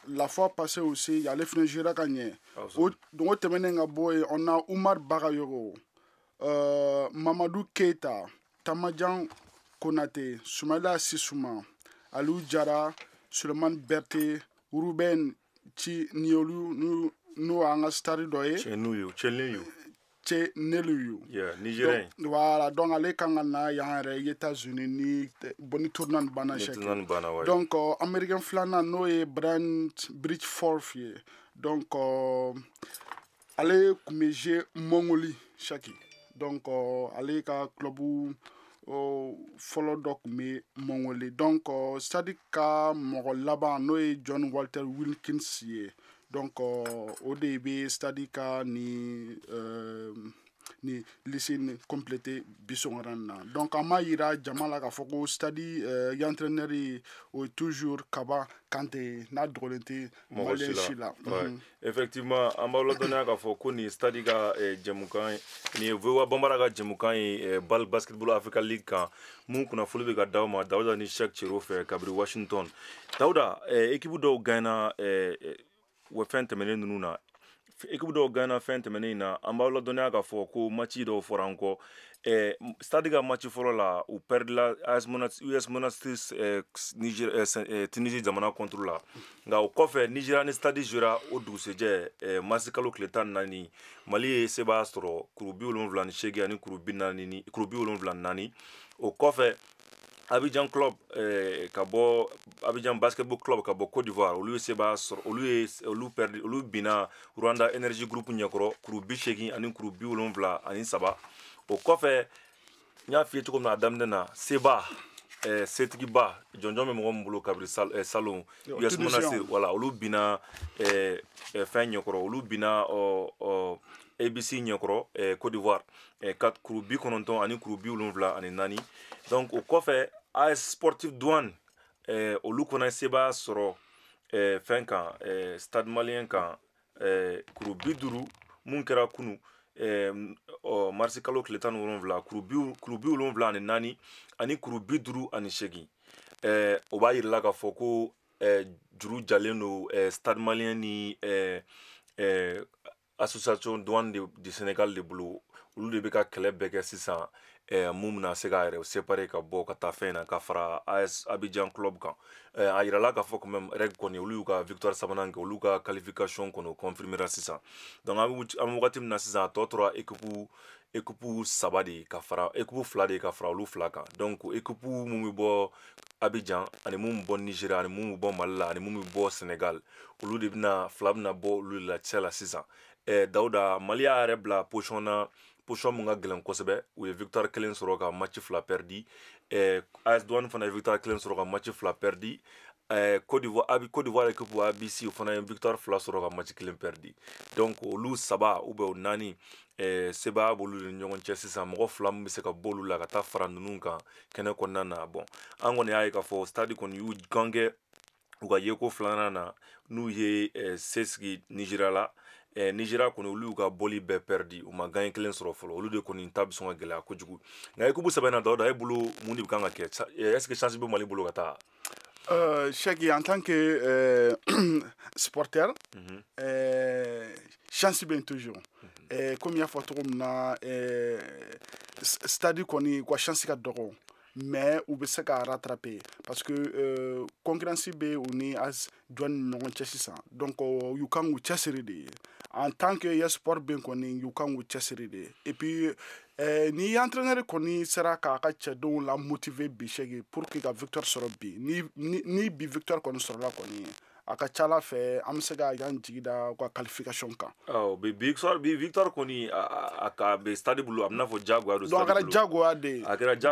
La fois passée aussi, il y a les Fnejira gagné. Donc, on a Oumar Bagayoro, Mamadou Keita, Tamadjan Konate, Soumala Sissouma, Alou Djara, Suleiman Berté, Ruben Chi Niolu, nous avons staré doye. Che Neluyu. Nigérien. Voilà, donc allez quand on a les États-Unis ni boni tournant bana chèque. Donc américain flana no e brand bridge forth. Donc allez comme j'ai Mongolie chaque. Donc allez ka club follow doc me Mongolie. Donc c'est-à-dire ka mo là-bas no e John Walter Wilkins ye. Donc ODB c'est-à-dire ka ni lycée complété bisongarana. Donc à Maïra Jamala Kafoko study y'entraîneur ou toujours Kaba Kanté n'a drôleté Malachila. Effectivement, en bas donné à Kafoko ni study ga Jamukan ni vewa bambara ga Jamukan ball basketball Africa League kan mun kuna fulu be ga dawma Dawda ni Cheikh Chirofe kabri Washington. Dawda équipe do Ghana we fin temene nuna équipe do Ghana fin temene na ambalo donné à ko match do foranko stade ga match foro la ou perdre la US Monastir Niger Tunisie zamana contre la nga o kofe Nigeria ni stade jura o douseje masikalo kletan nani Mali seba astro kurubi olonvla ni shege ani kurubi nani kurubi olonvla nani o kofe Abidjan Club kabo Abidjan Basketball Club kabo Côte d'Ivoire olu seba sor olu perdre olu bina Rwanda Energy Group nyakoro kurubi shegi ani kurubi olonvla ani saba o kofe nya fi to na adam na seba setigi ba jonjon me mo mbulo kabri salon US Monastir wala olu bina fin nyakoro olu bina ABC nyakoro Côte d'Ivoire 4 kurubi kononton ani kurubi olonvla ani nani donc au kofe AS Sportif Douane olu kona seba soro fin kan stade malien kan kurubi duru mun kɛra kunu marsi kalo tile 17 kurubi wolonvla ani nani ani kurubi duru ani segi o b'a yirala k'a fɔ ko juru jalen do stade malien ni association douane du Sénégal de bolo olu de bɛ ka kɛlɛ bɛɛ kɛ sisan mun bɛna se k'a yɛrɛ séparer ka bɔ ka taa fɛn na ka fara AS Abidjan Club kan a yirala k'a fɔ quand même règle kɔni olu y'u ka victoire sabanan kɛ olu ka qualification kɔni o confirmera sisan donc an bɛ wagati min na sisan a tɔ tora équipe saba de ka fara équipe fila de ka fara olu fila kan donc équipe mun bɛ bɔ Abidjan ani mun bɛ bɔ Nigeria ani mun bɛ bɔ Mali la ani mun bɛ bɔ Sénégal olu de bɛna fila bɛna bɔ olu de la cɛ la sisan Dawuda Mali y'a yɛrɛ bila position mun ka gɛlɛn kosɛbɛ u ye victoire kelen sɔrɔ ka match fila perdi AS Douane fana ye victoire kelen sɔrɔ ka match fila perdi Côte d'Ivoire équipe ABC fana ye victoire fila sɔrɔ ka match kelen perdi donc olu saba ou bien nani seba bolu ni ɲɔgɔn cɛ sisan mɔgɔ fila min bɛ se ka bɔ olu la ka taa fara ninnu kan kɛnɛ kɔnɔna na bon an kɔni y'a ye k'a fɔ stade kɔni y'u gangɛ u ka yeko filanan na n'u ye se sigi Nigeria la Nigeria kɔni olu y'u ka bɔli bɛɛ perdi u ma gagné kelen sɔrɔ fɔlɔ olu de kɔni ta bɛ sɔn ka gɛlɛya kojugu nka équipe sɛbɛnna Dawuda e bolo mun de kan ka kɛ est-ce que chance bɛ Mali bolo ka taa Cheki, en tant que supporter, chance bien toujours. Comme il y a fait c'est-à-dire qu'on est chance ka dogo, mais ou be se ka rattraper parce que concurrence be on est as douane non chessisa. Donc you can ou chessere en tant que sport bien qu'on est you can ou chessere et puis ni entraîneur koni sera ka don la motiver bichegi pour que la victoire soit bi ni bi victoire koni sera la koni aka chala fe amsega yan jigida kwa qualification kan bi victoire koni aka be stade bulu amna fo Jaguar do donc aka Jaguar de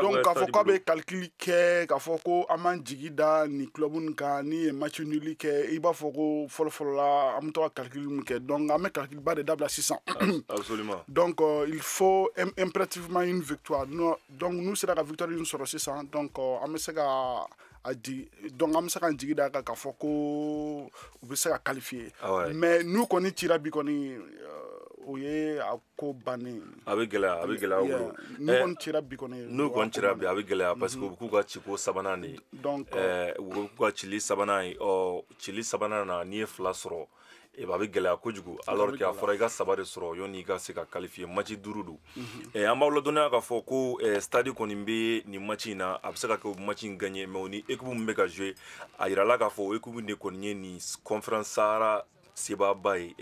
donc ka fo ko be calcul ke ka fo ko aman jigida ni clubun kan ni match nul ke iba fo ko fol la am to calcul ke donc am calcul ba de double 600 absolument donc il faut impérativement une victoire donc nous sera la victoire une sur 600 donc amsega donc am saka jigida ka fo ko u be se ka qualifier mais nous koni tira bi koni o ye a ko bannen a bɛ gɛlɛya a bɛ gɛlɛya aw bolo n'u kɔni cira bi kɔni n'u kɔni cira bi a bɛ gɛlɛya parce que u bɛ k'u ka ciko sabanan de ye donc u bɛ k'u ka cili sabanan ye cili sabanan na n'i ye 2 sɔrɔ a bɛ gɛlɛya kojugu alors que a fɔra i ka 3 de sɔrɔ yanni i ka se ka qualifier match 5 don an b'aw ladɔnniya k'a fɔ ko stade kɔni bɛ nin match in na a bɛ se ka kɛ o match in gagner mais o ni équipe min bɛ ka jouer a yirala k'a fɔ o équipe de kɔni ye nin conférence Sahara sebaaba ye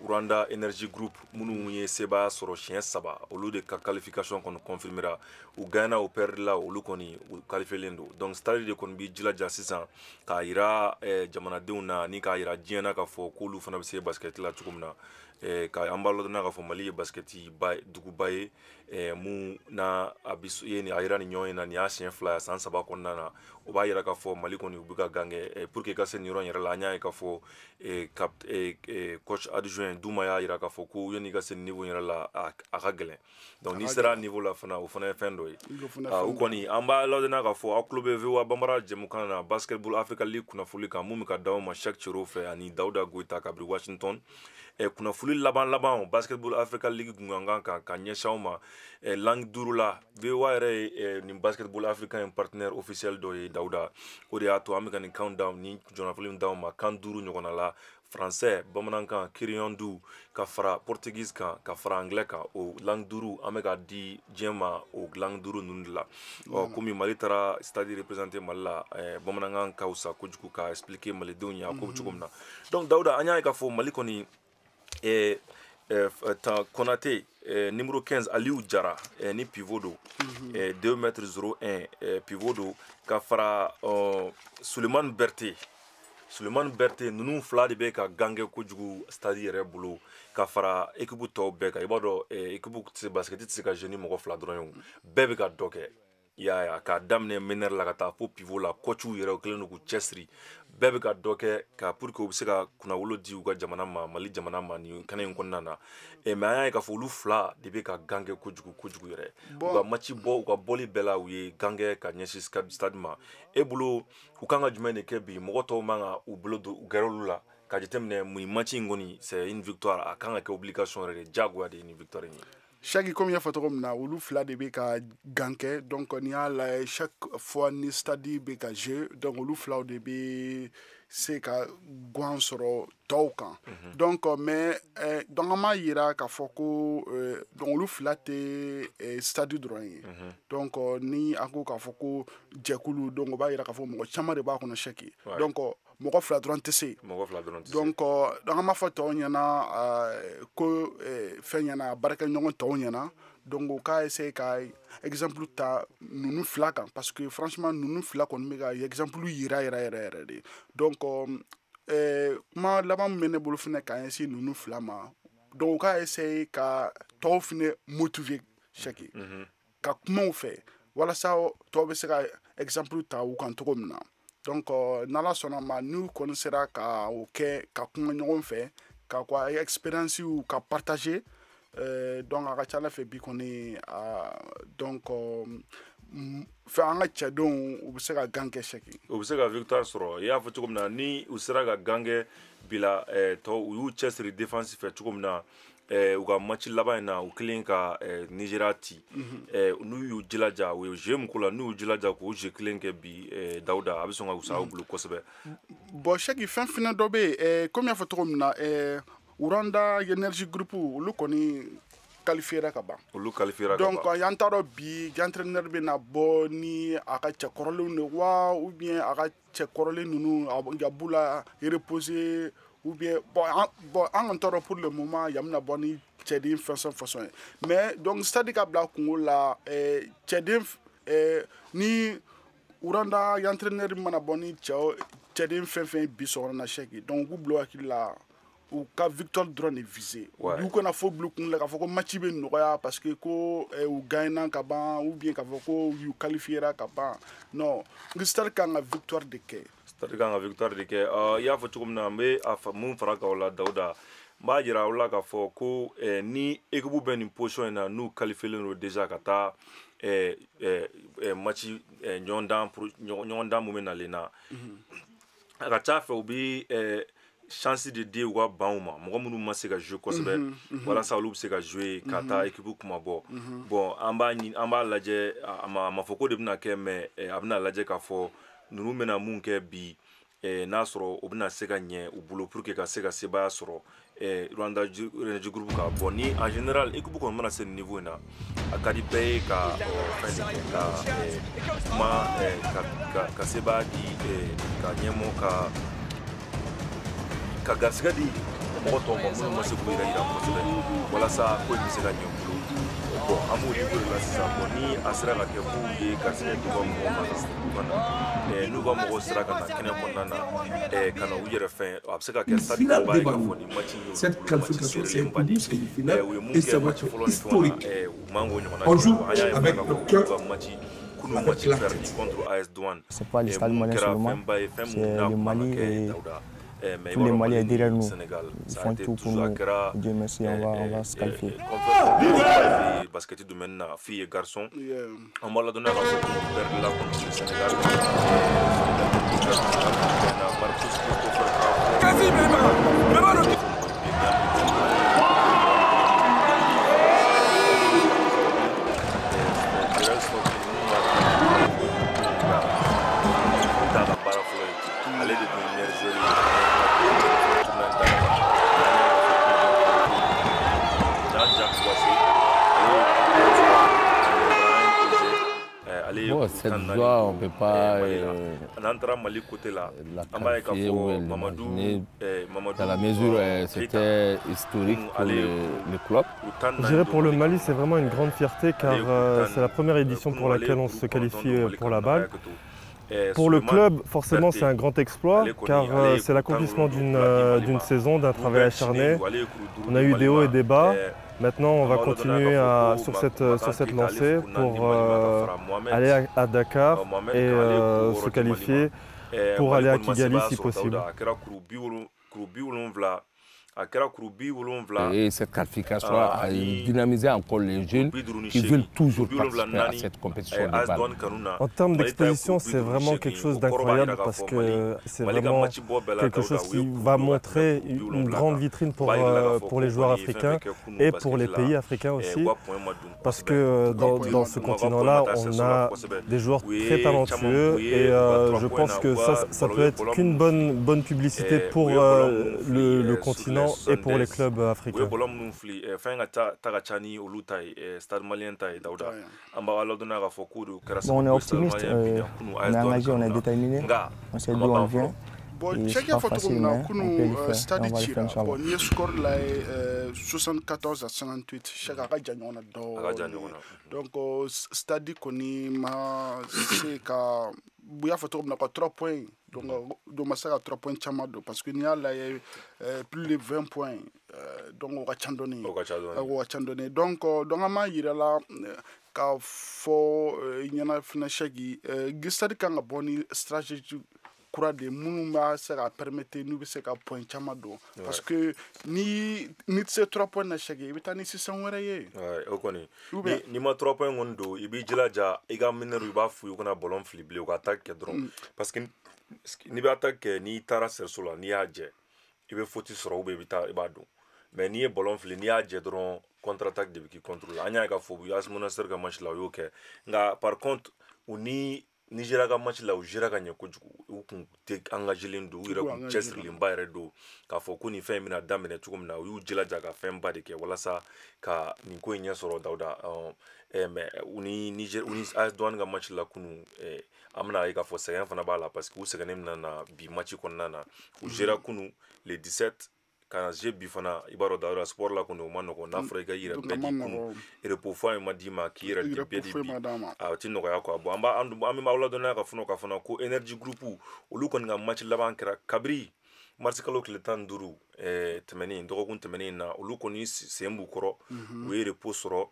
Rwanda Energy Group minnu ye sebaaya sɔrɔ siɲɛ 3 olu de ka qualification kɔni confirmera u gagnera o perdila olu kɔni u qualifielen don donc stade de kɔni b'i jilaja sisan k'a yira jamanadenw na ni k'a yira diɲɛ na k'a fɔ k'olu fana bɛ se basket la cogo min na ka an b'a ladɔnniya k'a fɔ Mali ye basketi duguba ye mun na a yira ni ɲɔgɔn ye na nin y'a siɲɛ 2 ye san 3 kɔnɔna na o b'a yira k'a fɔ Mali kɔni u bɛ ka gang pour que i ka se nin yɔrɔ in yɛrɛ la an y'a ye k'a fɔ coach adjoint Duma y'a yira k'a fɔ ko yanni i ka se nin niveau in yɛrɛ la a ka gɛlɛn donc n'i sera niveau la fana o fana ye fɛn dɔ ye u kɔni an b'a ladɔnniya k'a fɔ aw tulo bɛ VOA Banbara jɛmukan na Basketball Africa League kunnafoni kan mun bɛ ka d'aw ma chaque cero fɛ ani Dawuda Goyita kabiri Washington kunnafoni laban Basketball Africa League gungangan kan ka ɲɛsin aw ma langue 5 la VOA yɛrɛ ye nin Basketball Africa in partenaire officiel dɔ ye Dawuda o de y'a to an bɛ ka nin countdown ni kunnafoni min d'aw ma kan 5 ɲɔgɔnna la français bamanankan kiriyɔndu ka fara portugise kan ka fara anglais kan o langue 5 an bɛ ka di diɲɛ ma o langue 5 ninnu de la komi Mali taara stade représenter Mali la bamanankan ka wusa kojugu ka expliquer malidenw ye a ko bɛ cogo min na donc Dawuda an y'a ye k'a fɔ Mali kɔni Konate numéro 15 Aliou Jara ni pivot do 2m01 pivot do ka fara Sulemani Berté ninnu 2 de bɛ ka gange kojugu stade yɛrɛ bolo ka fara équipe tɔw bɛɛ kan i b'a dɔn équipe basket tɛ se ka jouer ni mɔgɔ 2 dɔrɔn ye bɛɛ bɛ ka dɔ kɛ i y'a ye k'a daminɛ meneur la ka taa fo pivot la coachw yɛrɛ u kɛlen don k'u cɛsiri bɛɛ bɛ ka dɔ kɛ pour que u bɛ se ka kunnawolo di u ka jamana ma Mali jamana ma nin kɛnɛ in kɔnɔna na mais an y'a ye k'a fɔ olu 2 de bɛ ka gange kojugu yɛrɛ u ka match bɔ u ka bɔli bɛɛ la u ye gange ka ɲɛsin stade ma e bolo u kan ka jumɛn de kɛ bi mɔgɔ tɔw man ka u bolo don u gɛrɛ olu la ka jateminɛ nin match in kɔni c'est une victoire a kan ka kɛ obligation yɛrɛ de jagoya de ye nin victoire in ye chaque comme y'a fɔ cogo min na olu 2 de bɛ ka gang kɛ donc n'i y'a lajɛ chaque fois ni stade bɛ ka jouer donc olu 2 de bɛ se ka guwan sɔrɔ tɔw kan donc mais donc an m'a yira k'a fɔ ko donc olu 2 tɛ stade dɔrɔn ye donc ni an ko k'a fɔ ko jɛkulu donc o b'a yira k'a fɔ mɔgɔ caman de b'a kɔnɔ chaque donc mɔgɔ 2 dɔrɔn tɛ se donc an m'a fɔ tɔw ɲɛna ko fɛn ɲɛna baarakɛɲɔgɔn tɔw ɲɛna donc u k'a essayer ka exemple ta ninnu 2 kan parce que franchement ninnu 2 kɔni bɛ ka exemple yira yɛrɛ de donc kuma laban min bɛ ne bolo fɛnɛ ka ɲɛsin ninnu 2 ma donc u k'a essayer ka tɔw fɛnɛ motiver chaque ka kuma u fɛ walasa tɔw bɛ se ka exemple ta u kan cogo min na donc n'Ala sɔnna ma n'u kɔni sera ka o kɛ ka kuma ɲɔgɔn fɛ ka expérience ka partager donc a ka ca Ala fɛ bi kɔni donc fɛn an ka cɛdenw u bɛ se ka gang kɛ chaque u bɛ se ka victoire sɔrɔ i y'a fɔ cogo min na ni u sera ka gang kɛ bi la u y'u cɛsiri défense fɛ cogo min na u ka match laban in na u kɛlen ka Nigeria ci n'u y'u jilaja u ye jeu min k'o la n'u y'u jilaja k'o jeu kelen kɛ bi Dawuda a bɛ sɔn ka wusa aw bolo kosɛbɛ bon chaque fɛn fɛnɛ dɔ bɛ yen comme y'a fɔ cogo min na Rwanda Energy Group olu kɔni qualifiera ka ban donc y'an t'a dɔn bi entraîneur bɛ na bɔ ni a ka cɛ kɔrɔlenw de wa ou bien a ka cɛ kɔrɔlen ninnu a b'u la reposer ou bien bon an kɔni t'a dɔn pour le moment yan bɛna bɔ ni cɛden fɛn ye mais donc stade ka bila kungo la cɛden ni Rwanda entraîneur mana bɔ ni cɛden fɛn bi sɔgɔna na chaque donc u k'u bila hakili la u ka victoire dɔrɔn de viser u kana fɔ bila u kun la k'a fɔ ko match bɛ nɔgɔya parce que ko u gagnera ka ban ou bien k'a fɔ ko u qualifiera ka ban non stade kan ka victoire de kɛ stade kan ka victoire de kɛ i y'a fɔ cogo min na n bɛ mun fara kan o la Dawuda n b'a jira aw la k'a fɔ ko ni équipe bɛ nin position in na n'u qualifielen don déjà ka taa match ɲɔgɔndan mun bɛ nalen na a ka ca fɛ u bɛ chance de di u ka ban u ma mɔgɔ minnu ma se ka jouer kosɛbɛ walasa olu bɛ se ka jouer ka taa équipe kuma bɔ bon an b'a lajɛ a ma fɔ ko de bɛna kɛ mais a bɛna lajɛ k'a fɔ ninnu bɛna mun kɛ bi n'a sɔrɔ u bɛna se ka ɲɛ u bolo pour que ka se ka sebaya sɔrɔ Rwanda Energy Group ka bon ni en général équipe kɔni mana se niveau in na a ka di bɛɛ ye ka fɛn de kɛ ka sebaya di ka ɲɛmɔ ka garisɛgɛ di mɔgɔ tɔw ma minnu ma se k'u yɛrɛ yira kosɛbɛ walasa ko in bɛ se ka ɲɛ u bolo bon an b'o niveau de la sisan bon ni a sera ka kɛ k'u ye garisɛgɛ di u ka mɔgɔw ma n'u ka mɔgɔw sera ka na kɛnɛ kɔnɔna na ka na u yɛrɛ fɛn a bɛ se ka kɛ stade ba ye k'a fɔ nin match in y'olu bolo match serelenba de u ye mun kɛ match fɔlɔ ni fɛnw na u man k'o ɲɔgɔnna kɛ an y'a ye fana k'a fɔ k'u ka match kunun match perdu contre AS Douanes mun kɛra fɛnba ye fɛn mun n'a kun man ka kɛ Dawuda. Mais tous les Maliens derrière nous font tout pour nous. Dieu merci, on va se qualifier. Basket de maintenant, filles et garçons. On va la donner à la contre le Sénégal. Cette joie, on ne peut pas Mali côté là, dans la mesure c'était historique pour le club. Je dirais pour le Mali, c'est vraiment une grande fierté car c'est la première édition pour laquelle on se qualifie pour la balle. Pour le club, forcément, c'est un grand exploit car c'est l'accomplissement d'une saison, d'un travail acharné. On a eu des hauts et des bas. Maintenant, on va continuer sur cette lancée pour aller à Dakar et se qualifier pour aller à Kigali si possible. Et cette qualification a dynamisé encore les jeunes qui veulent toujours participer à cette compétition de balle. En termes d'exposition, c'est vraiment quelque chose d'incroyable parce que c'est vraiment quelque chose qui va montrer une grande vitrine pour les joueurs africains et pour les pays africains aussi. Parce que dans ce continent-là, on a des joueurs très talentueux et je pense que ça peut être qu'une bonne publicité pour le continent et pour les clubs africains. Bon, on est optimiste, on est engagé, on est déterminé, on sait d'où on vient. Bon, chaque fois que nous stade tira, bon, ni score là 74 à 58, chaque a gagné on a donc stade koni ma c'est ka buya photo na 3 points donc ma ça 3 points chamado parce que ni a là plus de 20 points donc on va chandonner donc ama yira la ka fo nyana fina shagi stade kan boni stratégie kura de minnu b'a se ka permettre n'u bɛ se ka point caman don parce que ni tɛ se 3 points na chaque i bɛ taa ni 600 wɛrɛ ye o kɔni ni ma 3 points kɔni don i b'i jilaja i ka minɛru i b'a f'u ye u kana ballon fili bilen u ka attaque kɛ dɔrɔn parce que n'i bɛ attaque kɛ n'i taara serso la n'i y'a jɛ i bɛ faute sɔrɔ ou bien i b'a don mais n'i ye ballon fili n'i y'a jɛ dɔrɔn contre attaque de bɛ k'i contrôler an y'a ye k'a fɔ Asmona Monastir ka match la o y'o kɛ nka par contre u ni Nigeria ka match la u gérera ka ɲɛ kojugu u kun tɛ engagélen don u yɛrɛ kun cɛsirilenba yɛrɛ don k'a fɔ ko nin fɛn in bɛna daminɛ cogo min na u y'u jilaja ka fɛnba de kɛ walasa ka nin ko in ɲɛ sɔrɔ Dawuda mais u ni AS Douanes ka match la kunu an bɛna ye k'a fɔ sɛgɛn fana b'a la parce que u sɛgɛnnen bɛna na bi match kɔnɔna na u gérera kunu le 17 kana je bi fana i b'a dɔn Dawuda sport la kɔni o ma nɔgɔn n'a fɔra i ka i yɛrɛ bɛɛ di kunu repos fɔ in ma d'i ma k'i yɛrɛ di bɛɛ di bi a tɛ nɔgɔya quoi bon an bɛ aw ladɔnniya ka fana ko Energy Group olu kɔni ka match laban kɛra kabiri marisi kalo tile 15 tɛmɛnen dɔgɔkun tɛmɛnen na olu kɔni sen b'u kɔrɔ u ye repos sɔrɔ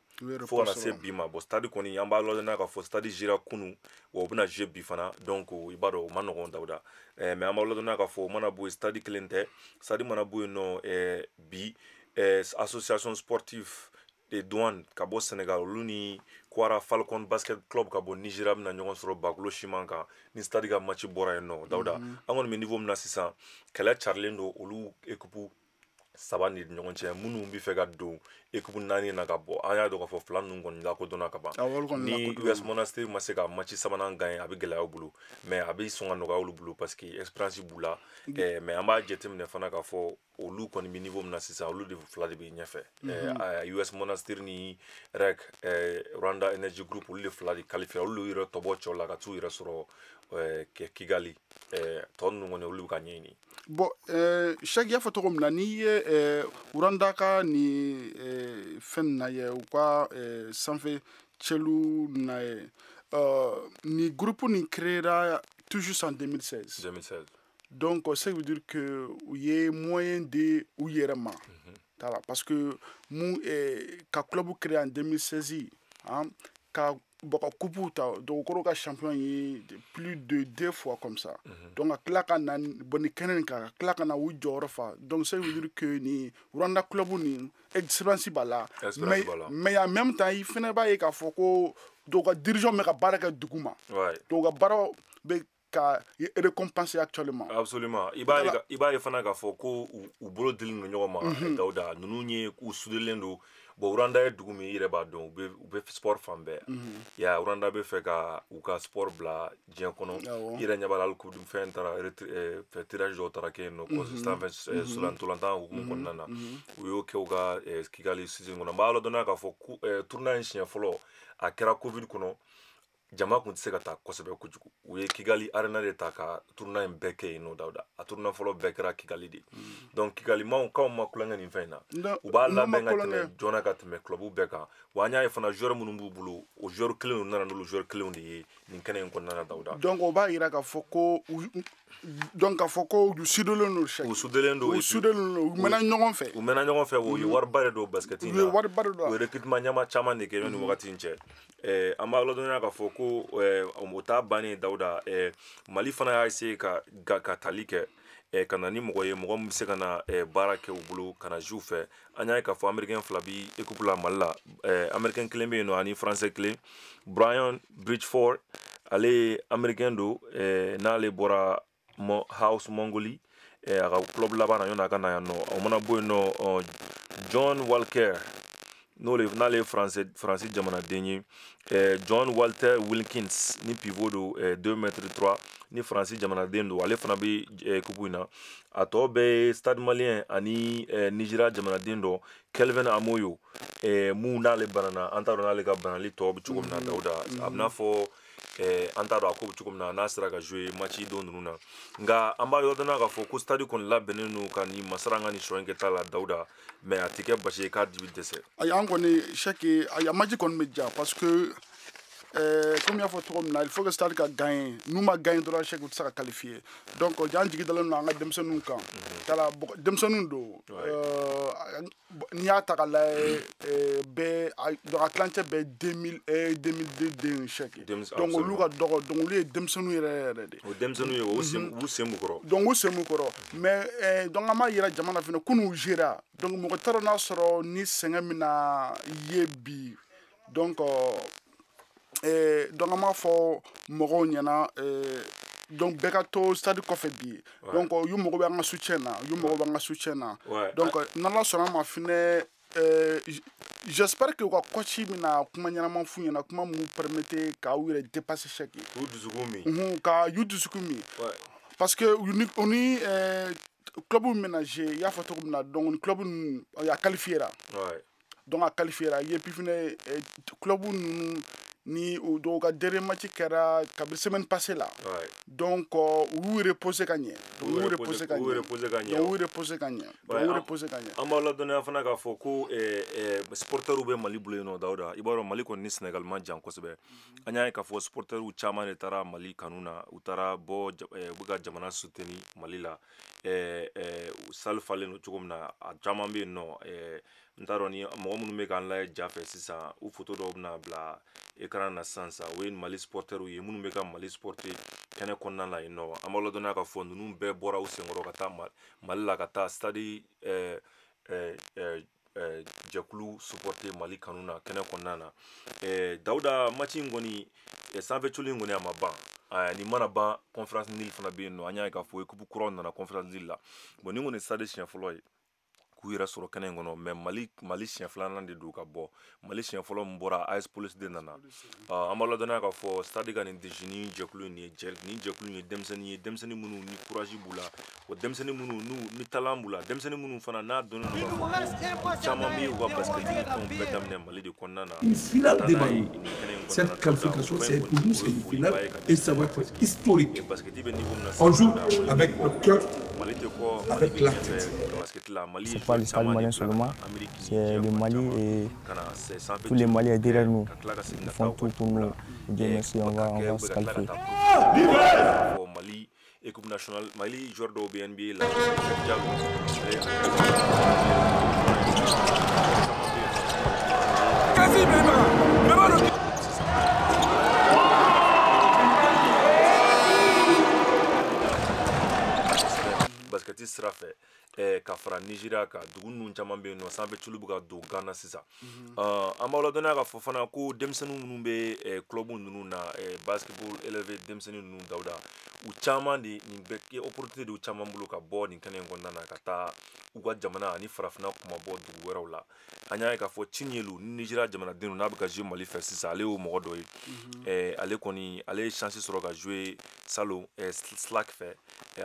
fo kana se bi ma bon stade kɔni an b'a ladɔnniya k'a fɔ stade gérera kunu wa u bɛna jouer bi fana donc i b'a dɔn o ma nɔgɔn Dawuda mais an b'a ladɔnniya k'a fɔ o mana bɔ yen stade kelen tɛ stade mana bɔ yen nɔ bi association sportive de douane ka bɔ Sénégal olu ni Kwara Falcon Basket Club ka bɔ Nigeria bɛna ɲɔgɔn sɔrɔ Bakolo Siman kan ni stade ka match bɔra yen nɔ Dawuda an kɔni bɛ niveau min na sisan kɛlɛ carilen don olu équipe saba ni ɲɔgɔn cɛ minnu bɛ fɛ ka don équipe 4 na ka bɔ an y'a dɔn k'a fɔ fila ninnu kɔni lakodɔnna ka ban ni US Monastir ma se ka match sabanan gagner a bɛ gɛlɛya u bolo mais a bɛ sɔn ka nɔgɔya olu bolo parce que expérience b'u la mais an b'a jateminɛ fana k'a fɔ olu kɔni bɛ niveau min na sisan olu de fila de bɛ ɲɛfɛ US Monastir ni REC Rwanda Energy Group olu de fila de qualifié olu yɛrɛ tɔbɔ cɛw la ka t'u yɛrɛ sɔrɔ Kigali tɔ ninnu kɔni olu ka ɲɛɲini. Bon, chaque y'a fɔtɔ min na n'i ye Rwanda ka ni fɛn na ye u ka sanfɛ cɛlu na ye ni groupe ni créera toujours en 2016. 2016. Donc ça veut dire que il y a moyen de u yɛrɛ ma parce que mun ka club créé en 2016 hein, ka baka coupe ta donc koro ka champion yi plus de 2 fois comme ça donc a kila ka na boni kenen ka kila ka na u jɔyɔrɔ fa donc ça veut dire que ni Rwanda club ni expérience bala mais en même temps il fana b'a ye k'a fɔ ko donc dirigeant mɛ ka baara kɛ duguma donc ka baara bɛ ka récompenser actuellement. Absolument. I b'a ye fana k'a fɔ ko u bolo dilen don ɲɔgɔn ma Dawuda ninnu ye u sudelen don bon Rwanda ye dugu min i yɛrɛ b'a dɔn u bɛ sport fan bɛɛ ya Rwanda bɛ fɛ ka u ka sport bila diɲɛ kɔnɔ i yɛrɛ ɲɛ b'a la hali coupe du fɛn taara tirage dɔw taara kɛ yen nɔ ntolantan hukumu kɔnɔna na u y'o kɛ u ka Kigali season kɔnɔ n b'a ladɔnniya k'a fɔ tournoi in siɲɛ fɔlɔ a kɛra covid kɔnɔ jama kun tɛ se ka taa kosɛbɛ kojugu u ye Kigali arena de ta ka tournoi in bɛɛ kɛ yen nɔ Dawuda a tournoi fɔlɔ bɛɛ kɛra Kigali de donc Kigali maaw k'anw ma kulonkɛ nin fɛn in na u b'a labɛn ka tɛmɛ joona ka tɛmɛ club bɛɛ kan wa an y'a ye fana joueur minnu b'u bolo o joueur kelenw nana n'olu joueur kelenw de ye nin kɛnɛ in kɔnɔna na Dawuda donc o b'a yira k'a fɔ ko donc k'a fɔ ko u sudelen don u sudelen don u mɛnna ɲɔgɔn fɛ u ye wariba de don basket in na u ye recrutement ɲama caman de kɛ yanni wagati in cɛ an b'a ladɔnniya k'a fɔ ko o t'a bannen Dawuda Mali fana y'a essayé ka tali kɛ ka na ni mɔgɔ ye mɔgɔ min bɛ se ka na baara kɛ u bolo ka na jouer fɛ an y'a ye k'a fɔ américain fila bi équipe la Mali la américain kelen bɛ yen nɔ ani français kelen Brian Bridgeford ale ye américain don n'ale bɔra House Mongolie a ka club laban na yanni a ka na yan nɔ o mana bɔ yen nɔ John Walker n'ale ye France jamanaden ye John Walter Wilkins ni pivot don 2m3 ni France jamanaden don ale fana bɛ coupe in na a tɔ bɛɛ ye Stade Malien ani Nigeria jamanaden dɔ Kelvin Amoyo mun n'ale banana an t'a dɔn n'ale ka banali tɔ bɛ cogo min na Dawuda a bɛ n'a fɔ an t'a dɔn a ko bɛ cogo min na n'a sera ka jouer match don ninnu na nka an b'a yɔrɔ k'a fɔ ko stade kɔni labɛnnen don ka nin masaranga ni sɔn in kɛta la Dawuda mais a tɛ kɛ basi ye k'a dibi dɛsɛ. ayi an kɔni sɛki ayi a match kɔni bɛ ja parce que comme y'a fɔ cogo min na il faut que stade ka gagner n'u ma gagner dɔrɔn sɛki u tɛ se ka qualifier donc an jigi dalen don an ka denmisɛnninw kan kala denmisɛnninw don n'i y'a ta k'a lajɛ bɛɛ a tilancɛ bɛɛ 2002 den sɛki donc olu ka dɔgɔ donc olu ye denmisɛnninw yɛrɛ de. o denmisɛnninw ye u sen b'u kɔrɔ. donc u sen b'u kɔrɔ mais donc an b'a yira jamana fana kunun gera donc mɔgɔ t'a dɔn n'a sɔrɔ ni sɛgɛn min na ye bi donc donc an b'a fɔ mɔgɔw ɲɛna donc bɛɛ ka to stade kɔfɛ bi donc yu mago bɛ an ka soutien na donc n'ala sɔnna ma fɛnɛ j'espère que u ka coach bɛna kuma ɲɛnama f'u ɲɛna kuma mun permettre k'aw yɛrɛ dépasser sɛki u dusukun min ka yu dusukun min parce que u ni club ménager i y'a fɔ cogo min na donc ni club ninnu a qualifiera donc a qualifiera et puis fɛnɛ club ninnu ni dɔw ka dernier match kɛra kabini semaine passée la donc u reposer ka ɲɛ an b'a ladɔnniya fana k'a fɔ ko supporters bɛ Mali bolo yen nɔ Dawuda i b'a dɔn Mali kɔni ni Sénégal man jan kosɛbɛ an y'a ye k'a fɔ supporters caman de taara Mali kanu na u taara bɔ u bɛ ka jamana soutenir Mali la salle falen don cogo min na a caman bɛ yen nɔ n t'a dɔn ni mɔgɔ minnu bɛ k'an lajɛ ja fɛ sisan u photo dɔw bɛna bila écran na sisan o ye Mali supporters ye minnu bɛ ka Mali supporter kɛnɛ kɔnɔna la yen nɔ an b'a ladɔnniya k'a fɔ ninnu bɛɛ bɔra u senkɔrɔ ka taa Mali la ka taa stade jɛkulu supporter Mali kanu na kɛnɛ kɔnɔna na Dawuda match in kɔni sanfɛ colu in kɔni a ma ban ni mana ban conference league fana bɛ yen nɔ an y'a ye k'a fɔ équipe kuraw nana conference league la bon ni kɔni stade siɲɛ fɔlɔ ye k'u yɛrɛ sɔrɔ kɛnɛ in kɔnɔ mais Mali siɲɛ filanan de don ka bɔ Mali siɲɛ fɔlɔ min bɔra AS Police de nana an b'a ladɔnniya k'a fɔ stade ka nin jɛkulu in ye denmisɛnnin ye denmisɛnnin minnu ni courage b'u la o denmisɛnnin minnu ni talent b'u la denmisɛnnin minnu fana n'a dɔnnen don k'a fɔ caman bɛ u ka basket ni fɛnw bɛɛ daminɛ Mali de kɔnɔna na une finale des Mali. Cette qualification, c'est pour nous, c'est une finale et ça va être historique. On joue avec le cœur, avec la tête. C'est pas le stade malien seulement, c'est le Mali et tous les Maliens derrière nous. Ils font tout pour nous. Dieu merci, on va se qualifier. Mali, équipe nationale, Mali, joueur de BNB, la basketiste sira fɛ ka fara Nigeria ka dugu ninnu caman bɛ yen nɔ sanfɛ culu bɛ ka don Ghana sisan an b'aw ladɔnniya k'a fɔ fana ko denmisɛnnin minnu bɛ club ninnu na basketball élevé denmisɛnnin ninnu Dawuda u caman de nin bɛ opportunité de u caman bolo ka bɔ nin kɛnɛ in kɔnɔna na ka taa u ka jamana ani farafinna kuma bɔ dugu wɛrɛw la an y'a ye k'a fɔ Cinielu ni Nigeria jamanaden n'a bɛ ka jouer Mali fɛ sisan ale y'o mɔgɔ dɔ ye ale kɔni ale ye chance sɔrɔ ka jouer salon SLAC fɛ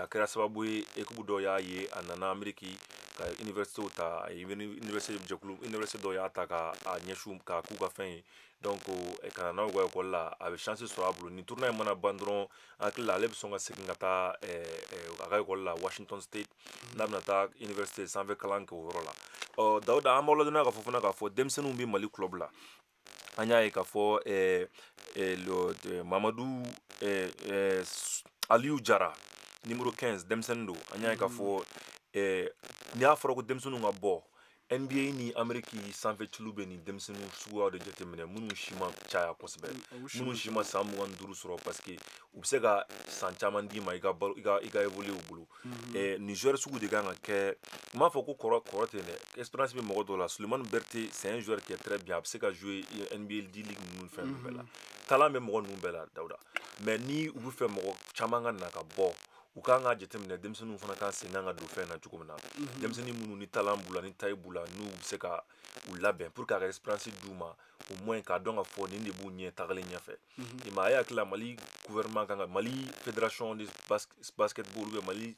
a kɛra sababu ye équipe dɔ y'a ye a nana Amérique ka université ta université dɔ y'a ta ka ɲɛsu ka k'u ka fɛn ye donc ka na n'aw ka école la a bɛ chance sɔrɔ a bolo ni tournoi in mana ban dɔrɔn hakili la ale bɛ sɔn ka segin ka taa a ka école la Washington State n'a bɛna taa université sanfɛ kalan kɛ o yɔrɔ la Dawuda an b'aw ladɔnniya k'a fɔ fana k'a fɔ denmisɛnninw bɛ Mali club la an y'a ye k'a fɔ Mamadou Aliou Jara numéro 15 denmisɛnnin don an y'a ye k'a fɔ n'i y'a fɔra ko denmisɛnninw ka bɔ NBA ni Amérique sanfɛ culu bɛ nin denmisɛnninw suguyaw de jateminɛ minnu si ma caya kosɛbɛ minnu si ma san 25 sɔrɔ parce que u bɛ se ka san caman d'i ma i ka évoluer u bolo nin joueur sugu de kan ka kɛ n m'a fɔ ko kɔrɔ tɛ dɛ expérience bɛ mɔgɔ dɔw la Sulemani Berté c'est un joueur qui est très bien a bɛ se ka jouer NBA D-League ninnu fɛn ninnu bɛɛ la talent bɛ mɔgɔ ninnu bɛɛ la Dawuda mais ni u bɛ fɛ mɔgɔ caman ka na ka bɔ u kan ka jateminɛ denmisɛnninw fana kan sen kan ka don fɛn na cogo min na denmisɛnnin minnu ni talent b'u la ni taille b'u la n'u bɛ se ka u labɛn pour que a ka expérience d'u ma au moins k'a dɔn ka fɔ nin de b'u ɲɛ tagalen ɲɛfɛ i ma a ye hakili la Mali gouvernement kan ka Mali fédération de basketball ou Mali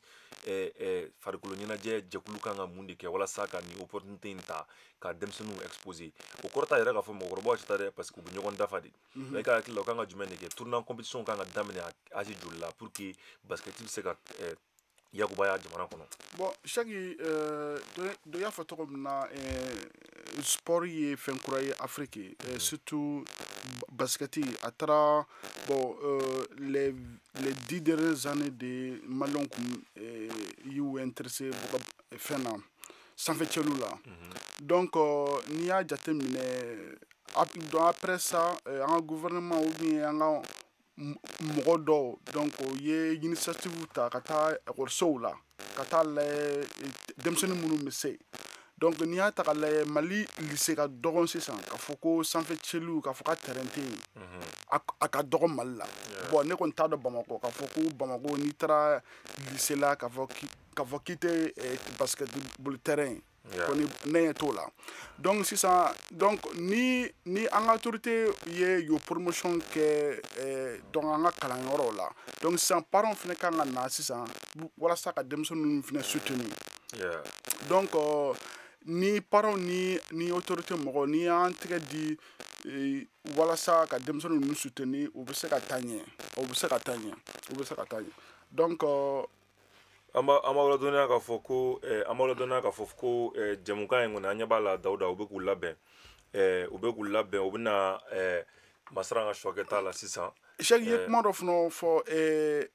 farikolo ɲɛnajɛ jɛkulu kan ka mun de kɛ walasa ka nin opportunité in ta ka denmisɛnninw exposer o kɔrɔ t'a yɛrɛ k'a fɔ mɔgɔkɔrɔbaw tɛ taa dɛ parce que u bɛ ɲɔgɔn dafa de mais i ka hakili la u kan ka jumɛn de kɛ tournant compétition kan ka daminɛ âge joli la pour que basket bɛ se ka yakubaya jamana kɔnɔ bon Cheick dɔ y'a fɔ cogo min na sport ye fɛn kura ye Afrique surtout basket a taara bon les 10 dernières années de Maliens y'u intéressé fɛn na sanfɛ cɛlu la donc n'i y'a jateminɛ après ça an ka gouvernement ou bien an ka mɔgɔ dɔw donc o ye initiative ta ka taa ekɔlisow la ka taa lajɛ denmisɛnnin minnu bɛ se donc n'i y'a ta ka lajɛ Mali lycée ka dɔgɔn sisan k'a fɔ ko sanfɛ cɛliw k'a fɔ ka terrain tɛ yen a ka dɔgɔn Mali la bon ne kɔni t'a dɔn Bamako k'a fɔ ko Bamako n'i taara lycée la k'a fɔ k'i tɛ basketball terrain kɔni ne ɲɛ t'o la donc sisan donc ni an ka autorité ye yo promotion kɛ donc an ka kalanyɔrɔw la donc sisan parents fana kan ka na sisan walasa ka denmisɛnninw fana soutenir donc ni parents ni autorité mɔgɔ ni y'an tɛgɛ di walasa ka denmisɛnninw ninnu soutenir u bɛ se ka taa ɲɛ donc an b'aw ladɔnniya k'a fɔ ko jɛmukan in kɔni an ɲɛ b'a la Dawuda u bɛ k'u labɛn u bɛna Masara ka sɔkɛta la sisan Cheick ye kuma dɔ fana fɔ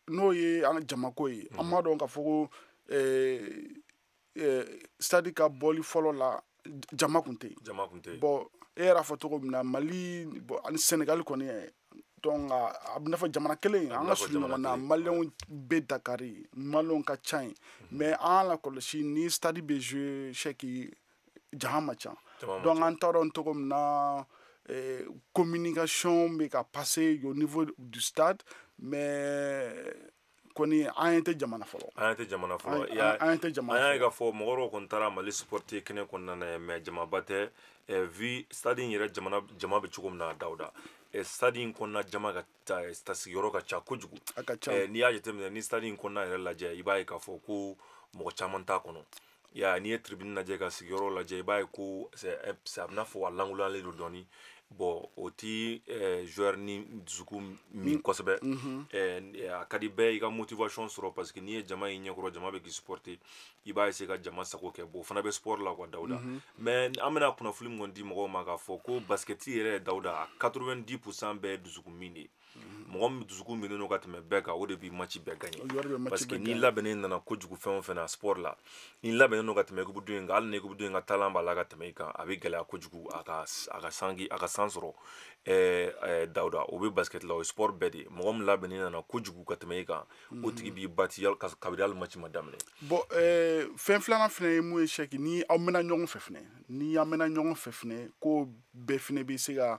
n'o ye an ka jamako ye an b'a dɔn k'a fɔ ko stade ka bɔli fɔlɔ la jama kun tɛ yen bon e yɛrɛ fɔ cogo min na Mali ani Sénégal kɔni donc a bɛ nafa jamana kelen an ka surun ɲɔgɔn na Maliens bɛ Dakari Maliens ka ca yen mais an la kɔlɔsi ni stade bɛ jouer Cheick jahan man ca donc an t'a dɔn cogo min na communication bɛ ka passer au niveau du stade mais koni an tɛ jamana fɔlɔ an tɛ jamana fɔlɔ an y'a ka fɔ mɔgɔ dɔw kɔni taara Mali supporter kɛnɛ kɔnɔna na mais jamaba tɛ vu stade in yɛrɛ jama bɛ cogo min na Dawuda stade in kɔnɔna jama ka ta sigiyɔrɔ ka ca kojugu n'i y'a jateminɛ ni stade in kɔnɔna yɛrɛ lajɛ i b'a ye k'a fɔ ko mɔgɔ caman t'a kɔnɔ n'i ye tribune lajɛ ka sigiyɔrɔ lajɛ i b'a ye ko a bɛ n'a fɔ a langolalen don dɔɔni bon o ti joueur ni dusuku min kosɛbɛ a ka di bɛɛ i ka motivation sɔrɔ parce que n'i ye jama y'i ɲɛkɔrɔ jama bɛ k'i supporter i b'a essayer ka jama sago kɛ bon o fana bɛ sport la quoi Dawuda mais an bɛna kunnafoni min kɔni di mɔgɔw ma k'a fɔ ko basket yɛrɛ Dawuda a 90% bɛɛ ye dusukun min de ye mɔgɔ min dusukun minen don ka tɛmɛ bɛɛ kan o de bɛ match bɛɛ gagner parce que n'i labɛnnen nana kojugu fɛn o fɛn na sport la n'i labɛnnen don ka tɛmɛ équipe dɔ in kan hali ni équipe dɔ in ka talent b'a la ka tɛmɛ i kan a bɛ gɛlɛya kojugu a ka san sɔrɔ Dawuda o bɛ basket la o ye sport bɛɛ de ye mɔgɔ min labɛnnen nana kojugu ka tɛmɛ i kan o tigi b'i bati kabini hali match ma daminɛ bon fɛn filanan fɛnɛ ye mun ye Sɛki ni aw mɛna ɲɔgɔn fɛ fɛnɛ ni aw mɛna ɲɔgɔn fɛ fɛnɛ ko bɛɛ fɛnɛ bɛ se ka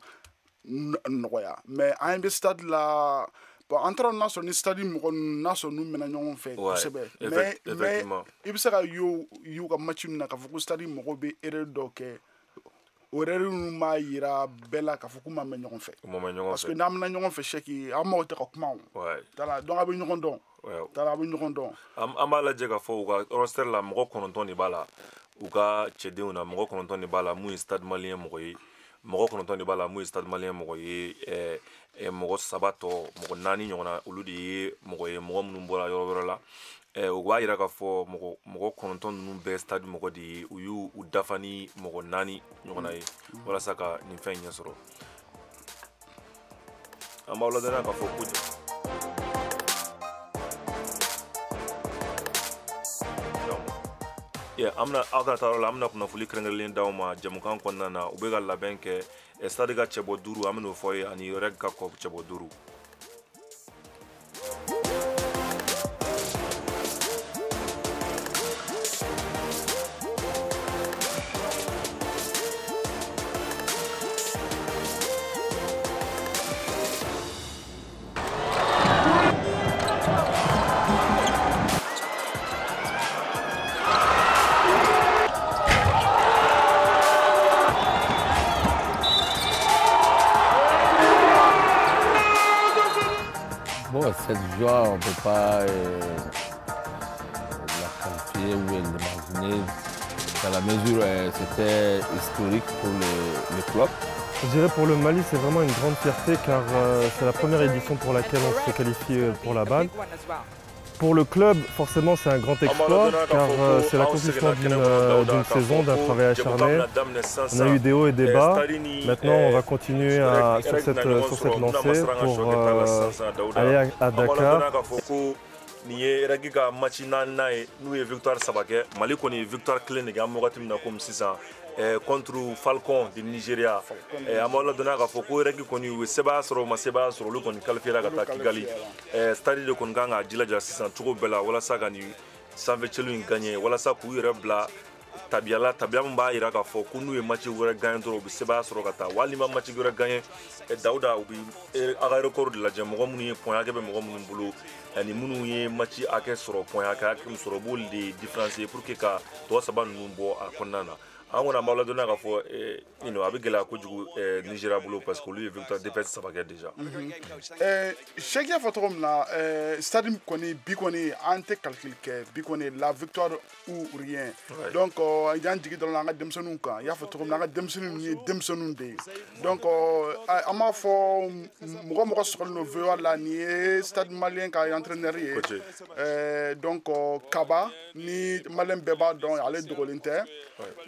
nɔgɔya mais an bɛ stade la bon an taara n'a sɔrɔ ni stade mɔgɔ n'a sɔrɔ n'u mɛna ɲɔgɔn fɛ kosɛbɛ mais i bɛ se ka y'u ka match min na k'a fɔ ko stade mɔgɔw bɛ erreur dɔw kɛ o erreur ninnu b'a yira bɛɛ la k'a fɔ k'u ma mɛn ɲɔgɔn fɛ parce que n'an mɛna ɲɔgɔn fɛ Sɛki an m'aw tɛ ka kuma o donc a bɛ ɲɔgɔn dɔn a bɛ ɲɔgɔn dɔn an b'a lajɛ k'a fɔ u ka roster la mɔgɔ 9 de b'a la u ka cɛdenw na mɔgɔ 9 de b'a la mun ye stade malien mɔgɔ ye mɔgɔ 9 de b'a la mun ye stade malien mɔgɔ ye mɔgɔ 3 tɔ mɔgɔ 4 ɲɔgɔnna olu de ye mɔgɔ ye mɔgɔ minnu bɔra yɔrɔ wɛrɛ la u b'a yira k'a fɔ mɔgɔ 9 ninnu bɛɛ stade mɔgɔ de ye u y'u dafa ni mɔgɔ 4 ɲɔgɔnna ye walasa ka nin fɛn in ɲɛ sɔrɔ an b'aw ladɔnniya k'a fɔ ko aw kana taa yɔrɔ la an bɛna kunnafoni kɛrɛnkɛrɛnlen d'aw ma jamukan kɔnɔna na u bɛ ka labɛn kɛ stade ka cɛbɔ 5 an bɛn'o fɔ ye ani reg ka cup cɛbɔ 5 Cette joie, on ne peut pas la qualifier ou l'imaginer dans la mesure où c'était historique pour le club. Je dirais pour le Mali, c'est vraiment une grande fierté car c'est la première édition pour laquelle on se qualifie pour la balle. Pour le club, forcément, c'est un grand exploit car c'est l'accomplissement d'une saison, d'un travail acharné. On a eu des hauts et des bas. Maintenant, on va continuer sur cette lancée pour aller à Dakar. Ni ye regi ka match naaninan ye n'u ye victoire 3 kɛ Mali kɔni ye victoire 1 de kɛ an bɛ wagati min na komi sisan contre Falcon de Nigeria an b'aw ladɔnniya k'a fɔ ko regi kɔni u ye sebaya sɔrɔ u ma sebaya sɔrɔ olu kɔni qualifiera ka taa Kigali stade de kɔni kan k'a jilaja sisan cogo bɛɛ la walasa ka nin sanfɛcɛlu in gagner walasa k'u yɛrɛ bila tabiya min b'a yira k'a fɔ ko n'u ye match wɛrɛ gagner dɔrɔn u bɛ sebaya sɔrɔ ka taa wali ma match wɛrɛ gagner Dawuda u bɛ a ka record de lajɛ mɔgɔ minnu ye point hakɛ bɛ mɔgɔ minnu bolo ani minnu ye match hakɛ sɔrɔ point hakɛ min sɔrɔ u b'olu de différencier pour que ka tɔ 3 ninnu bɔ a kɔnɔna na an kɔni an b'aw ladɔnniya k'a fɔ a bɛ gɛlɛya kojugu Nigeria bolo parce que olu ye victoire défaite 3 kɛ déjà Sɛki y'a fɔ cogo min na stade kɔni bi kɔni an tɛ calcul kɛ bi kɔni la victoire ou rien donc y'an jigi dɔrɔn an ka denmisɛnninw kan i y'a fɔ cogo min na an ka denmisɛnninw ye denmisɛnninw de ye donc an b'a fɔ mɔgɔ sɔgɔlen don VOA la nin ye stade malien ka entraîneur ye donc Kaba ni malien bɛɛ b'a dɔn ale dogolen tɛ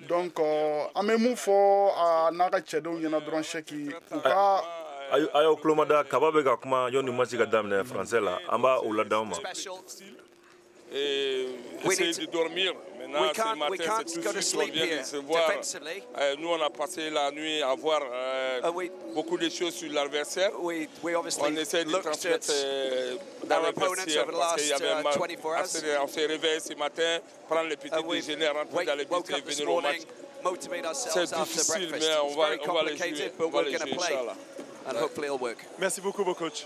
donc an bɛ mun fɔ a n'a ka cɛdenw ɲɛna dɔrɔn Sɛki u ka ayo kulomada Kaba bɛ ka kuma yɔni match ka daminɛ français la an b'a o ladaw ma essayer de dormir. Maintenant, ce matin, c'est tout de suite qu'on vient de se voir. Nous, on a passé la nuit à voir beaucoup de choses sur l'adversaire. On essaie de transmettre dans le vestiaire parce qu'il y avait un match. On s'est réveillé ce matin, prendre le petit déjeuner, rentrer dans le bus et venir au match. C'est difficile, mais on va les jouer. On va les jouer, Inch'Allah. And hopefully it'll work. Merci beaucoup, mon coach.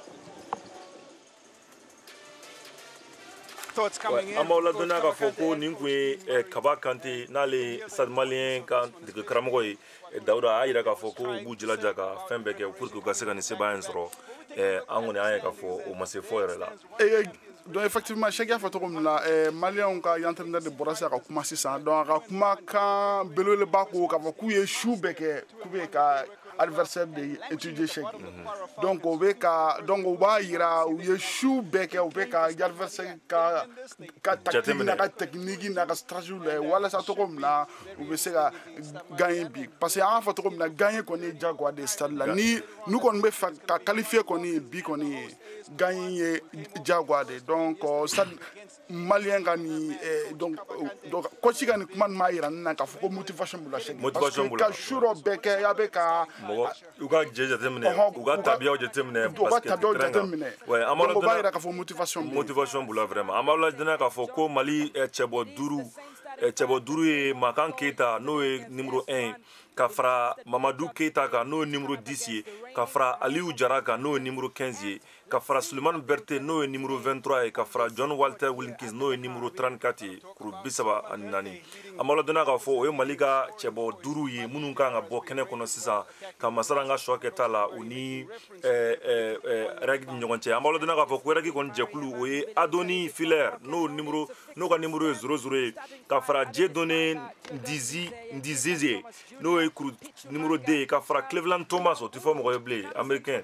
Amaola donna ka fɔ ko nin kun ye Kaba Kante n'ale stade malien ka dege karamɔgɔ ye Dawuda a yira k'a fɔ ko u b'u jilaja ka fɛn bɛɛ kɛ pour que u ka se ka nin sebaaya in sɔrɔ an kɔni an ye k'a fɔ o ma se fɔ yɛrɛ la. Donc effectivement Cheikh y'a fɔ cogo min na maliyɛnw ka entraîneur de bɔra sisan ka kuma sisan donc a ka kumakan belebeleba ko k'a fɔ k'u ye su bɛɛ kɛ k'u bɛ ka adversaire de étudier Cheikh donc o bɛ ka donc o b'a yira u ye su bɛɛ kɛ u bɛ ka adversaire ka tactique n'a ka technique n'a ka stratégie lajɛ walasa cogo min na u bɛ se ka gagner bi parce que an y'a fɔ cogo min na gagner kɔni ye diyagoya de stade la ni n'u kɔni bɛ fɛ ka qualifier kɔni bi kɔni gagner ye diyagoya de donc stade malien ka ni donc coach ka ni kuma m'a yira n na k'a fɔ ko motivation b'u la Cheikh parce que ka su dɔ bɛɛ kɛ a bɛ ka u ka jɛ jateminɛ u ka tabiyaw jateminɛ parce que donc o b'a yira k'a fɔ motivation b'u la vraiment an b'a lajɛ k'a fɔ ko Mali cɛbɔ duuru ye Makan Keita n'o ye numéro 1 ka fara Mamadou Keita kan n'o ye numéro 10 ye ka fara Aliou Jara kan n'o ye numéro 15 ye ka fara Sulemani Berté n'o ye numéro 23 ye ka fara John Walter Wilkins n'o ye numéro 34 ye kuru 34 an b'a lajɛ k'a fɔ o ye Mali ka cɛbɔ duuru ye minnu kan ka bɔ kɛnɛ kɔnɔ sisan ka masara an ka choix kɛta la u ni règle ni ɲɔgɔn cɛ an b'a lajɛ k'a fɔ ko règle kɔni jɛkulu o ye Adoni Filaire n'o ka numéro ye 00 ye ka fara Dieudonné Ndizizi n'o ye numéro 2 ye ka fara Cleveland Thomas o tɛ fɔ mɔgɔ ye bilen américain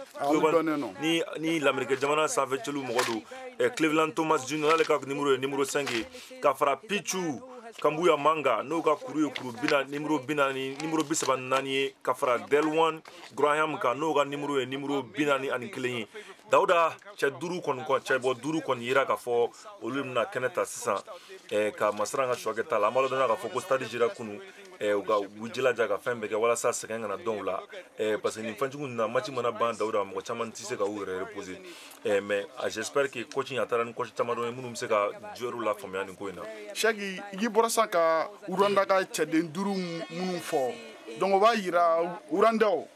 ni l'américain jamana sanfɛ cɛlu mɔgɔ don Cleveland Thomas Junior ale ka numéro ye numéro 5 ye ka fara Pichu Kambuya Manga n'o ka kuru ye kuru numéro 34 ye ka fara Delwan Graham kan n'o ka numéro ye numéro 41 ye Dawuda cɛ bɔ duuru kɔni yira k'a fɔ olu bɛna kɛnɛ ta sisan ka masara an ka choix kɛta la an b'a dɔn k'a fɔ ko stade jira kunu u ka u jilaja ka fɛn bɛɛ kɛ walasa sɛgɛn kana dɔn u la parce que nin fɛnjugu ninnu na match mana ban Dawuda mɔgɔ caman tɛ se ka u yɛrɛ reposer mais j'espère que coaching a taara ni coach caman dɔ ye minnu bɛ se ka joueurs la faamuya nin ko in na. Cheikh i bɔra sisan ka Rwanda ka cɛden duuru minnu fɔ donc o b'a yira Rwandais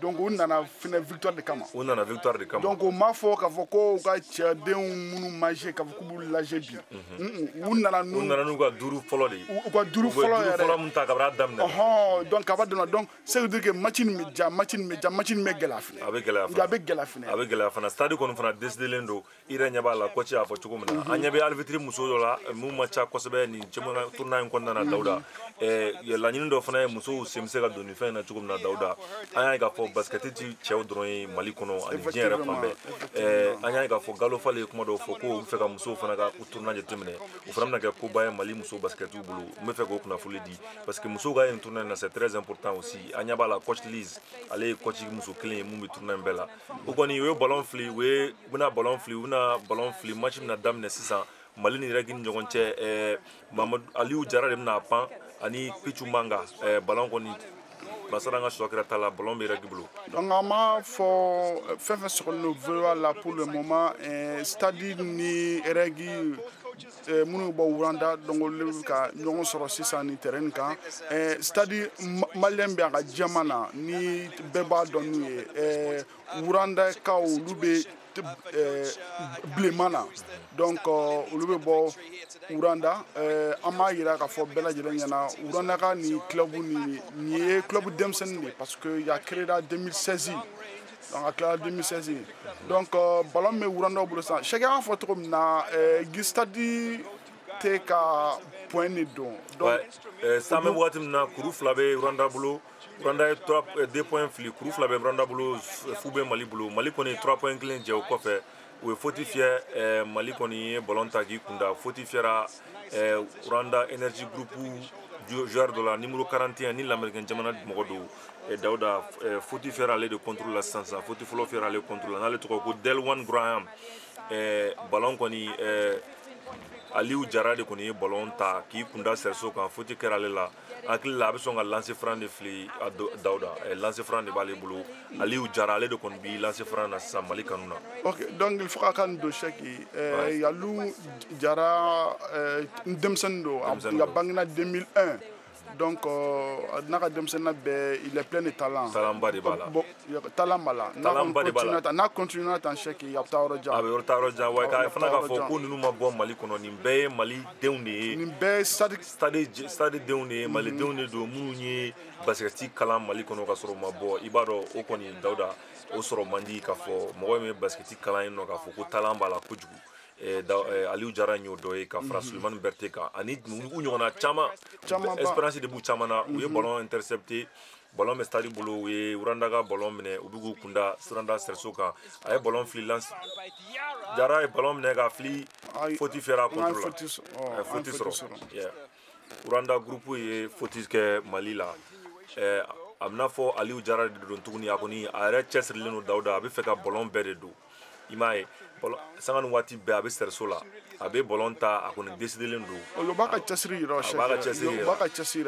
donc u nana fɛnɛ victoire de kama donc o m'a fɔ k'a fɔ ko u ka cɛdenw minnu maje k'a fɔ k'u b'u lajɛ bi u nana n'u ka duuru fɔlɔ de ye u ka duuru fɔlɔ yɛrɛ min ta kab'a daminɛ donc kaba donna donc ça veut dire que match nin bɛ ja match nin bɛ gɛlɛya fɛnɛ a bɛ gɛlɛya fana stade kɔni fana décidélen don i yɛrɛ ɲɛ b'a la coach y'a fɔ cogo min na an ɲɛ bɛ arbitre muso dɔ la mun ma ca kosɛbɛ nin tournoi in kɔnɔna na Dawuda laɲini dɔ fana ye musow sen bɛ se ka don nin fɛn in na cogo min na Dawuda an y'a ye k'a fɔ basket ti cɛw dɔrɔn ye Mali kɔnɔ ani diɲɛ yɛrɛ fan bɛɛ an y'a ye k'a fɔ Gallo Fall ye kuma dɔw fɔ ko u bɛ fɛ ka musow fana ka tournoi jateminɛ o fana bɛna kɛ koba ye Mali muso basketiw bolo n bɛ fɛ k'o kunnafoli di parce que musow ka nin tournoi in na c'est très important aussi an ɲɛ b'a la coach Liz ale ye coach muso kelen ye mun bɛ tournoi in bɛɛ la o kɔni u ye ballon fili u bɛna ballon fili match bɛna daminɛ sisan Mali ni règle ni ɲɔgɔn cɛ Mamadou Aliou Jara de bɛna pan ani Pichu Manga ballon kɔni masara an ka choix kɛra ta la ballon bɛ règle bolo. Donc an m'a fɔ fɛn fɛn sɔgɔlen don la pour le moment stade ni règle minnu bɔ Rwanda donc olu bɛ ka ɲɔgɔn sɔrɔ sisan ni terrain kan stade malien bɛ a ka jɛman na ni bɛɛ b'a dɔn n'u ye Rwanda kaw olu bɛ bilenman na donc olu bɛ bɔ Rwanda an m'a yira k'a fɔ bɛɛ lajɛlen ɲɛna Rwanda ka ni club nin ye club denmisɛnnin de parce que y'a créé en 2016 donc a créé en 2016 donc ballon bɛ Rwanda bolo sisan Cheikh y'a fɔ cogo min na stade tɛ ka point de dɔn donc san bɛ waati min na kuru fila bɛ Rwanda bolo Rwanda ye 2 points fili kuru fila bɛ Rwanda bolo fu bɛ Mali bolo Mali kɔni 3 points kelen jɛ o kɔfɛ u ye faute fiyɛ Mali kɔni ye ballon ta k'i kunda faute fiyɛra Rwanda Energy Group joueur dɔ la numéro 41 ni l'américain jamana mɔgɔ don Dawuda faute fiyɛra ale de contrôle la sisan faute fɔlɔ fiyɛra ale contrôle la n'ale tɔgɔ ko Delwan Graham ballon kɔni Aliou Jara de kɔni ye ballon ta k'i kunda Serso kan faute kɛra ale la hakili la a bɛ sɔn ka lancer franc de fili a Dawuda lancer franc de b'ale bolo Aliou Jara ale de kɔni bi lancer franc na sisan Mali kanu na. Ok donc il faut ka kan do Cheikh Aliou Jara denmisɛnnin don a bangena 2001 Donc, il est plein de talent. Talent bala. N'a continué à chèque, il y a Taoroja. Mali denw stade denw de Mali denw de do minnu ye basketi kalan Mali kɔnɔ ka sɔrɔ ma bɔ i b'a dɔn o kɔni Dawuda o sɔrɔ man di k'a fɔ mɔgɔ min ye basketi kalan yen nɔ k'a fɔ ko talent b'a la kojugu. Aliou Jara y'o dɔ ye ka fara Sulemani Berete kan ani u ɲɔgɔnna caman Espérance de b'u caman na u ye ballon intercepté ballon bɛ stade bolo u ye Uranda ka ballon minɛ u bɛ k'u kunda Suranda Serso kan a ye ballon fili lance Jara ye ballon minɛ ka fili faute fɛra contre la faute sɔrɔ Uranda groupe ye faute kɛ Mali la a bɛna fɔ Aliou Jara de don tuguni a kɔni a yɛrɛ cɛsirilen don Dawuda a bɛ fɛ ka ballon bɛɛ de don i m'a ye sanga ni waati bɛɛ a bɛ Serso la a bɛ ballon ta a kɔni décidélen don o b'a ka cɛsiri yira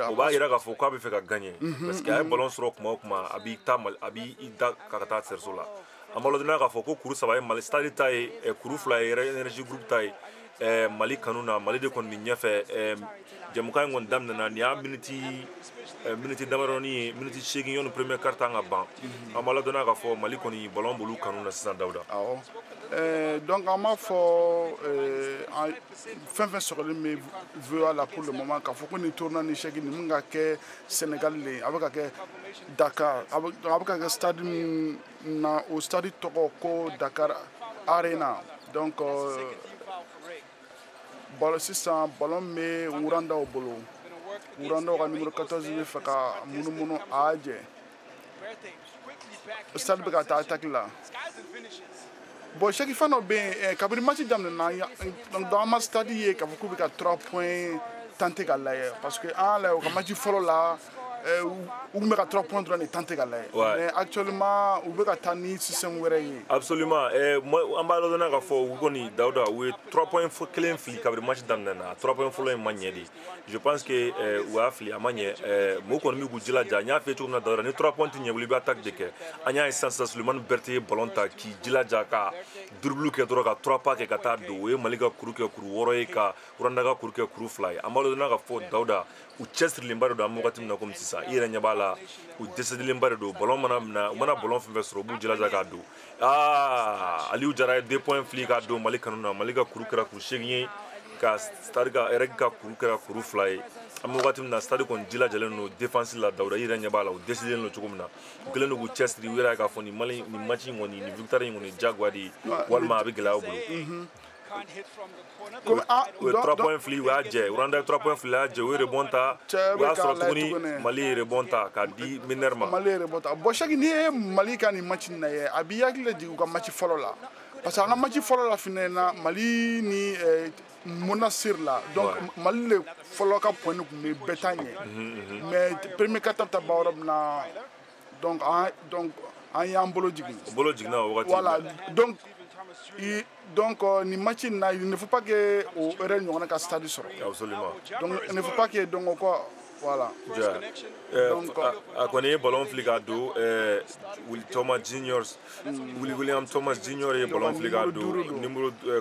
o b'a yira k'a fɔ k'a bɛ fɛ ka gagner parce que a ye ballon sɔrɔ tuma o tuma a b'i da ka taa Serso la an b'a lɔn k'a fɔ ko kuru 3 ye Mali stade ta ye kuru 2 ye Energy Group ta ye Mali kanu na Mali de kɔni bɛ ɲɛfɛ jɛmukan in kɔni daminɛna nin y'a miniti damadɔni ye miniti 8 yɔni premier quart-temps ka ban an b'a lɔn k'a fɔ Mali kɔni ballon b'olu kanu na sisan Dawuda. Donc on m'a fait fin sɔrɔlen bɛ VOA la pour le moment k'a fɔ ko nin tournoi ni chèque ni mun ka kɛ Sénégal le a bɛ ka kɛ Dakar a bɛ ka kɛ stade na o stade tɔgɔ ko Dakar Arena donc sisan ballon bɛ Wurandaw bolo Wurandaw ka numéro 14 bɛ fɛ ka munumunu a jɛ stade bɛ ka taa attaque la. Bon, chaque fois, nous avons kabiri match daminɛna donc dans ma stade ye k'a fɔ k'u bɛ ka 3 points tenter ka lajɛ parce que an lajɛ u ka match fɔlɔ la u tun bɛ ka 3 points dɔrɔn de tenter ka lajɛ mais actuellement u bɛ ka taa ni système wɛrɛ ye. Absolument an b'a lɔn k'a fɔ u kɔni Dawuda u ye 3 points kelen fili kabiri match daminɛna 3 points fɔlɔ in ma ɲɛ de je pense que u y'a fili a ma ɲɛ mɔgɔw kɔni bɛ k'u jilaja n y'a f'i ye cogo min na Dawuda ni 3 points tɛ ɲɛ bolo i bɛ attaque de kɛ an y'a ye sisan Sulemani Berete ye ballon ta k'i jilaja ka dribble kɛ dɔrɔn ka 3 pas kɛ ka taa don o ye Mali ka kuru kɛ kuru 6 ye ka Uranda ka kuru kɛ kuru 2 ye an b'a lɔn k'a fɔ Dawuda u cɛsirilenba de don an bɛ wagati min na komi sisan i yɛrɛ ɲɛ b'a la u décidelenba de don ballon mana minɛ u mana ballon fɛn fɛn sɔrɔ u b'u jilaja k'a don Aliou Jara ye 2 points fili k'a don Mali kanu na Mali ka kuru kɛra kuru 8 ye ka stade ka REG ka kuru kɛra kuru 2 ye an bɛ wagati min na stade kɔni jilajalen don défense la Dawuda i yɛrɛ ɲɛ b'a la u décidelen don cogo min na u kɛlen don k'u cɛsiri u yɛrɛ k'a fɔ nin match in kɔni nin victoire in kɔni diyagoya de ye walima a bɛ gɛlɛya u bolo. U ye 3 points fili u y'a jɛ Uranda ye 3 points fili a y'a jɛ u ye rebond ta u y'a sɔrɔ tuguni Mali ye rebond ta k'a di Miner ma. Mali ye rebond ta bon chaque n'i ye Mali ka nin match in lajɛ a b'i hakili jigin u ka match fɔlɔ la parce que an ka match fɔlɔ la fɛnɛ na Mali ni Monastir la donc Mali le fɔlɔ ka point tun bɛ bɛɛ ta ɲɛ mais premier quart-temps ta ban yɔrɔ min na donc an y'an bolo jigin. Bolo jiginna o wagati. Voilà donc ni match in na il ne faut pas que o erreur ɲɔgɔnna ka stade sɔrɔ. Absolument. Donc il ne faut pas que donc quoi voilà. A kɔni ye ballon fili k'a don William Thomas Junior ye ballon fili k'a don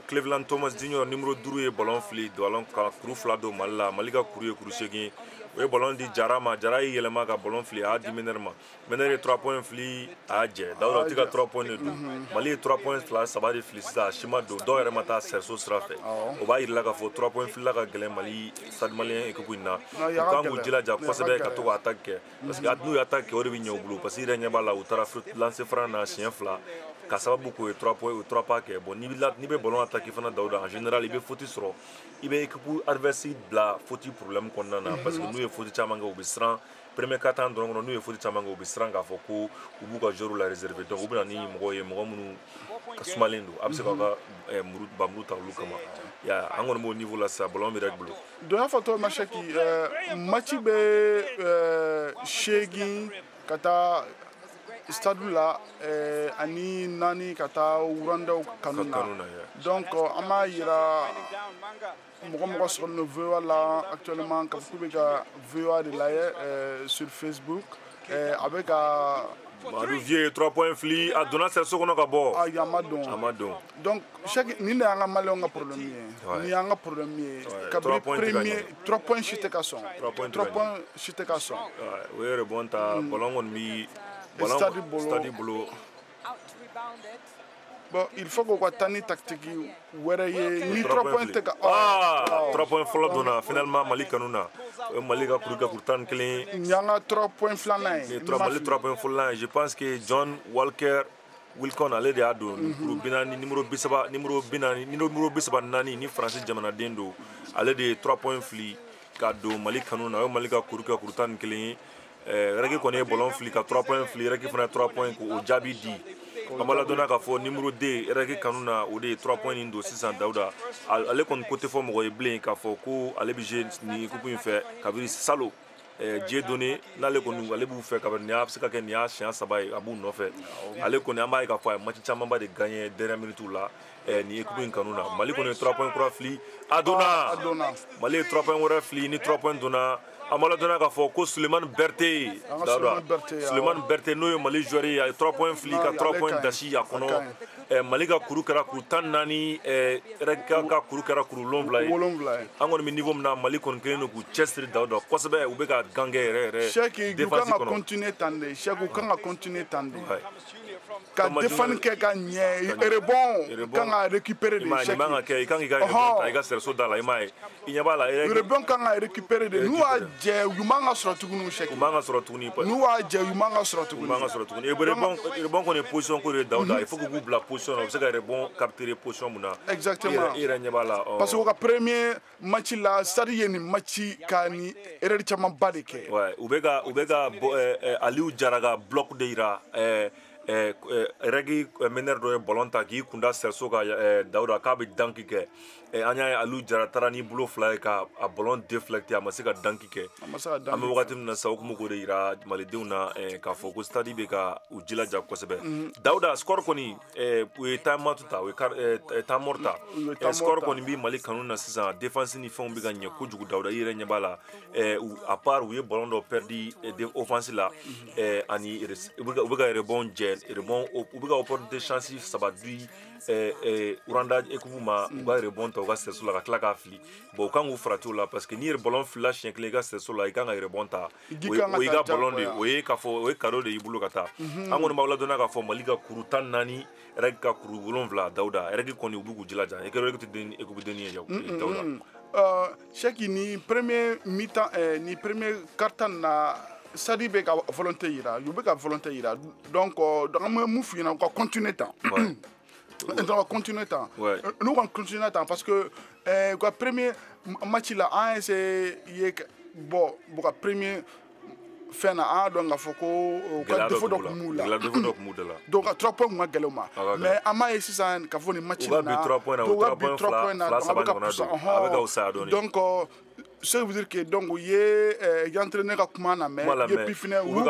Cleveland Thomas Junior numéro 5 ye ballon fili ballon ka kuru 2 don Mali la Mali ka kuru ye kuru 8 o ye ballon di Jara ma Jara ye yɛlɛma ka ballon fili a y'a di Miner ma Miner ye 3 points fili a y'a jɛ Dawuda o tɛ ka 3 points de don Mali ye 3 points 3 de fili sisan a si ma don dɔw yɛrɛ ma taa Serso sira fɛ o b'a yirala k'a fɔ 3 points filila ka gɛlɛn Mali stade malien équipe in na u kan k'u jilaja kosɛbɛ ka to ka attaque kɛ parce que n'u ye attaque kɛ o de bɛ ɲɛ u bolo parce que i yɛrɛ ɲɛ b'a la u taara lancer franc na siɲɛ 2 ka sababu k'o ye 3 pas kɛ bon n'i bɛ ballon attaque fana Dawuda en général i bɛ faute sɔrɔ i bɛ équipe adversaire bila faute problème kɔnɔna na parce que n'u ye faute caman kɛ u bɛ siran premier quart-temps dɔrɔn kɔnɔ n'u ye faute caman kɛ u bɛ siran k'a fɔ ko u b'u ka joueur la réserver donc u bɛ na ni mɔgɔw ye mɔgɔ minnu ka sumalen don a bɛ se k'a ka banburu ta olu kama an kɔni b'o niveau la sisan ballon bɛ rek bolo. Donc y'a fɔ tɔ Machaki match bɛ 8 ka taa stade la ani 4 ka taa Wurandaw kanu na donc an b'a yira mɔgɔ sɔrɔ VOA la actuellement k'a fɔ k'u bɛ ka VOA de lajɛ sur Facebook a bɛ ka Madou Vieux 3 points fli a donné cette seconde à bord. Ah Yamadon. Amadon. Donc chaque ni na nga malonga problème. Ni nga problème. Kabri premier 3 points chute kasson. 3 points chute kasson. Oui, rebonta ballon on mi Stadi Bolo. Bon, il faut qu'on voit tani tactique ni 3 points teka. 3 points follow dona finalement Mali kanuna. Mali ka kuruka kurtan clean. Nyanga 3 points flanay. Les 3 points flanay. Je pense que John Walker Wilcon allait de ado numéro bisaba nani ni Francis jamana dendo allait de 3 points fli ka do Mali kanuna Mali ka kuruka kurtan clean. Regi connaît ballon fli ka 3 points fli regi fana 3 points ko Jabi di. Amala dona ka fo numéro 2 regi kanuna o de 3 points indo 600 Dauda ale kon côté fo mo blé ka fo ko ale bi je ni ko pin fait ka bi salo Dieu donné n'ale kon ale bu fait ka ni abse ka ken ya chance sabay abu no fait ale kon amba ka fo match chamba de gagner dernière minute là ni équipe kanuna Mali kon 3 points croix fli adona Mali 3 points wora fli ni 3 points dona Amala dona ka fo ko Suleiman Berté Suleiman Berté no Mali joueur ya 3 points fli ka 3 points dashi ya kono Mali ka kuru kara kuru tan nani reka ka kuru kara kuru lombla angon mi niveau na Mali kon kene ku Chester Dauda kosebe ube ka gange re Cheikh du kan continuer tande Cheikh kan continuer tande ka défendre ke ka nye rebond kan récupérer de Cheikh manga ke kan ga serso dala imai inyabala rebond kan récupérer de nous a je yumanga sotugunu Cheikh manga sotuguni nous a je yumanga sotugunu et rebond qu'on est position ko Dauda il faut que vous la position c'est que rebond capturer position muna exactement parce que au premier match là stade yeni match kani erreur chama badike ouais ubega Aliou Jaraga bloc de ira regi mener do bolonta ki kunda serso ka Dauda ka be danki ke anya Aliou Jara tarani bulo fly ka a ballon deflecté a masika danki ke am wakati na sa ko ko de ira malidew na ka foko stadi be ka ujila ja ko sebe Dauda score koni we time matuta we time morta score koni bi Mali kanuna sisa défense ni fon bi gagner ko jugu Dauda ire nyabala à part we ballon do perdi de offense la ani ubiga rebond rebond ubiga opportunité chance sabadui Uranda ekubuma uga rebond to ga serso la ka ka fli bo kan u fratu la parce que ni ballon flash en klega serso la ikanga rebonta o iga ballon de o ka fo o kado de ibulu kata angon mawla dona ka fo Maliga kurutan nani reg ka kuru bolon vla Dauda reg ko ni ubugu jilaja e kero reg den ekubu deni ya Dauda Cheikh ni premier mi-temps ni premier quart-temps na Sadi be ka volonté ira yu be ka volonté ira donc mu fina ko continuer temps donc continuer temps nous on continuer temps parce que quoi premier match là c'est bon ka premier fin na donc foko ka défaut donc mula donc 3 points ma galoma mais ama et ça ka foni match là 3 points donc ça veut dire que donc il est entraîné comme comment mais il est pifné ou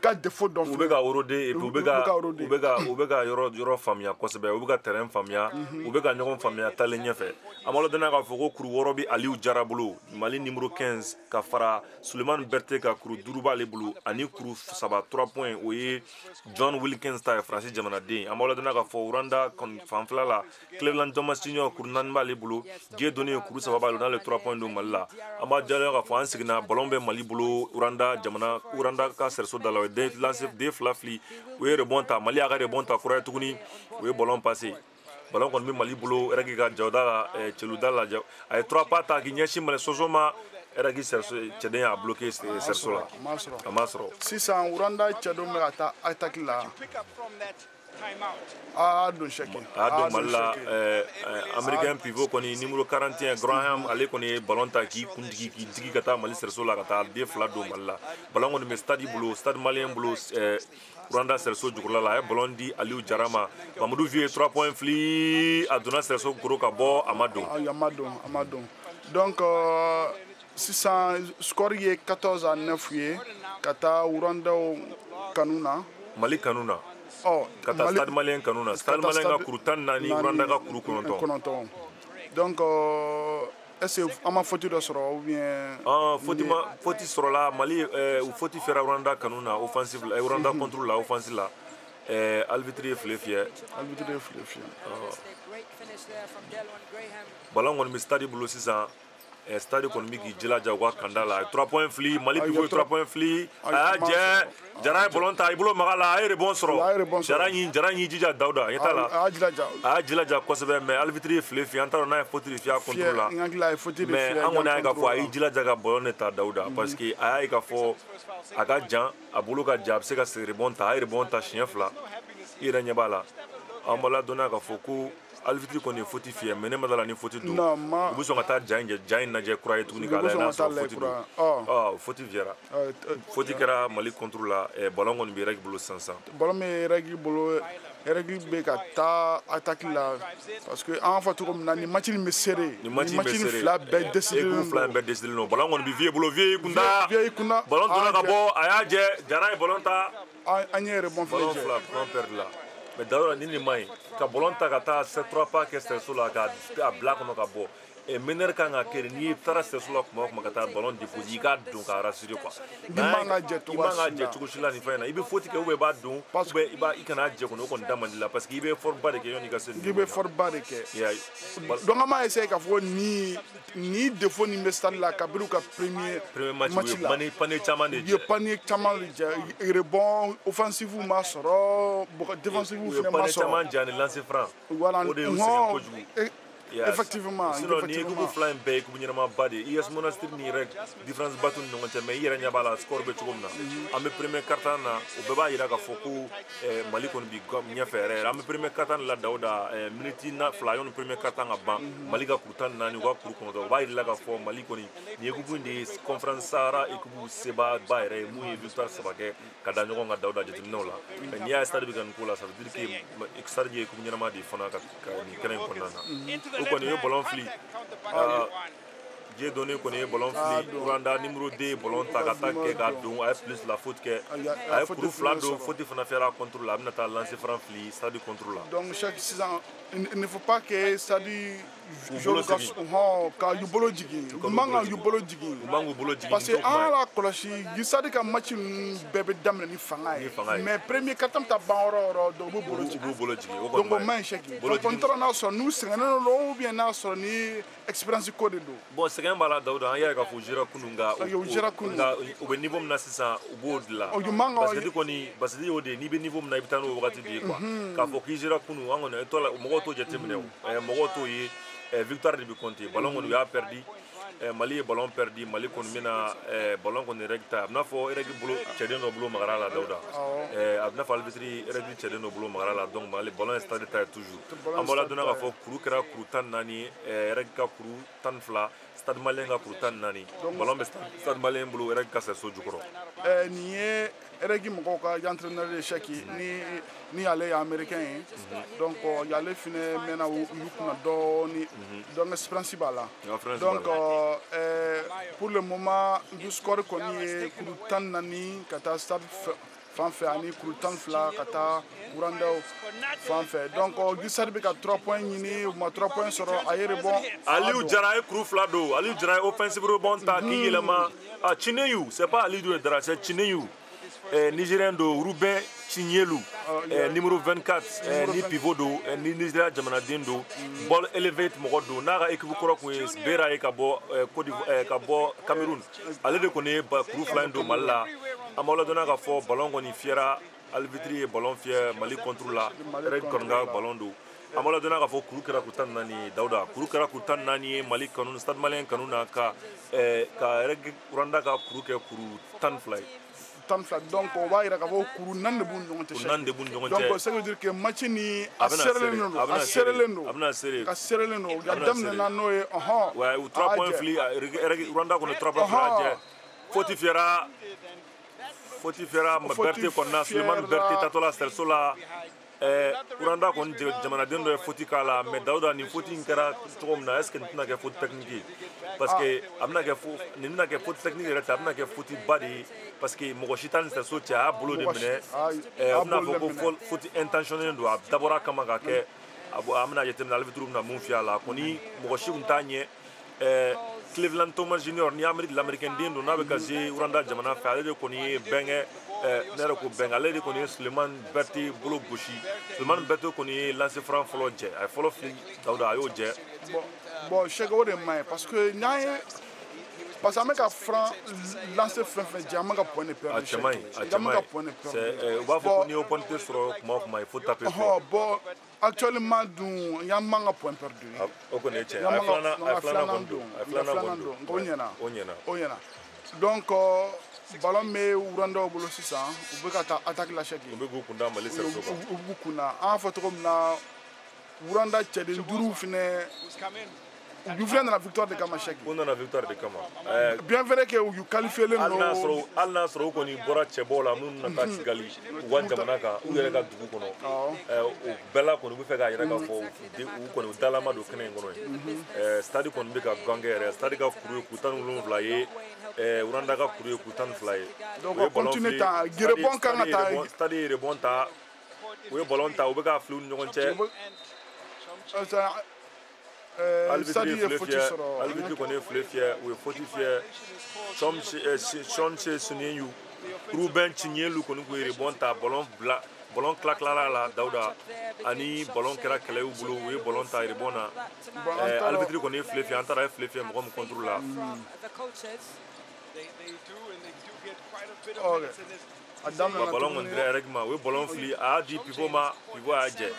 ka défaut donc ubega orode et ubega yoro famia kosebe ubega terrain famia ubega nyogon famia talenye fe amalo dana ka foko kuru worobi Aliou Jarabulu Mali numéro 15 ka fara Suleiman Berté ka kuru Duruba lebulu ani kuru saba 3 points oye John Wilkins ta Francis jamana de amalo dana ka fo Rwanda kon fanfla la Cleveland Thomas Junior kuru nanba lebulu Dieu donné kuru saba balo dans les 3 points de Malla ama jalo ka fo ansigna balombe Mali bulu Rwanda jamana Rwanda ka serso dala de lancer des flafli oui rebonta Mali a rebonta kura tuguni oui ballon passé ballon kon mi Mali bulu regi ga jawda cheluda la ay 3 pata ki nyeshi male sosoma regi serso cheden a bloqué serso la Masro si ça Rwanda chedo me ata attaque la don Cheikh Malla américain pivot koni numéro 41 Graham ale koni ballon ta ki kundigi ki digi kata Mali serso la kata de flado Malla ballon on me stade malien blue Rwanda serso jukula la ballon di Aliou Jarama Mamadou Vieux 3 points fli adona serso gros ka bo Amadou donc 600 score 14-9 kata Rwanda kanuna Mali kanuna kata stade malien kanuna stade malien ka kurutan nani Rwanda ka kuru kononton donc est-ce que ama faute dɔ sɔrɔ ou bien faute sɔrɔ la Mali ou faute fera Rwanda kanuna offensive la Rwanda contrôle la offensive la arbitre ye file fiyɛ ballon kɔni bɛ stade bolo sisan stade kɔni bɛ k'i jilaja u ka kanda la 3 points fili Mali pivot 3 points fili a y'a jɛ Jara ye ballon ta i bolo maga la a ye rebond sɔrɔ Jara y'i jija Dawuda ɲɛ t'a la a y'a jilaja kosɛbɛ mais arbitre ye file fiyɛ an t'a dɔn n'a ye faute de fiyɛ a contrôle la mais an kɔni y'a ye k'a fɔ a y'i jilaja ka ballon de ta Dawuda parce que a y'a ye k'a fɔ a ka jan a bolo ka jan a bɛ se ka rebond ta a ye rebond ta siɲɛ 2 i yɛrɛ ɲɛ b'a la an b'a ladɔnniya k'a fɔ ko arbitre kɔni ye faute fiyɛ mais ne ma d'a la ni faute don u bɛ sɔn ka taa ja in lajɛ kura ye tuguni k'a lajɛ n'a sɔrɔ faute don faute fiyɛra faute kɛra Mali contrôle la ballon kɔni bɛ règle bolo sisan ballon bɛ règle bolo règle bɛ ka taa attaque la parce que an y'a fɔ cogo min na ni match in bɛ serré ni match in fila bɛɛ décidé don ballon kɔni bɛ vieux bolo vieux y'i kunda ballon donna ka bɔ a y'a jɛ Jara ye ballon ta an ye rebond ballon fila an perdre la mais Dawuda ni nin ma ɲi ka ballon ta ka taa 3 pas kɛ sɛso la k'a bila kɔnɔ ka bɔ meneur kan ka kɛ n'i taara sɛso la kuma o kuma ka taa ballon déposer i k'a don k'a rassurer quoi i man ka jɛ cogo si la nin fɛn in na i bɛ faute kɛ ou bien i b'a don ou bien i kana jɛ kɔni o kɔni da man di la parce que i bɛ effort ba de kɛ yanni i ka se i bɛ effort ba de kɛ donc an b'a essayer k'a fɔ ni défaut nin bɛ stade la kabini u ka premier match la panier caman de jɛ u ye panier caman de jɛ rebond offensive ma sɔrɔ défensive fana ma sɔrɔ panier caman jɛ ani lancer franc o de y'u sɛgɛn kojugu effectivement sinon ni équipe fila in bɛɛ ye équipe ɲɛnama ba de ye US Monastir ni yɛrɛ différence ba t'u ni ɲɔgɔn cɛ mais i yɛrɛ ɲɛ b'a la score bɛ cogo min na an bɛ premier quart-temps na o bɛɛ b'a jira k'a fɔ ko Mali kɔni bi ɲɛfɛ yɛrɛ an bɛ premier quart-temps la Dawuda minute 2 yanni premier quart-temps ka ban Mali ka kuru 14 u ka kuru 9 o b'a jira k'a fɔ Mali kɔni ni équipe in de ye conférence Sahara équipe seba ba yɛrɛ ye mun ye victoire 3 kɛ ka da ɲɔgɔn kan Dawuda jateminɛw la mais n'i y'a ye stade bɛ ka nin ko la ça veut dire que stade ye équipe ɲɛnama de fana ka nin kɛnɛ in kɔnɔna na o kɔni ye ballon fili Dieu donné kɔni ye ballon fili Rwanda numéro 2 ballon ta ka taa kɛ k'a don a ye plus la faute kɛ a ye kuru 2 don faute fana fɛra contrôle la a bɛna taa lancer franc fili stade contrôle la donc chaque sisan il ne faut pas que stade ka y'u bolo jigin u man ka y'u bolo jigin parce que an y'a kɔlɔsi stade ka match ninnu bɛɛ bɛ daminɛ ni fanga ye mais premier quart-temps ta ban yɔrɔ o yɔrɔ donc u b'u bolo jigin donc o man ɲi sɛki donc n taara n'a sɔrɔ n'u sɛgɛnnen don ou bien n'a sɔrɔ ni expérience ko de don bon sɛgɛn b'a la Dawuda an y'a ye k'a fɔ u jɛra kunun nka u bɛ niveau min na sisan u b'o de la Basikɛti kɔni Basikɛti y'o de ye n'i bɛ niveau min na i bɛ taa n'o wagati de ye quoi k'a fɔ k'i jɛra kunun an kɔni mɔgɔw t'o jateminɛ o mɔgɔw t'o ye victoire de bɛ compter ballon kɔni u y'a perdu Mali ye ballon perdu Mali kɔni bɛna ballon kɔni règle ta a bɛ n'a fɔ règle bolo cɛden dɔ bolo magara la Dawuda a bɛ n'a fɔ arbitre règle cɛden dɔ bolo magara la donc Mali ballon ye stade ta ye toujours an bɔra ladɔnniya k'a fɔ kuru kɛra kuru 14 ye règle ka kuru 12 stade malien ka kuru 14 ballon bɛ stade malien bolo règle ka sɛso jukɔrɔ nin ye règle mɔgɔw ka entraîneur de Sɛki ni ale ye américain ye donc y'ale fɛnɛ mɛnna u kunna dɔɔni donc expérience b'a la donc pour le moment du score kɔni ye kuru 14 ka taa stade fan fɛ ani kuru 12 ka taa Rwandaw fan fɛ donc Gisari bɛ ka 3 points ɲini u ma 3 points sɔrɔ a ye rebond Aliou Jara ye kuru 2 don Aliou Jara ye offensive rebond ta k'i yɛlɛma Chineyu c'est pas Aliou Jara c'est Chineyu Nigérien do Ruben Chinyelu numéro 24 ni pivot do ni Nigeria jamanaden do ball elevate mɔgɔ do n'a ka équipe kɔrɔ kun ye Bera ye ka bɔ Côte d'Ivoire ka bɔ Cameroun ale de kɔni ye kuru 2 don Mali la an b'a ladɔnniya k'a fɔ ballon kɔni fiyɛra arbitre ye ballon fiyɛ Mali contre la règle kɔni ka ballon do an b'a ladɔnniya k'a fɔ kuru kɛra kuru 14 ye Dawuda kuru kɛra kuru 14 ye Mali kanu stade malien kanu na ka règle Rwanda ka kuru kɛ kuru 12 ye donc o b'a jira k'a fɔ kuru 4 de b'u ni ɲɔgɔn cɛ donc ça veut dire que match ni a serrelen don ka serrelen don a daminɛna n'o ye ouais u 3 points fili Rwanda kɔni 3 points fili a jɛ faute fiyɛra Berté kɔni na Sulemani Berté tatɔ la sɛriso la Rwanda kɔni jamanaden dɔ ye faute k'a la mais Dawuda nin faute in kɛra cogo min na est ce que nin tɛna kɛ faute technique ye parce que a bɛna kɛ faute technique yɛrɛ tɛ a bɛna kɛ faute ba de ye parce que mɔgɔ si t'a ni sɛriso cɛ a y'a bolo de minɛ a bɛna fɔ ko faute intentionnelle don a dabɔra kama ka kɛ a bɛna jateminɛ arbitre bɛna mun fiyɛ a la kɔni mɔgɔ si tun t'a ɲɛ Cleveland Thomas Junior ni l'américain den do n'a bɛ ka jouer Rwanda jamana fɛ ale de kɔni ye bɛnkɛ ne yɛrɛ ko bɛnkɛ ale de kɔni ye Suleiman Berté bolo gosi Suleiman Berté kɔni ye lancer franc fɔlɔ jɛ a ye fɔlɔ fili Dawuda a y'o jɛ bon Cheikh o de maɲi parce que n'an ye parce que an bɛ ka franc lancer fɛn fɛn jɛ an bɛ ka point de perdre a cɛ maɲi c'est u b'a fɔ ko n'i ye opportunité sɔrɔ kuma o kuma il faut taper fort bon actuellement dun y'an man ka point perdu o kɔni ye tiɲɛ a ye filanan kɔni don o ɲɛna donc ballon bɛ Rwandaw bolo sisan u bɛ ka taa attaque la Cheikh u bɛ k'u kunda Mali sɛriso kan u b'u kunda an y'a fɔ cogo min na Rwanda cɛden duuru fɛnɛ u fɛnɛ nana victoire de kama Cheikh u nana victoire de kama bien vrai que u qualifié len hali n'a sɔrɔ u kɔni bɔra cɛbɔ la minnu na taa Kigali u ka jamana kan u yɛrɛ ka dugu kɔnɔ o bɛɛ la kɔni u bɛ fɛ k'a yɛrɛ k'a fɔ u kɔni u dalama don kɛnɛ in kɔnɔ ye stade kɔni bɛ ka gangɛ yɛrɛ stade ka kuru ye 17 ye Rwanda ka kuru ye 12 ye donc on continue ta rebond kan ka taa stade ye rebond ta u ye ballon ta u bɛ k'a fili u ni ɲɔgɔn cɛ Albitri kɔni ye file fiyɛ u ye faute fiyɛ Sean Sunyeyu Ruben Chinyelu kɔni k'u ye rebond ta ballon tila la Dawuda ani ballon kɛra kɛlɛ y'u bolo u ye ballon ta rebond na Albitri kɔni ye file fiyɛ an taara ye file fiyɛ mɔgɔ min contre la ballon kɔni dira Eric ma u ye ballon fili a y'a di pivot ma pivot y'a jɛ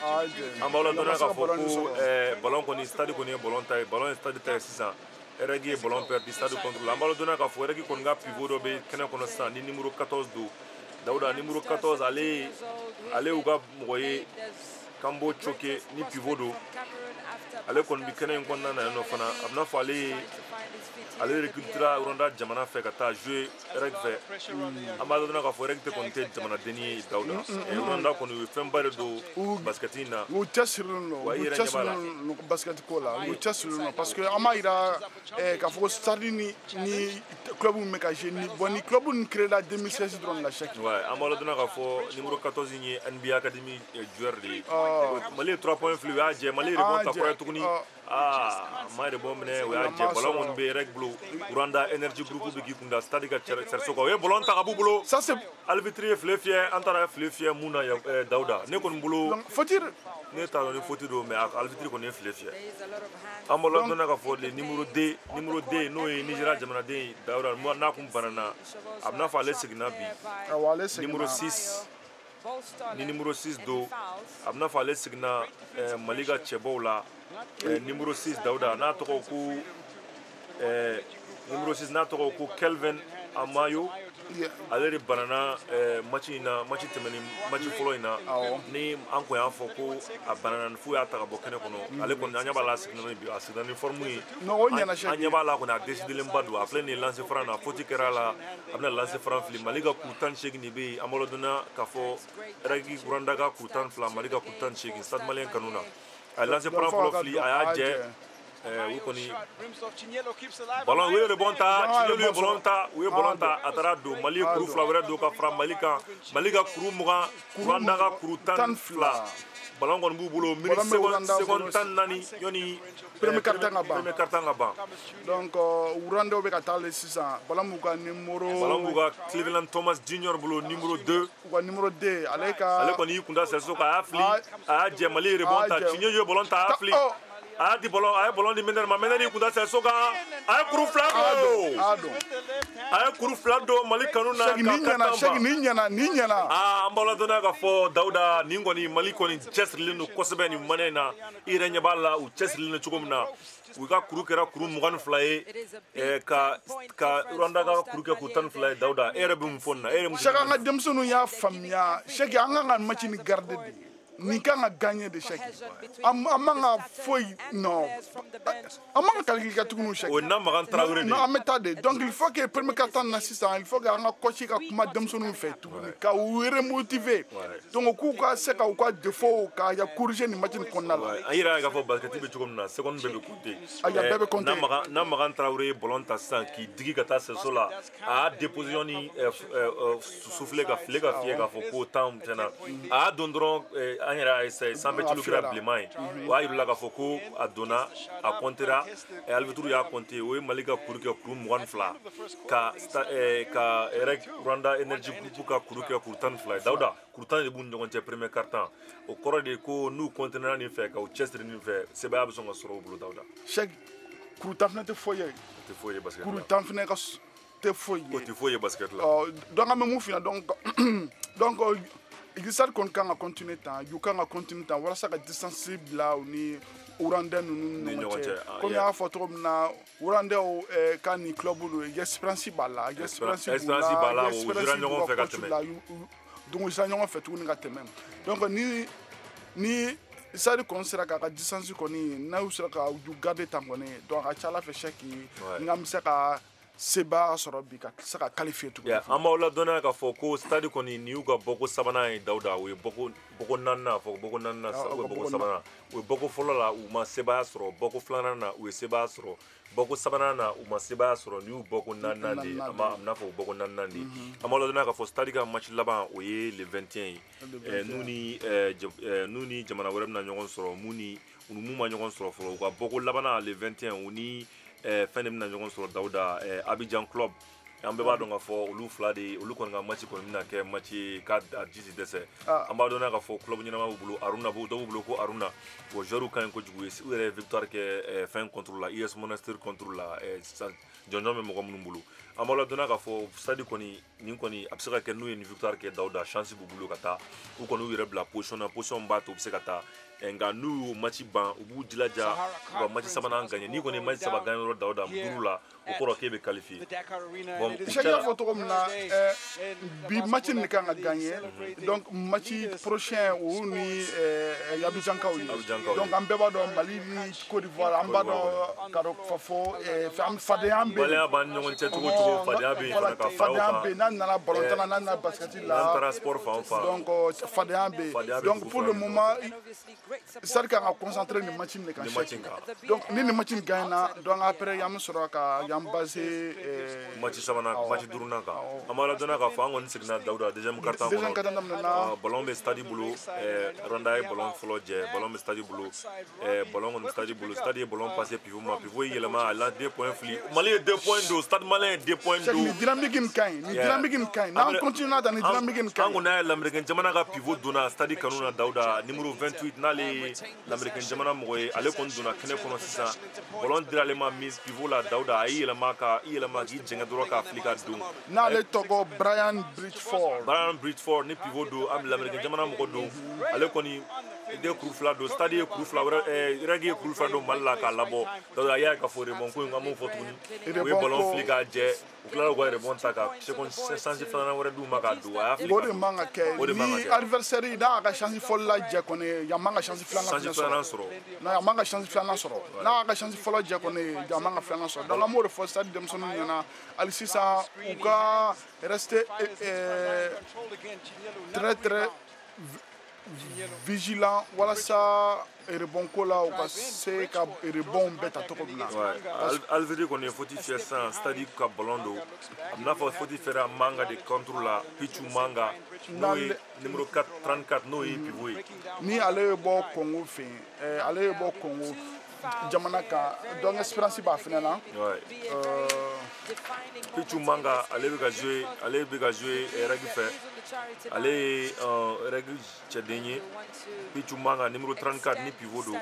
an b'aw ladɔnniya k'a fɔ ko ballon kɔni stade kɔni ye ballon ta ye ballon ye stade ta ye sisan Eric ye ballon perdu stade contre la an b'aw ladɔnniya k'a fɔ Eric kɔni ka pivot dɔ bɛ kɛnɛ kɔnɔ sisan ni numéro 14 don Dawuda numéro 14 ale y'u ka mɔgɔ ye Kambo Choke ni pivot don ale kɔni bɛ kɛnɛ in kɔnɔna na yan nɔ fana a bɛna fɔ ale recrutera Rwanda jamana fɛ ka taa jouer Eric fɛ an b'a dɔn k'a fɔ Eric kɔni tɛ jamanaden ye Dawuda Rwanda kɔni u ye fɛnba de don basket in na u cɛsirilen don basket ko la u cɛsirilen don parce que an b'a yira k'a fɔ ko stade ni club min bɛ ka jouer bon ni club nin créera 2016 dɔrɔn la Cheikh ouais an b'a dɔn k'a fɔ numéro 14 in ye NBA Academy joueur de ye Mali ye 3 points fili u y'a jɛ Mali ye rebond ta kɔrɔ tuguni ma rebond minɛ u y'a jɛ ballon kɔni bɛ Eric bolo Rwanda Energy Group bɛ k'i kunda stade ka sɛriso kan u ye ballon ta ka b'u bolo Albitri ye file fiyɛ an taara file fiyɛ mun na Dawuda ne kɔni bolo ne t'a dɔn ni faute don mais Albitri kɔni ye file fiyɛ an b'a ladɔnniya k'a fɔ numéro D n'o ye Nigéria jamanaden Dawuda n'a kun banana a bɛna fɔ ale seginna bi numéro 6 ni numéro 6 don a bɛna fɔ ale seginna Mali ka cɛbɔw la numéro 6 Dawuda n'a tɔgɔ ko numéro 6 n'a tɔgɔ ko Kelvin Amayo ale de banana match tɛmɛnen match fɔlɔ in na ni an kun y'a fɔ ko a banana fo y'a ta ka bɔ kɛnɛ kɔnɔ ale kɔni an ɲɛ b'a la a siginna ni forme ye an ɲɛ b'a la kɔni a décidelenba don a filɛ nin ye lancer franc na faute kɛra a la a bɛna lancer franc fili Mali ka coup 18 de bɛ yen an b'a ladɔnniya k'a fɔ Rwanda ka coup 12 Mali ka coup 18 stade malien kanu na a ye lancer franc fɔlɔ fili a y'a jɛ u kɔni ballon u ye rebond ta Chinyelu ye ballon ta u ye ballon ta a taara don Mali ye kuru 2 wɛrɛ don ka fara Mali kan Mali ka kuru 20 Rwanda ka kuru 12 ballon kɔni b'u bolo minute seconde 14 yani premier quart-temps ka ban donc Rwanda bɛ ka taa le sisan ballon b'u ka Cleveland Thomas Junior bolo numéro 2 u ka numéro 2 ale kɔni y'i kunda sɛriso kan a y'a fili a y'a jɛ Mali ye rebond ta Chinyelu ye ballon ta a y'a fili a y'a di ballon di Menere ma Menere y'i kunda sɛriso kan a ye kuru 2 don Mali kanu na Cheikh ni ɲɛna an b'a ladɔnniya k'a fɔ Dawuda nin kɔni Mali kɔni cɛsirilen don kosɛbɛ nin manɛ in na i yɛrɛ ɲɛ b'a la u cɛsirilen don cogo min na u ka kuru kɛra kuru 22 ye ka Rwanda ka kuru kɛ kuru 12 ye Dawuda e yɛrɛ bɛ mun fɔ nin na e yɛrɛ mun Cheikh an ka denmisɛnninw y'a faamuya Cheikh an kan ka match ni garder de nin kan ka gagner de Cheikh an man ka foyi non an man ka calculer kɛ tuguni Cheikh o na Magan Traoré de an bɛ taa de donc il faut que premier quart-temps na sisan il faut que an ka coach ka kuma denmisɛnninw fɛ tuguni ka u remotiver donc k'u ka se ka u ka défaut ka ya corriger nin match nin kɔnɔna la an yɛrɛ y'a fɔ basket bɛ cogo min na seconde bɛɛ bɛ compter na Magan Traoré ye ballon ta sisan k'i digi ka taa sɛriso la a y'a déposition ni souffler ka file ka fiyɛ k'a fɔ ko temps tɛna a y'a don dɔrɔn an yɛrɛ sanfɛ cilu kɛra bilenman ye o y'a yir'u la k'a fɔ ko a donna a kɔntera Alvituru y'a kɔnte o ye Mali ka kuru kɛ kuru 22 ka Rwanda Energy Group ka kuru kɛ kuru 12 ye Dawuda kuru 10 de b'u ni ɲɔgɔn cɛ premier quart-temps o kɔrɔ de ko n'u kɔntenera nin fɛ ka u cɛsiri nin fɛ sebaya bɛ sɔn ka sɔrɔ u bolo Dawuda Cheikh kuru 10 fana tɛ foyi ye tɛ foyi ye basket kuru 10 fana ka tɛ foyi ye o tɛ foyi ye basket la donc an bɛ mun f'i ɲɛna donc Igisar kon kan ka continuer tan yu kan ka continuer tan walasa ka distance bila u ni Rwanda ninnu ni ɲɔgɔn cɛ comme y'a fɔ cogo min na Rwanda ka ni club lu expérience b'a la expérience b'a la u jira ɲɔgɔn fɛ ka tɛmɛ donc u jira ɲɔgɔn fɛ tuguni ka tɛmɛ donc ni Sari kon sera k'a ka distance kɔni n'a y'u sera ka u garder tan kɔni donc a ka ca Ala fɛ Cheikh n ka bɛ se ka seba sɔrɔ bi ka se ka qualifier tuguni an b'aw ladɔnniya k'a fɔ ko stade kɔni nin y'u ka bɔko sabanan ye Dawuda o ye bɔko naaninan fɔ bɔko naaninan u ye bɔko sabanan o ye bɔko fɔlɔ la u ma sebaya sɔrɔ bɔko filanan na u ye sebaya sɔrɔ bɔko sabanan na u ma sebaya sɔrɔ nin y'u bɔko naaninan de ye an b'a fɔ bɔko naaninan de ye an b'aw ladɔnniya k'a fɔ stade ka match laban o ye le 21 ye n'u ni jamana wɛrɛ bɛna ɲɔgɔn sɔrɔ mun ma ɲɔgɔn sɔrɔ fɔlɔ u ka bɔko labanan le 21 u ni fɛn de bɛna ɲɔgɔn sɔrɔ Dawuda Abidjan club an bɛɛ b'a dɔn k'a fɔ olu fila de olu kɔni ka match kɔni bɛna kɛ match ye k'a jisi dɛsɛ an b'a dɔn k'a fɔ club ɲɛnama b'u bolo Aruna dɔw b'u bolo ko Aruna o joueur ka ɲi kojugu ye u yɛrɛ victoire kɛ fɛn contre la US Monastir contre la jɔnjɔn bɛ mɔgɔ minnu bolo an b'a dɔn k'a fɔ stade kɔni nin kɔni a bɛ se ka kɛ n'u ye nin victoire kɛ Dawuda chance b'u bolo ka taa u kɔni u yɛrɛ bila position na position b'a to u bɛ se ka taa nka n'u y'u match ban u b'u jilaja u ka match sabanan gagner n'i kɔni ye match saba gagner yɔrɔ Dawuda duuru la o kɔrɔ k'e bɛ qualifier bon Cheikh y'a fɔ cogo min na bi match nin kan ka gagner donc match prochain u ni Abidjankaw ye donc an bɛɛ b'a dɔn Mali ni Côte d'Ivoire an b'a dɔn ka fɔ fadenya bɛ Malien b'an ni ɲɔgɔn cɛ cogo cogo fadenya bɛ yen fana ka fara o kan fadenya bɛ yen n'a nana ballon tan n'a nana basket la n'an taara sport fan o fan donc fadenya bɛ yen donc pour le moment Sari kan ka concentrer ni match nin kan donc ni match nin gagne na donc après y'an sɔrɔ ka y'an basé match sabanan match duurunan kan an b'a ladɔnniya k'a fɔ an kɔni seginna Dawuda deuxième quart-temps kɔnɔ ballon bɛ stade bolo Rwanda ye ballon fɔlɔ jɛ ballon bɛ stade bolo ballon kɔni stade bolo stade ye ballon passé pivot ma pivot ye yɛlɛma a la 2 points fili Mali ye 2 points don stade malien ye 2 points don ni dynamique nin ka ɲi n'an continue ta ni dynamique nin ka ɲi an kɔni y'a ye l'américain jamana ka pivot donna stade kanu na Dawuda numéro 28 n'ale l'américain jamana mɔgɔ ye ale kɔni donna kɛnɛ kɔnɔ sisan ballon dira ale ma mise pivot la Dawuda a y'i yɛlɛma k'i jɛngɛ dɔrɔn k'a fili ka don n'ale tɔgɔ Brian Bridgeford ni pivot don l'américain jamana mɔgɔ don ale kɔni de kuru fila don stade ye kuru fila règle ye kuru fila don Mali la k'a labɔ donc a y'a ye k'a fɔ rebond ko in an m'o fɔ tuguni u ye ballon fili k'a jɛ u tilala k'u ka rebond ta ka chance filanan wɛrɛ d'u ma k'a don a y'a fili o de man ka kɛ ni adversaire n'a ka chance fɔlɔ lajɛ kɔni yan man ka chance filanan sɔrɔ yan man ka chance filanan sɔrɔ n'a ka chance fɔlɔ jɛ kɔni yan man ka filanan sɔrɔ donc an b'o de fɔ stade denmisɛnninw ɲɛna hali sisan u ka rester très vigilant walasa rebond ko la u ka se ka rebond bɛɛ ta cogo min na Algérie kɔni ye faute fiyɛ sisan stade ka ballon don a bɛna fɔ faute fɛra Manga de contre la Pichu Manga n'o ye numéro 34 n'o ye pivot ye ni ale ye bɔ Congo fɛ yen ale ye bɔ Congo jamana kan donc Espérance b'a fɛnɛ na Pichu Manga ale bɛ ka jouer règle fɛ ale ye règle cɛden ye Pichu Manga numéro 34 ni pivot don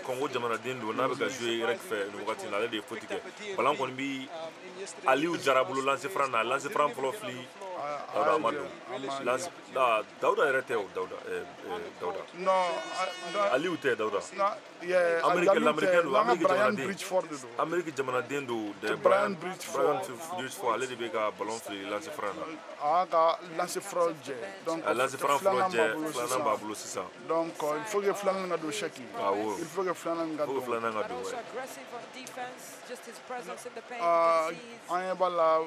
Congo jamanaden don n'a bɛ ka jouer règle fɛ nin wagati in na ale de ye faute kɛ ballon kɔni bi Aliou Jara bolo lancer franc na lancer franc fɔlɔ fili Dawuda a ma don Dawuda yɛrɛ tɛ o Dawuda Aliou tɛ Dawuda l'américain don Amérique jamanaden don Brian Bridgeford ale de bɛ ka ballon fili lancer franc na a ka lancer franc jɛ donc lancer franc fɔlɔ jɛ filanan b'a bolo sisan donc il faut que filanan ka don Cheikh il faut que filanan ka don an ye b'a la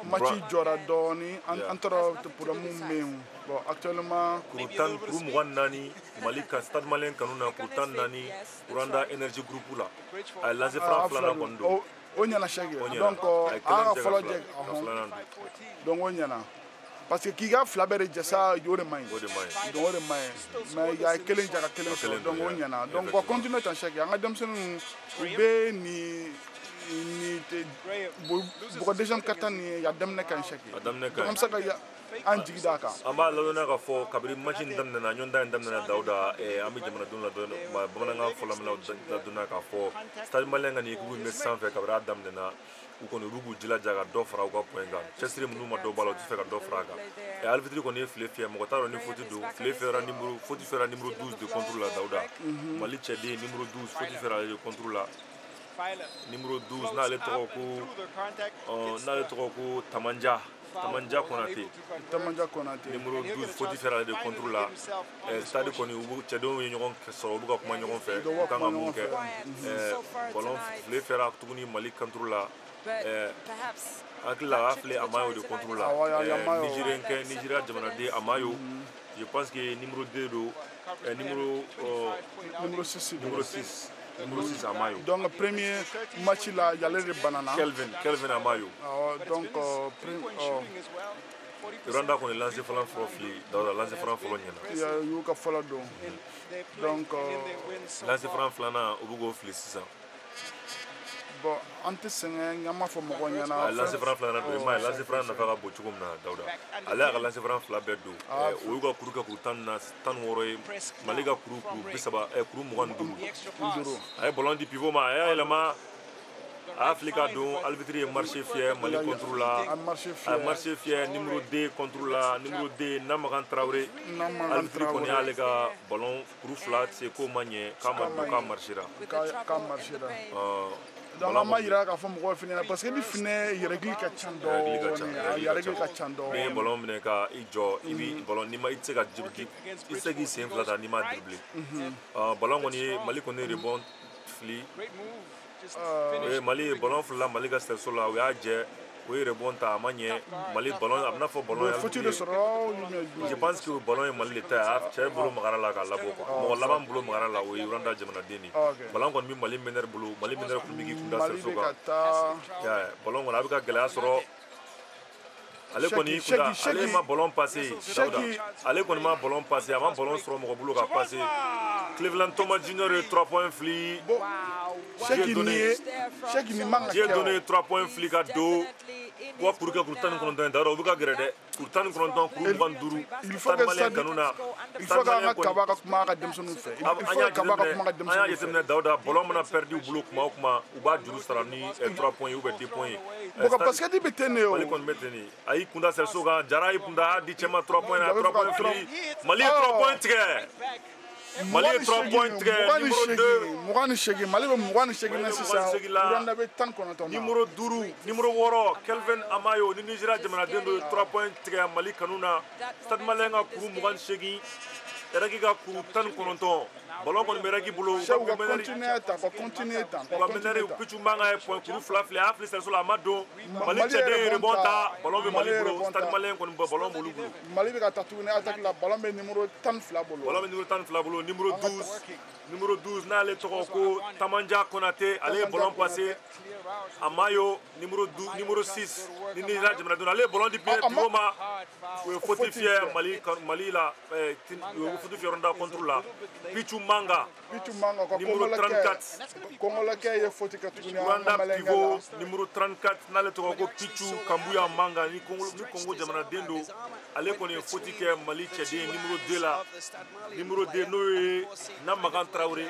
match jɔra dɔɔni an taara problème bɛ yen bon actuellement kuru 24 Mali ka stade malien kanu na kuru 14 Rwanda Energy Group la a ye lancer franc filanan kɔni don o ɲɛna Cheikh donc an ka fɔlɔ jɛ donc o ɲɛna parce que k'i ka fila bɛɛ de jasa o de man ɲi donc o de man ɲi mais il y a kelen ja ka kelen sɔrɔ donc o ɲɛna donc on continue tan chaque an ka denmisɛnninw u bɛ ni bɔgɔ deuxième quart-temps ni ya daminɛ kan chaque donc an bɛ se ka an jigi d'a kan an b'a ladɔnniya k'a fɔ kabini match in daminɛna ɲɔgɔndan in daminɛna Dawuda an bɛ jamanadenw ladɔnniya bamanankan fɔlamɛlaw ladɔnniya k'a fɔ Stade Malien ka nin équipe in bɛ sanfɛ kabini a daminɛna u kɔni olu b'u jilaja ka dɔ fara u ka point kan cɛsiri minnu ma dɔ b'a la u tɛ fɛ ka dɔ fara a kan Alfitiri kɔni ye file fiyɛ mɔgɔ t'a dɔn ni faute don file fiyɛra faute fiyɛra numéro 12 de contre la Dawuda Mali cɛden numéro 12 faute fiyɛra ale de contre la numéro 12 n'ale tɔgɔ ko Tamanja Konate numéro 12 faute fiyɛra ale de contre la stade kɔni cɛdenw ye ɲɔgɔn sɔrɔ u bɛ ka kuma ɲɔgɔn fɛ u kan ka mun kɛ ballon file fiyɛra tuguni Mali contre la hakili la a filɛ Amayo de contre la Nigeria jamanaden Amayo je pense que numéro 2 do numéro 6 Amayo donc premier match là yale de banana Kelvin Amayo donc Rwanda kɔni lancer fɔlɔ fili Dawuda lancer fɔlɔ ɲɛna y'u ka fɔlɔ don donc lancer fɔlɔ filanan u bɛ k'o fili sisan bon an tɛ sɛgɛn an m'a fɔ mɔgɔw ɲɛna lancer fɔlɔ filanan don i m'a ye lancer fɔlɔ nafa ka bon cogo min na Dawuda ale y'a ka lancer fɔlɔ fila bɛɛ don o y'u ka kuru kɛ kuru 16 ye Mali ka kuru 25 a ye ballon di pivot ma a y'a yɛlɛma a y'a fili ka don Alfitiri ye marché fiyɛ Mali contre la a marché fiyɛ numéro 2 contre la numéro 2 Namagan Traoré Alfitiri kɔni y'ale ka ballon kuru fila se k'o ma ɲɛ k'a ma don k'a marchera donc an b'a yira k'a fɔ mɔgɔw fana parce que ni finɛ yɛrɛgili ka ca dɔɔni n'i ye ballon minɛ ka i jɔ i bi ballon n'i ma i tɛ se ka jigin i tɛ se k'i sen fila ta n'i ma dribbler ballon kɔni ye Mali kɔni ye rebond fili Mali ye ballon filila Mali ka sɛso la o y'a jɛ o ye rebond ta a ma ɲɛ Mali ballon a bɛ n'a fɔ ballon je pense que ballon ye Mali de ta ye cɛ bolo magara la k'a labɔ mɔgɔ laban bolo magara la o ye Rwanda jamanaden de ballon kɔni bɛ Mali meneur bolo Mali meneur kɔni bɛ k'i kunda sɛso kan ballon kɔni a bɛ ka gɛlɛya sɔrɔ ale kɔni kunda ale ma ballon passé Dawuda ale kɔni ma ballon passé a ma ballon sɔrɔ mɔgɔ bolo ka passé Cleveland Thomas Junior ye 3 points fili J'ai donné 3 points flics à dos. Quoi pour que Kurtan Krontan d'Aro, vous regardez, Kurtan Krontan, Kurban Duru, il faut que ça Kanuna, il faut que Kabaka Kumara Demson fait. Il faut que Kabaka Kumara Demson fait. Dauda, Bolom a perdu au boulot, Maukma, Uba Duru Sarani, 3 points ou 10 points. Parce que tu peux tenir. Aïe Kunda Sersoga, Jarai Kunda, Dichema 3 points, 3 points free. Mali 3 points. Mali 3 points numéro 2 Mugani Shegi Mali Mugani Shegi na sisa Rwanda be tan konoto numéro 12 numéro 8 Kelvin Amayo ni Nigeria jamanaden do 3 points tigɛ Mali kanuna Stade Malien ka kuru Mugani Shegi Eraki ka kuru 19 ballon kɔni bɛ Eraki bolo continuer Pichu Manga ye point kuru fila fila a fili sɛso la a ma don Mali cɛden ye rebond ta ballon bɛ Mali bolo Stade Malien kɔni ballon b'olu bolo Mali bɛ ka taa tuguni attaque la ballon bɛ numéro 12 bolo ballon bɛ numéro 12 bolo numéro 12 n'ale tɔgɔ ko Tamanja Konate ale ye ballon passé Amayo numéro 6 ni Nigeria jamanaden ale ye ballon di pivot ma o ye faute fiyɛ Mali la o ye faute fiyɛ Rwanda contre la Pichu Manga numéro 34 Congolais ye faute ka tuguni Rwanda pivot numéro 34 n'ale tɔgɔ ko Pichu Kambuya Manga ni Congo jamanaden do ale kɔni ye faute kɛ Mali cɛden numéro 2 la numéro 2 n'o ye Namagan Traoré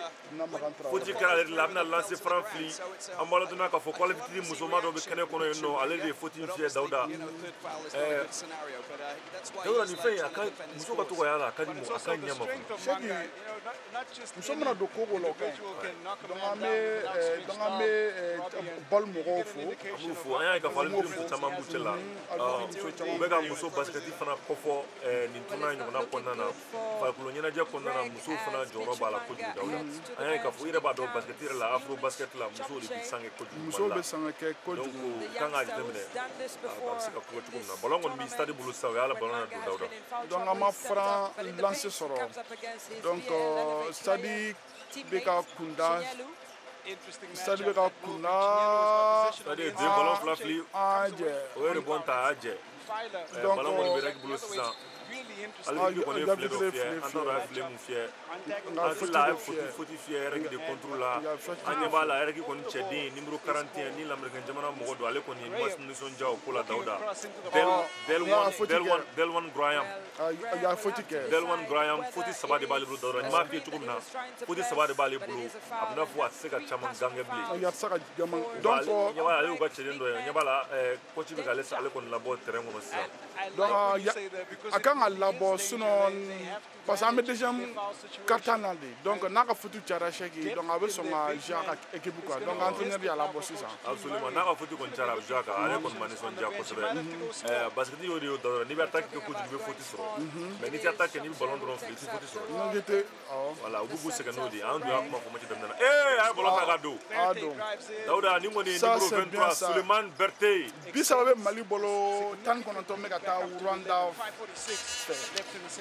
faute kɛra ale de la a bɛna lancer franc fili an b'a ladɔnniya k'a fɔ ko Alfitiri musoman dɔ bɛ kɛnɛ kɔnɔ yen nɔ ale de ye faute in fiyɛ Dawuda Dawuda nin fɛn in a ka muso ka to ka y'a la a ka di ɲɛ ma muso mana don kogo la o ka ɲi donc an bɛ bɔl mɔgɔw fo an b'u fo an y'a ye k'a fɔ Alfitiri muso caman b'u cɛ la u bɛ ka muso basikɛti fana kɔfɔ nin tournoi ɲɔgɔnna kɔnɔna na farikolo ɲɛnajɛ kɔnɔna na musow fana jɔyɔrɔ b'a la kojugu Dawuda an y'a ye k'a fɔ i yɛrɛ b'a dɔn basikɛti yɛrɛ la afro basket la musow de bɛ sange kojugu musow bɛ sange kɛ kojugu donc kan k'a jateminɛ a bɛ se ka kɔgɔ cogo min na ballon kɔni bɛ stade bolo sisan o y'ala ballon na don Dawuda donc an ma franc lancer sɔrɔ donc stade bɛ ka kunda stade bɛ ka kunna c'est-à-dire deux ballons fila fili o ye rebond ta a jɛ ballon kɔni bɛ règle bolo sisan ale bi kɔni ye filɛ dɔ fiyɛ an t'a dɔn a ye filɛ mun fiyɛ an filɛ a ye faute fiyɛ règle de contrôle la an ɲɛ b'a la règle kɔni cɛden numéro 41 ni l'américain jamana mɔgɔ don ale kɔni ma nisɔndiya o ko la Dawuda Delwan Graham Delwan Graham faute saba de b'ale bolo Dawuda ni m'a fiyɛ cogo min na faute saba de b'ale bolo a bɛ n'a fɔ a tɛ se ka caman gangɛ bilen donc ɲɛ b'a la ale y'u ka cɛden dɔ ye ɲɛ b'a la coach bɛ k'ale kɔni labɔ terrain kɔnɔ sisan donc a kan ka labɔ sinon parce que an bɛ deuxième quart-temps na de donc n'a ka faute cayara Cheick donc a bɛ sɔn ka jouer a ka équipe quoi donc entraîneur y'a labɔ sisan absolument n'a ka faute kɔni cayara a bɛ jouer a kan ale kɔni ma nisɔndiya kosɛbɛ basket y'o de ye Dawuda n'i bɛ attaque kɛ kojugu i bɛ faute sɔrɔ mais n'i tɛ attaque kɛ n'i bɛ ballon dɔrɔn fili i tɛ faute sɔrɔ voilà u b'u sɛgɛn n'o de ye an dun y'a kuma fɔ match daminɛ na a ye ballon ta ka don Dawuda ni kɔni ye numéro 23 Suleiman Berté bi saba bɛ Mali bolo 19 bɛ ka taa Rwanda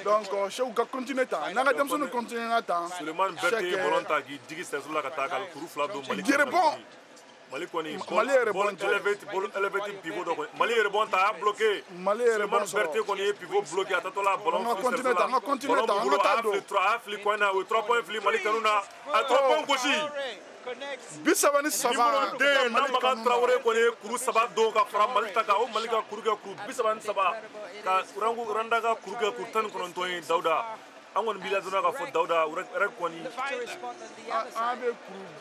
donc Cheick ka continuer tan n'a ka denmisɛnninw continuer na tan Suleiman Berté ye ballon ta k'i digi sɛso la ka taa ka kuru fila don Mali Mali kɔni ball élevé pivot dɔ kɔni Mali rebond ta a bloqué Suleiman Berté kɔni ye pivot bloqué a tatɔ la ballon fili sɛso la ballon bolo a fili coin na o ye 3 points fili Mali kanu na a 3 points gosi bi saba ni saba numéro 2 Namaka Traoré kɔni ye kuru saba don ka fara Mali ta kan o Mali ka kuru kɛ kuru bi saba ni saba ka Rwanda ka kuru kɛ kuru 19 ye Dawuda an kɔni b'i ladɔnniya k'a fɔ Dawuda rek kɔni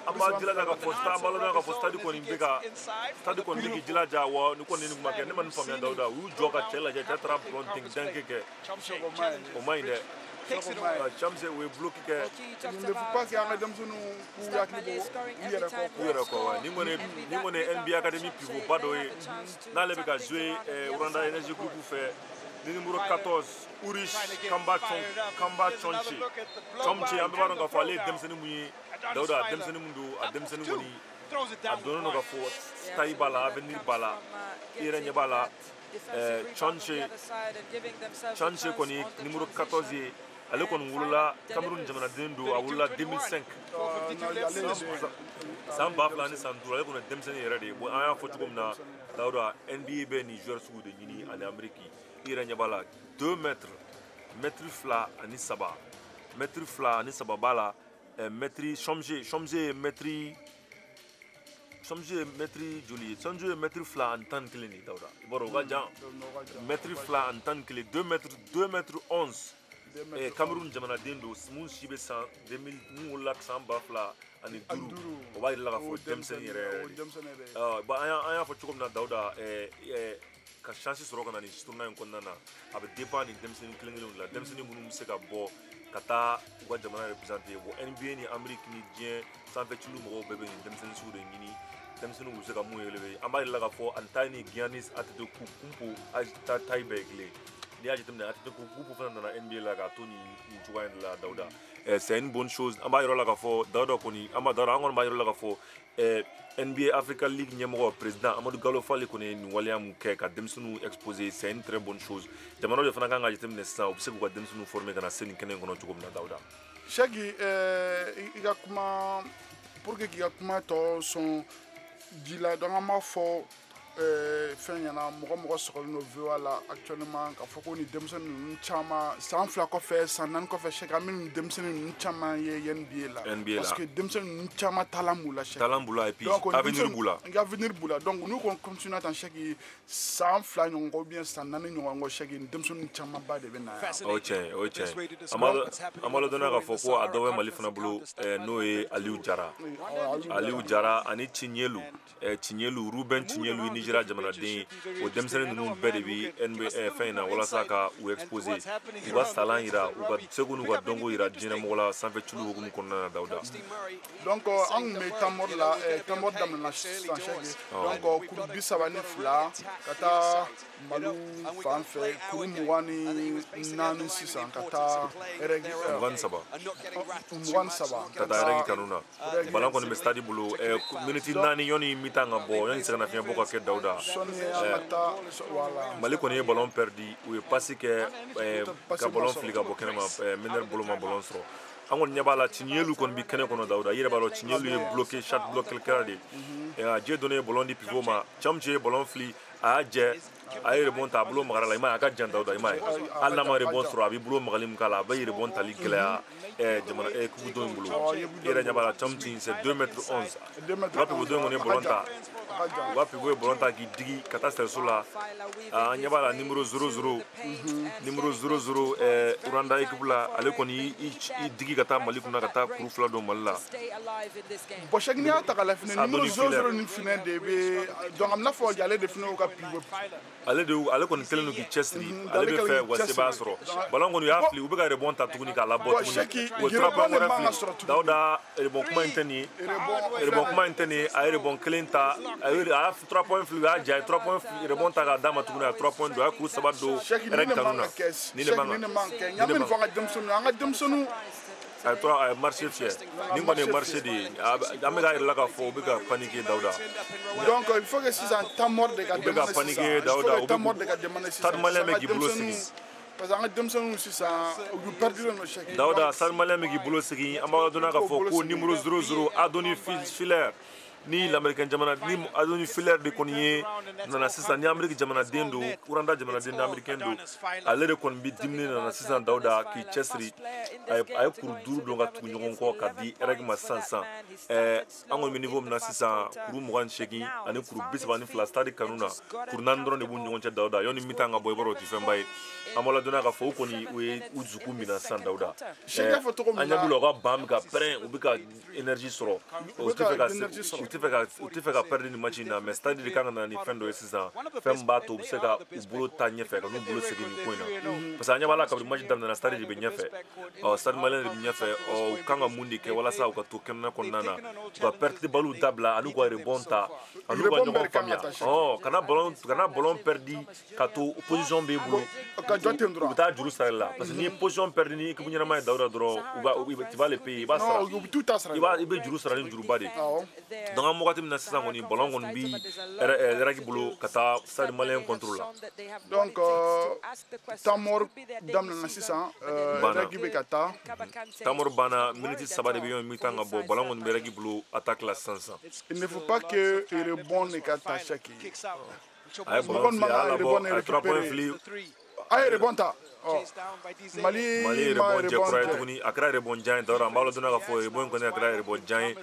an b'a jilaja k'a fɔ an b'a ladɔnniya k'a fɔ stade kɔni bɛ k'i jilaja wa ni kɔni nin kuma kɛ ne ma nin faamuya Dawuda u y'u jɔ ka cɛ lajɛ cɛ taara ballon dɛnkɛ kɛ o ma ɲi dɛ Chamse u ye bloqué kɛ il ne faut pas que an ka denmisɛnninw k'u hakili bɔ u yɛrɛ kɔ wa ni kɔni ye NBA Academy pivot ba dɔ ye n'ale bɛ ka jouer Rwanda Energy Group fɛ numéro 14 Urish Kamba Chomche an bɛɛ b'a dɔn k'a fɔ ale ye denmisɛnnin mun ye Dawuda denmisɛnnin mun don a denmisɛnnin kɔni a donnen don k'a fɔ taille b'a la avenir b'a la i yɛrɛ ɲɛ b'a la Chomche kɔni numéro 14 ye ale kɔni wolola Cameroun jamanaden don a wolola 2005 san 2000 ni san 5 ale kɔni denmisɛnnin yɛrɛ de ye bon an y'a fɔ cogo min na Dawuda NBA bɛ nin joueur sugu de ɲini ani Amérique i yɛrɛ ɲɛ b'a la 2 mètres mètre fila ani saba b'a la Chomche ye mètre fila ani 11 de Dawuda i b'a dɔn o ka jan mètre fila ani 11 2 mètres 11 Cameroun jamanaden don mun si bɛ san 2000 mun wolola san 2000 ani 5 o b'a yira k'a fɔ denmisɛnnin yɛrɛ de an y'a fɔ cogo min na Dawuda ka chance sɔrɔ ka na nin tournoi in kɔnɔna na a bɛ dépend nin denmisɛnnin kelen-kelenw la denmisɛnnin minnu bɛ se ka bɔ ka taa u ka jamana représenter bon NBA ni Amérique ni diɲɛ sanfɛcilu mɔgɔw bɛɛ bɛ nin denmisɛnnin sugu de ɲini denmisɛnninw bɛ se ka mun élever an b'a yira k'a fɔ Antayi ni Giannis Antetokounmpo taille bɛɛ ye kelen n'i y'a jateminɛ Antetokounmpo fana nana NBA la k'a to nin cogoya in de la Dawuda c'est une bonne chose an b'a yira la k'a fɔ Dawuda kɔni an kɔni b'a yira la k'a fɔ NBA Africa League ɲɛmɔgɔ président Amadou Gallo Fall kɔni ye nin waleya mun kɛ ka denmisɛnninw exposer c'est une très bonne chose jamanaw de fana kan ka jateminɛ sisan u bɛ se k'u ka denmisɛnninw former ka na se nin kɛnɛ in kɔnɔ cogo min na Dawuda Cheick i ka kuma pour que k'i ka kuma tɔ sɔn ji la donc an b'a fɔ fɛn ɲɛna mɔgɔ sɔgɔlen don VOA la actuellement k'a fɔ ko ni denmisɛnnin ninnu caman san 2 kɔfɛ san 4 kɔfɛ Cheick an bɛ nin denmisɛnnin ninnu caman ye NBA la parce que denmisɛnnin ninnu caman talent b'u la Cheick talent b'u la et puis avenir b'u la avenir b'u la donc n'u kɔni continue tan Cheick san 2 ɲɔgɔn kɔ ou bien san 4 ɲɔgɔn kɔ Cheick ni denmisɛnnin camanba de bɛ na yan o tiɲɛ an b'a ladɔnniya k'a fɔ ko a dɔ bɛ Mali fana bolo n'o ye Aliou Jara ani Tiɲelu Ruben Tiɲelu Nigeria jamanaden ye o denmisɛnnin ninnu bɛɛ de bɛ fɛn in na walasa ka u exposer u ka talan yira u ka seko n'u ka dɔnko yira diɲɛmɔgɔ la sanfɛcilu hukumu kɔnɔna na Dawuda donc an kun bɛ tamɔri la tamɔri daminɛna sisan Cheick donc kuru 32 ka taa Mali fan fɛ kuru 24 sisan ka taa 23 ka taa rɛgi kanu na ballon kɔni bɛ stade bolo minute 4 yɔni mi-temps ka bɔ yɔni sɛgɛnnafiɲɛ bɔ ka kɛ Dawuda Mali kɔni ye ballon perdu u ye passe kɛ ka ballon fili ka bɔ kɛnɛma Mener bolo ma ballon sɔrɔ an kɔni ɲɛ b'a la Tignelu kɔni bi kɛnɛ kɔnɔ Dawuda i yɛrɛ b'a dɔn Tignelu ye bloqué shot block kɛra de a Dieu donné ballon di pivot ma Chamche ye ballon fili a y'a jɛ a ye rebond ta a bolo magara la i m'a ye a ka jan Dawuda i m'a ye hali n'a ma rebond sɔrɔ a b'i bolo magali min k'a la a bɛ rebond tali gɛlɛya jamana kupudo in bolo i yɛrɛ ɲɛ b'a la Chamche c'est 2m11 u ka pivodo in kɔni ye ballon ta u ka pivot ye ballon ta k'i digi ka taa sɛriso la an ɲɛ b'a la numéro 00 Rwanda équipe la ale kɔni i digi ka taa Mali kunna ka taa kuru fila don Mali la bon chaque n'i y'a ta k'a lajɛ fɛnɛ numéro 00 nin fɛnɛ de bɛ donc a bɛ n'a fɔ ale de fɛnɛ y'u ka pivot ale kɔni kɛlen don k'i cɛsiri ale bɛ fɛ wa seb'a sɔrɔ ballon kɔni u y'a fili u bɛ ka rebond ta tuguni k'a labɔ tuguni o tura point wɛrɛ fili Dawuda rebond kuma in tɛ nin ye rebond kuma in tɛ nin ye a ye rebond kelen ta a y'a 3 point fili u y'a jɛ a ye 3 point rebond ta k'a d'a ma tuguni a ye 3 point don a ye kuru 3 don règle kanu na ni ne man kan ɲa min fɔ an ka denmisɛnninw a ye marché fiyɛ ni kɔni ye marché de ye an bɛ k'a yɛrɛ la k'a fɔ u bɛ ka paniquer Dawuda donc il faut que sisan temps mort de ka u bɛ ka paniquer Dawuda u bɛ stade malien bɛ k'i bolo sigi parce que an ka denmisɛnninw sisan u perdilen don chaque Dawuda stade malien bɛ k'i bolo sigi an b'a dɔn k'a fɔ ko numéro 00 Adoni Filaire ni l'américain jamana ni Adoni Filaire de kɔni ye nana sisan ni Amérique jamanaden don Rwanda jamanaden ni américain don ale de kɔni bi dimine nana sisan Dawuda k'i cɛsiri a ye kuru 5 don ka tugu ɲɔgɔn kɔ ka di règle ma sisan an kɔni bɛ niveau min na sisan kuru 28 ani kuru 32 stade kanu na kuru 4 dɔrɔn de b'u ɲɔgɔn cɛ Dawuda yanni mi-temps ka bɔ i b'a dɔn o tɛ fɛnba ye an b'a ladɔnniya k'a fɔ u kɔni u ye u dusu minɛ sisan Dawuda an ɲɛ b'u la u ka ban bɛ ka pɛrɛn u bɛ ka énergie sɔrɔ u tɛ fɛ ka perdre ni match in na mais stade de kan ka na ni fɛn dɔ ye sisan fɛn min b'a to u bɛ se ka u bolo ta ɲɛfɛ ka n'u bolo segin nin ko in na parce que an ɲɛ b'a la kabini match daminɛna stade de bɛ ɲɛfɛ stade malien de bɛ ɲɛfɛ u kan ka mun de kɛ walasa u ka to kɛnɛ kɔnɔna na u ka perte baliw dabila ani u ka rebond ta ani u ka ɲɔgɔn faamuya kana ballon perdi ka to position b'e bolo u bɛ taa juru sara la parce que n'i ye position perdi ni équipe ɲɛnama ye Dawuda dɔrɔn tu vas les payer i b'a sara i bɛ juru sara ni juruba de donc an wagati min na sisan kɔni ballon kɔni bi règle bolo ka taa stade malien contre la donc temps mort daminɛna sisan règle bɛ ka taa temps mort banna minute 3 de bɛ yen mi-temps ka bɔ ballon kɔni bɛ règle bolo attaque la sisan il ne faut pas que rebond ne ka taa chaque a ye ballon fili a y'a labɔ a ye 3 points fili a ye rebond ta Mali rebond cɛ kura ye tuguni a kɛra rebond jan ye Dawuda an b'a ladɔnniya k'a fɔ rebond in kɔni a kɛra rebond jan ye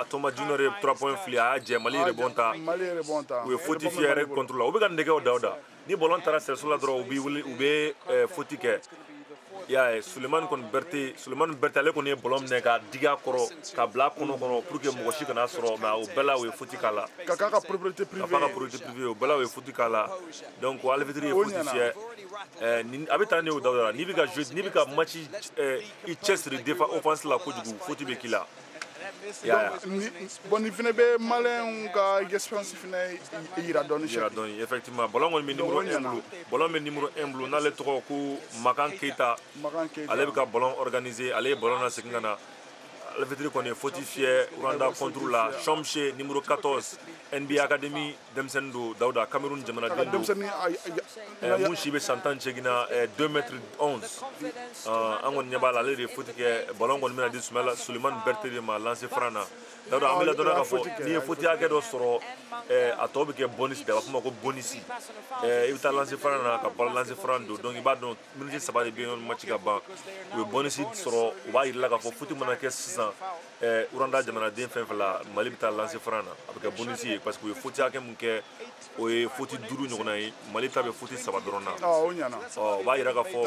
Thomas Junior ye 3 points fili a y'a jɛ Mali ye rebond ta u ye faute fiyɛ règle contre la u bɛ ka nin de kɛ o Dawuda ni ballon taara sɛriso la dɔrɔn u bɛ faute kɛ i y'a ye Sulemani Berté ale kɔni ye ballon minɛ ka digi a kɔrɔ ka bila a kɔnɔ kɔnɔ pour que mɔgɔ si kana sɔrɔ mais o bɛɛ la u ye faute k'a la ka k'a ka propriété privée o bɛɛ la u ye faute k'a la donc Alfitiri ye faute fiyɛ a bɛ taa ne y'o Dawuda la n'i bɛ ka jouer n'i bɛ ka match i cɛsiri offense la kojugu faute bɛ k'i la bon nin fɛnɛ bɛ maliyɛnw ka expérience fɛnɛ yira dɔɔni effectivement ballon kɔni bɛ numéro 1 bolo ballon bɛ numéro 1 bolo n'ale tɔgɔ ko Makan Keita ale bɛ ka ballon organiser ale ye ballon lasegin ka na Alfitiri kɔni ye faute fiyɛ Rwanda contre la Chamche numéro 14 NBA Academy denmisɛnnin don Dawuda Cameroun jamanaden don mun si bɛ san 18 na 2m11 an kɔni ɲɛ b'a la ale de ye faute kɛ ballon kɔni bɛna di Sulemani Berté de ma lancer franc na Dawuda an bɛ ladɔnniya k'a fɔ n'i ye faute hakɛ dɔ sɔrɔ a tɔ bɛ kɛ bonus de a b'a fɔ ma ko bonus i bɛ taa lancer franc na ka ballon lancer franc don donc i b'a dɔn minute 3 de bɛ yen match ka ban u ye bonus sɔrɔ u b'a yir'a la k'a fɔ faute mana kɛ sisan Rwanda jamanaden fɛn fɛn la Mali bɛ taa lancer franc na a bɛ kɛ bonus ye parce que u ye faute hakɛ mun kɛ o ye faute 5 ɲɔgɔnna ye Mali ta bɛ faute 3 dɔrɔn na o b'a yira k'a fɔ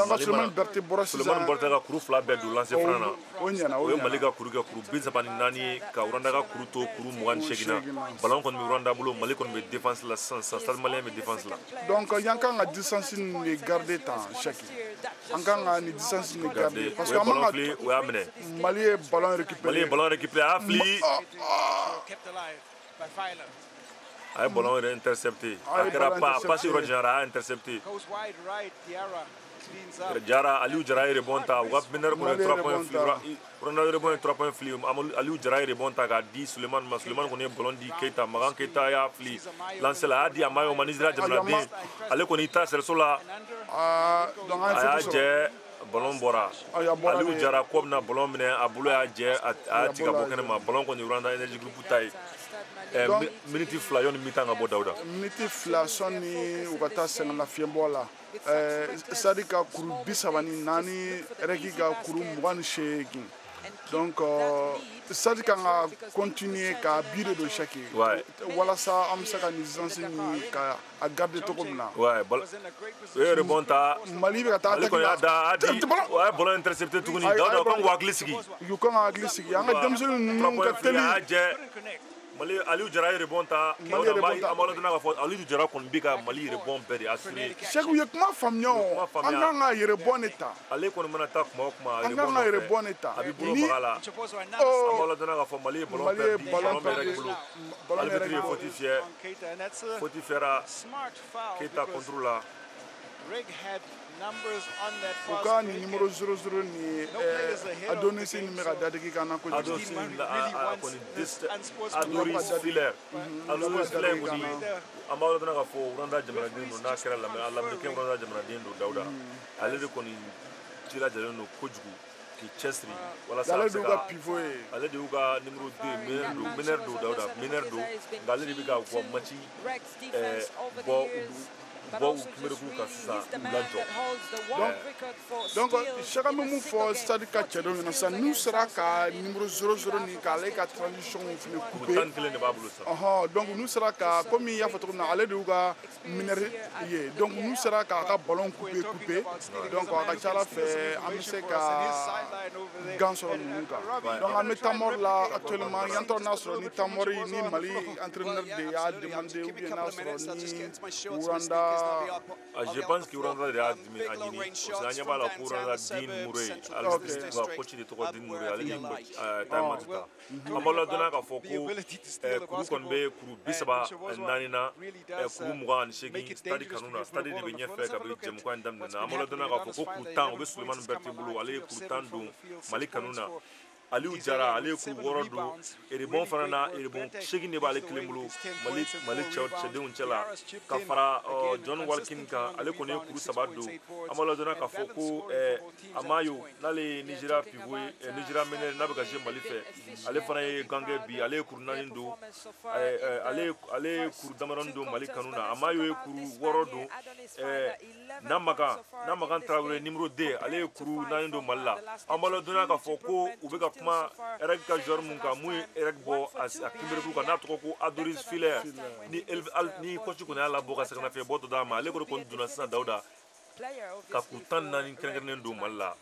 Sulemani Berté ka kuru 2 bɛɛ don lancer franc na o ye Mali ka kuru kɛ kuru 34 ye ka Rwanda ka kuru to kuru 28 na ballon kɔni bɛ Rwanda bolo Mali kɔni bɛ défense la sisan stade malien bɛ défense la donc yan kan ka distance ni garder temps chaque an kan ka ni distance ni garder parce que ballon fili o y'a minɛ Mali ye ballon récupéré a y'a fili a ye ballon yɛrɛ intercepté a kɛra passe yɔrɔ janyara a y'a intercepté Jara Aliou Jara ye rebond ta u ka Benin kɔni ye 3 points fili Rwanda rebond ye 3 points fili Aliou Jara ye rebond ta k'a di Sulemani ma Sulemani kɔni ye ballon di Keita Makan Keita y'a fili lancer la a y'a di Amayo ma Nizeriya jamanaden ale kɔni y'i ta sɛriso la a y'a jɛ ballon bora Aliou Jara ko na ballon minɛ a bolo y'a jɛ a ti ka bɔ kɛnɛ ma ballon kɔni Uranda Energy Group ta ye minute fila yɔni mi-temps ka bɔ Dawuda minute fila sɔnni u ka taa sɛgɛn lafiɲɛbɔ la Sadi ka kuru 34 Regi ka kuru 28 donc Sadi kan ka continuer ka bire do chaque walasa an bɛ se ka ni licence ni ka a garder cogo min na rebonta Mali bɛ ka taa attaque la ballon intercepté tuguni Dawuda kan k'u hakili sigi y'u kan ka hakili sigi an ka denmisɛnninw ninnu ka teli Mali Aliou Jara ye rebond ta Amalo donna ka fɔ Aliou Jara kɔni bɛ ka Mali rebond bɛɛ de assurer Cheikh u ye kuma faamuya o an kan ka rebond de ta ale kɔni mana taa kuma o kuma an kan ka rebond de ta a bɛ bolo maga la Amalo donna ka fɔ Mali ye ballon perdu ballon bɛɛ bolo arbitre ye faute fiyɛra Keita contre la u ka ni numéro 00 ni Adonis ni bɛ ka dadigi kan na kojugu Adonis Filler kɔni an b'a dɔn ka fɔ Uranda jamanaden don n'a kɛra lamɛnnikɛ Uranda jamanaden don Dawuda ale de kɔni jilajalen don kojugu k'i cɛsiri walasa ale de y'u ka pivot ye ale de y'u ka numéro 2 mineur don Dawuda mineur don nka ale de bɛ ka bɔ match bɔ u kimereku kan sisan u lajɔ donc Cheikh an bɛ mun fɔ Sadi ka cɛ dɔ ɲɛna sisan n'u sera ka numéro 00 ni k'ale ka transition fana couper tan kelen de b'a bolo sisan donc n'u sera ka comme i y'a fɔ cogo min na ale de y'u ka mineur ye donc n'u sera k'a ka ballon couper donc a ka ca Ala fɛ an bɛ se ka gan sɔrɔ ninnu kan donc an bɛ Tamor la actuellement yan tɔ n'a sɔrɔ ni Tamor ni Mali entraîneur de y'a demandé ou bien n'a sɔrɔ ni Uranda je pense que Uranda de y'a ɲini parce que an ɲɛ b'a la ko Uranda Din Mure ale coach de tɔgɔ Din Mure ale de taama ta an b'a ladɔnniya k'a fɔ ko kuru kɔni bɛ kuru 34 na kuru 28 stade kanu na stade de bɛ ɲɛfɛ ka bɛ jɛmukan in daminɛ na an b'a ladɔnniya k'a fɔ ko kuru 10 o bɛ Sulemani Berete bolo ale ye kuru 10 don Mali kanu na Aliou Jara ale ye kuru 6 don rebond fana na rebond 8 de b'ale kelen bolo Mali cɛdenw cɛ la ka fara John Walkin kan ale kɔni ye kuru 3 don an b'a ladɔnniya k'a fɔ ko Amayo n'ale ye Nigeria pivot ye Nigeria meneur n'a bɛ ka jouer Mali fɛ ale fana ye gangɛ bi ale ye kuru 4 don ale ye kuru damadɔni don Mali kanu na Amayo ye kuru 6 don Namakan Traoré numéro 2 ale ye kuru 4 don Mali la an b'a ladɔnniya k'a fɔ ko u bɛ ka kuma Erek ka joueur mun kan mun ye Erek bɔ a Kimbereku kan n'a tɔgɔ ko Adonis Filler ni coach kɔni y'a labɔ ka sɛgɛn lafiɲɛbɔ dɔ d'a ma ale kɔni donna sisan Dawuda ka kuru 14 kɛrɛnkɛrɛnnen don Mali la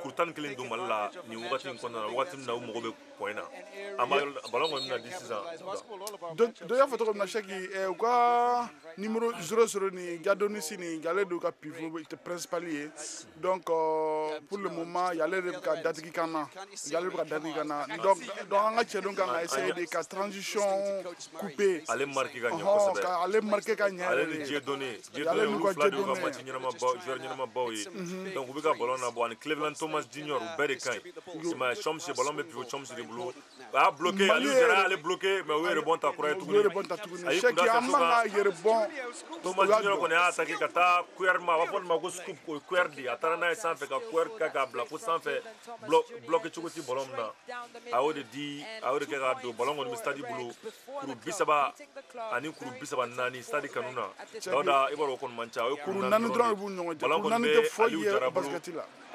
kuru 11 don Mali la nin wagati in kɔnɔna na wagati min na u mago bɛ point na an b'a ballon kɔni bɛna di sisan dɔ y'a fɔ cogo min na Cheikh u ka numéro 00 ni Adonis ni ale de y'u ka pivot principal ye donc pour le moment ale de bɛ ka dadigi kan na donc an ka cɛ dɔn kan ka essayer de ka transition couper ale marqué ka ɲɛ kosɛbɛ ale marqué ka ɲɛ ale ni Dieu donné olu fila de y'u ka match ɲɛnama joueur ɲɛnama baw ye donc u bɛ ka ballon labɔ ani Cleveland Thomas Junior u bɛɛ de ka ɲi mais Chomsi ballon bɛ pivot Chomsi de bolo a y'a bloqué Aliou Jara y'ale bloqué mais u ye rebond ta kura ye tuguni a y'i kunda an man ka rebond Thomas Junior kɔni y'a attaqué ka taa Kuer ma a b'a fɔ nin ma ko scoop o Kuer de a taara n'a ye sanfɛ ka Kuer k'a bila fo sanfɛ bloqué cogo ti ballon min na a y'o de kɛ k'a don ballon kɔni bɛ stade bolo kuru 30 ani kuru 34 stade kanu na Dawuda i b'a dɔn o kɔni man ca o ye kuru 4 dɔrɔn ballon kɔni bɛ Aliou Jara bolo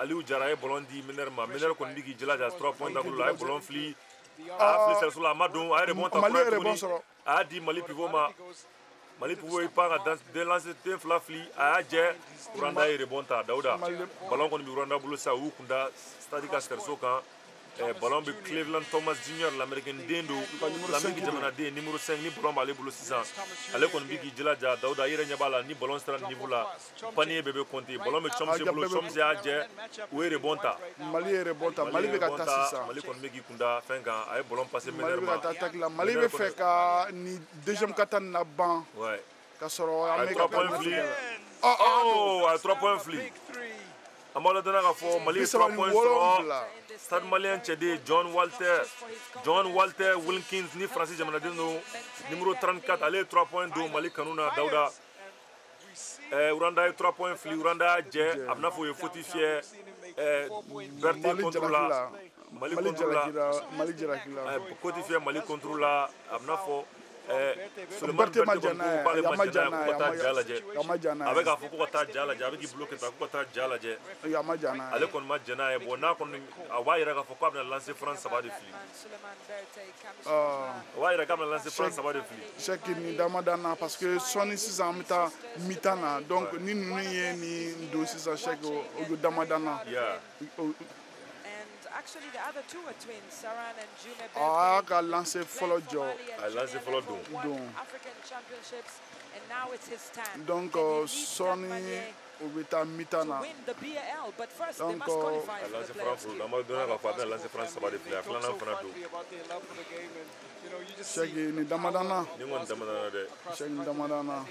Aliou Jara ye ballon di mineur ma mineur kɔni bɛ k'i jilaja 3 points dakulu la a ye ballon fili a y'a fili sɛrɛso la a ma don a ye rebond ta kura ye tuguni a y'a di Mali pivot ma Mali pivot ye pan ka den fila fili a y'a jɛ Uranda ye rebond ta Dawuda ballon kɔni bɛ Uranda bolo sisan u y'u kunda stade ka sɛrɛso kan ballon bɛ Cleveland Thomas Junior l'américain den don l'amérique jamanaden numéro 5 ni ballon b'ale bolo sisan ale kɔni bɛ k'i jilaja Dawuda i yɛrɛ ɲɛ b'a la ni ballon sera niveau la panier bɛɛ bɛ compter ballon bɛ Chomsi bolo Chomsi y'a jɛ u ye rebond ta Mali ye rebond ta Mali bɛ ka taa sisan Mali kɔni bɛ k'i kunda fɛn kan a ye ballon passer meneur ma Mali bɛ fɛ ka ni deuxième quart-temps na ban ka sɔrɔ a ye 3 points fili a ye 3 points fili an b'a ladɔnniya k'a fɔ Mali ye 3 points sɔrɔ stade malien cɛden John Walter Wilkins ni Faransi jamanaden don numéro 34 ale ye 3 points don Mali kanu na Dawuda Uranda ye 3 points fili Uranda y'a jɛ a bɛna fɔ u ye faute fiyɛ Berté contre la Mali contre la Côte d'Ivoire Mali contre la Abnafo Berté Madjana avec a foko ta jalaje avec bloqué ta ko ta jalaje ale kon Madjana e bona kon wa ira ka foko abna lancer France ça va de fli wa ira ka abna lancer France ça va de fli chaque ni damadana parce que soni 6 ans mitana donc ni ni do 6 ans chaque au damadana Actually, the other two are twins, Saran and Jume. Got lancé follow Joe. Lancé follow African Championships, and now it's his time. Donc, Sony Obita Mitana. Win the BAL, but first they must qualify for the playoffs. Lancé France, ça va de fli. Flana Franado. Shagi ni damadana. Ni mon damadana de. Shagi damadana.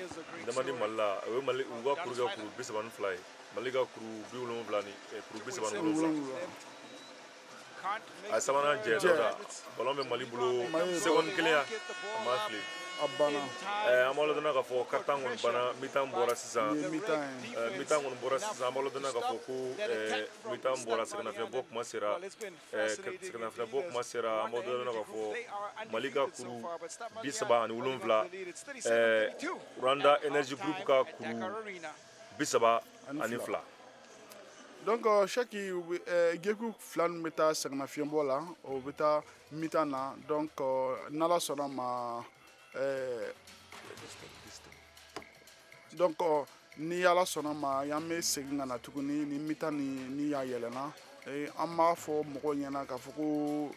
Damadi malla. Mali uga kuruga kuru bisaban fly. Maliga kuru biulon vlani. Kuru bisaban fly. A sabanan jɛ dɔ la ballon bɛ Mali bolo seconde kelen ya a ma fili a banna an b'a lɔdɔnna k'a fɔ carton kɔni banna mi-temps bɔra sisan mi-temps kɔni bɔra sisan an b'a lɔdɔnna k'a fɔ ko mi-temps bɔra sɛgɛnnafiɲɛbɔ kuma sera sɛgɛnnafiɲɛbɔ kuma sera an b'a lɔdɔnna k'a fɔ Mali ka kuru 37 Rwanda Energy Group ka kuru 32. Donc chaque geku flan meta segna fiembo la o beta mitana donc nala sona ma donc ni ala sona ma yame segna na tukuni ni mitani ni ya yelena amma fo mogo nyana ka foko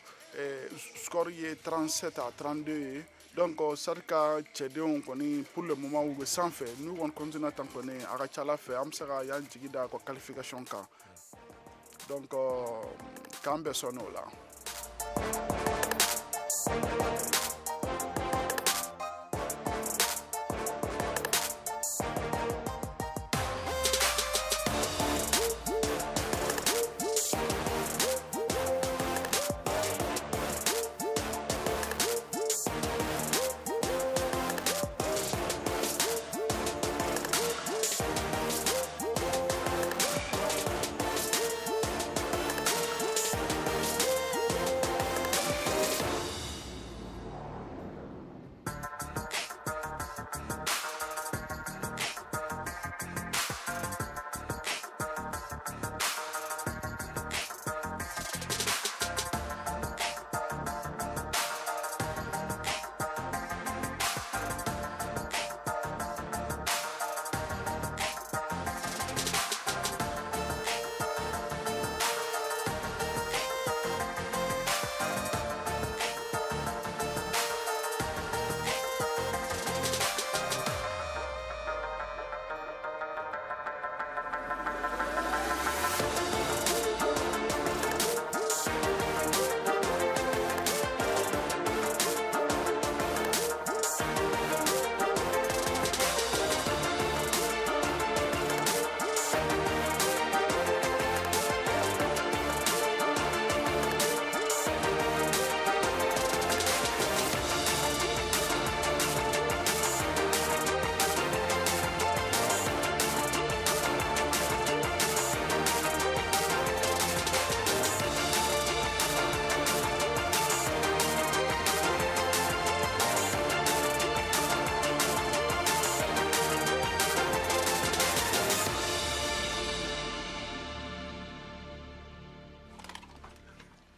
score est 37 à 32 donc sarka chédon koni pour le moment où sans fait nous on continue tant qu'on est à chala fait am sera yan jigida ko qualification ka donc cambe sono là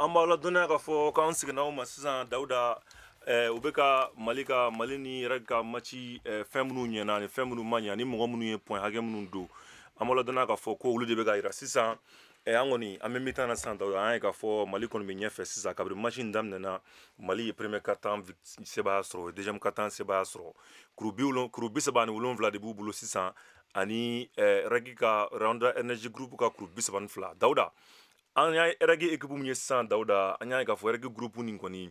an b'a la dɔnniya k'a fɔ k'an seginna o ma sisan Dawuda u bɛ ka Mali ni yɛrɛ ka match fɛn minnu ɲɛna ani fɛn minnu ma ɲɛ ani mɔgɔ minnu ye point hakɛ minnu don an b'a la dɔnniya k'a fɔ ko olu de bɛ ka yira sisan an kɔni an bɛ mi-temps na sisan Dawuda an ye k'a fɔ Mali kɔni bɛ ɲɛfɛ sisan kabini match in daminɛna Mali ye premier quart-temps sebaaya sɔrɔ deuxième quart-temps sebaaya sɔrɔ kuru 37 de b'u bolo sisan ani Regi ka Rwanda Energy Group ka kuru 32 Dawuda an y'a Regi équipe min ye sisan Dawuda an y'a ye k'a fɔ Regi groupe nin kɔni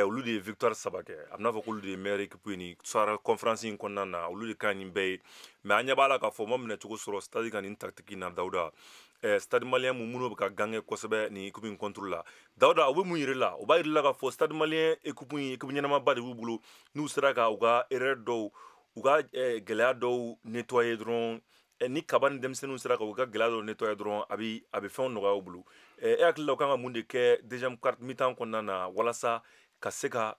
olu de ye victoire 3 kɛ a bɛna fɔ k'olu de ye meilleure équipe ye nin soir conférence in kɔnɔna na olu de ka ɲi nin bɛɛ ye mais an ɲɛ b'a la k'a fɔ ma minɛ cogo sɔrɔ stade ka nin tactique na Dawuda stade malien minnu bɛ ka gagner kosɛbɛ nin équipe in contre la Dawuda u bɛ mun yɛrɛ la u b'a yɛrɛ la k'a fɔ stade malien équipe ɲɛnamaba de b'u bolo n'u sera ka u ka erreur dɔw u ka gɛlɛya dɔw nettoyer dɔrɔn ni kaba ni denmisɛnninw sera ka u ka gɛlɛya dɔ nettoyer dɔrɔn a bɛ fɛnw nɔgɔya u bolo e hakili la u kan ka mun de kɛ deuxième mi-temps kɔnɔna na walasa ka se ka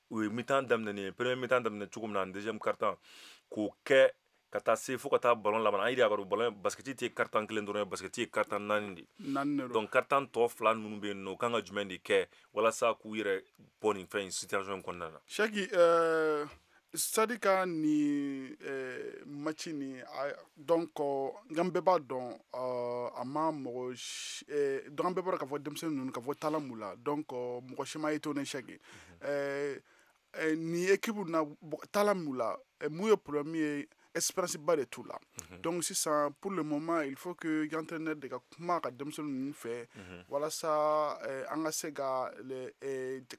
u ye mi-temps daminɛ premier mi-temps daminɛ cogo min na deuxième quart-temps k'o kɛ ka taa se fo ka taa ballon laban an yiri a kɔrɔ ballon basket tɛ quart-temps kelen dɔrɔn ye basket ye quart-temps 4 de donc quart-temps tɔ 2 ninnu bɛ yen nɔ u kan ka jumɛn de kɛ walasa k'u yɛrɛ bɔ nin fɛn situation kɔnɔna na. Chaki sadika ni match ni donc ngan bɛɛ b'a dɔn a ma mɔgɔ donc an bɛɛ bɔra k'a fɔ denmisɛnnin ninnu k'a fɔ talamu la donc mɔgɔ si ma ye to ne Chaki ni équipe na talamu la mun ye problème ye espérance ba de tout là donc sisan pour le moment il faut que l'entraîneur de ka kuma ka denmisɛnnin ninnu fɛ walasa an ka se ka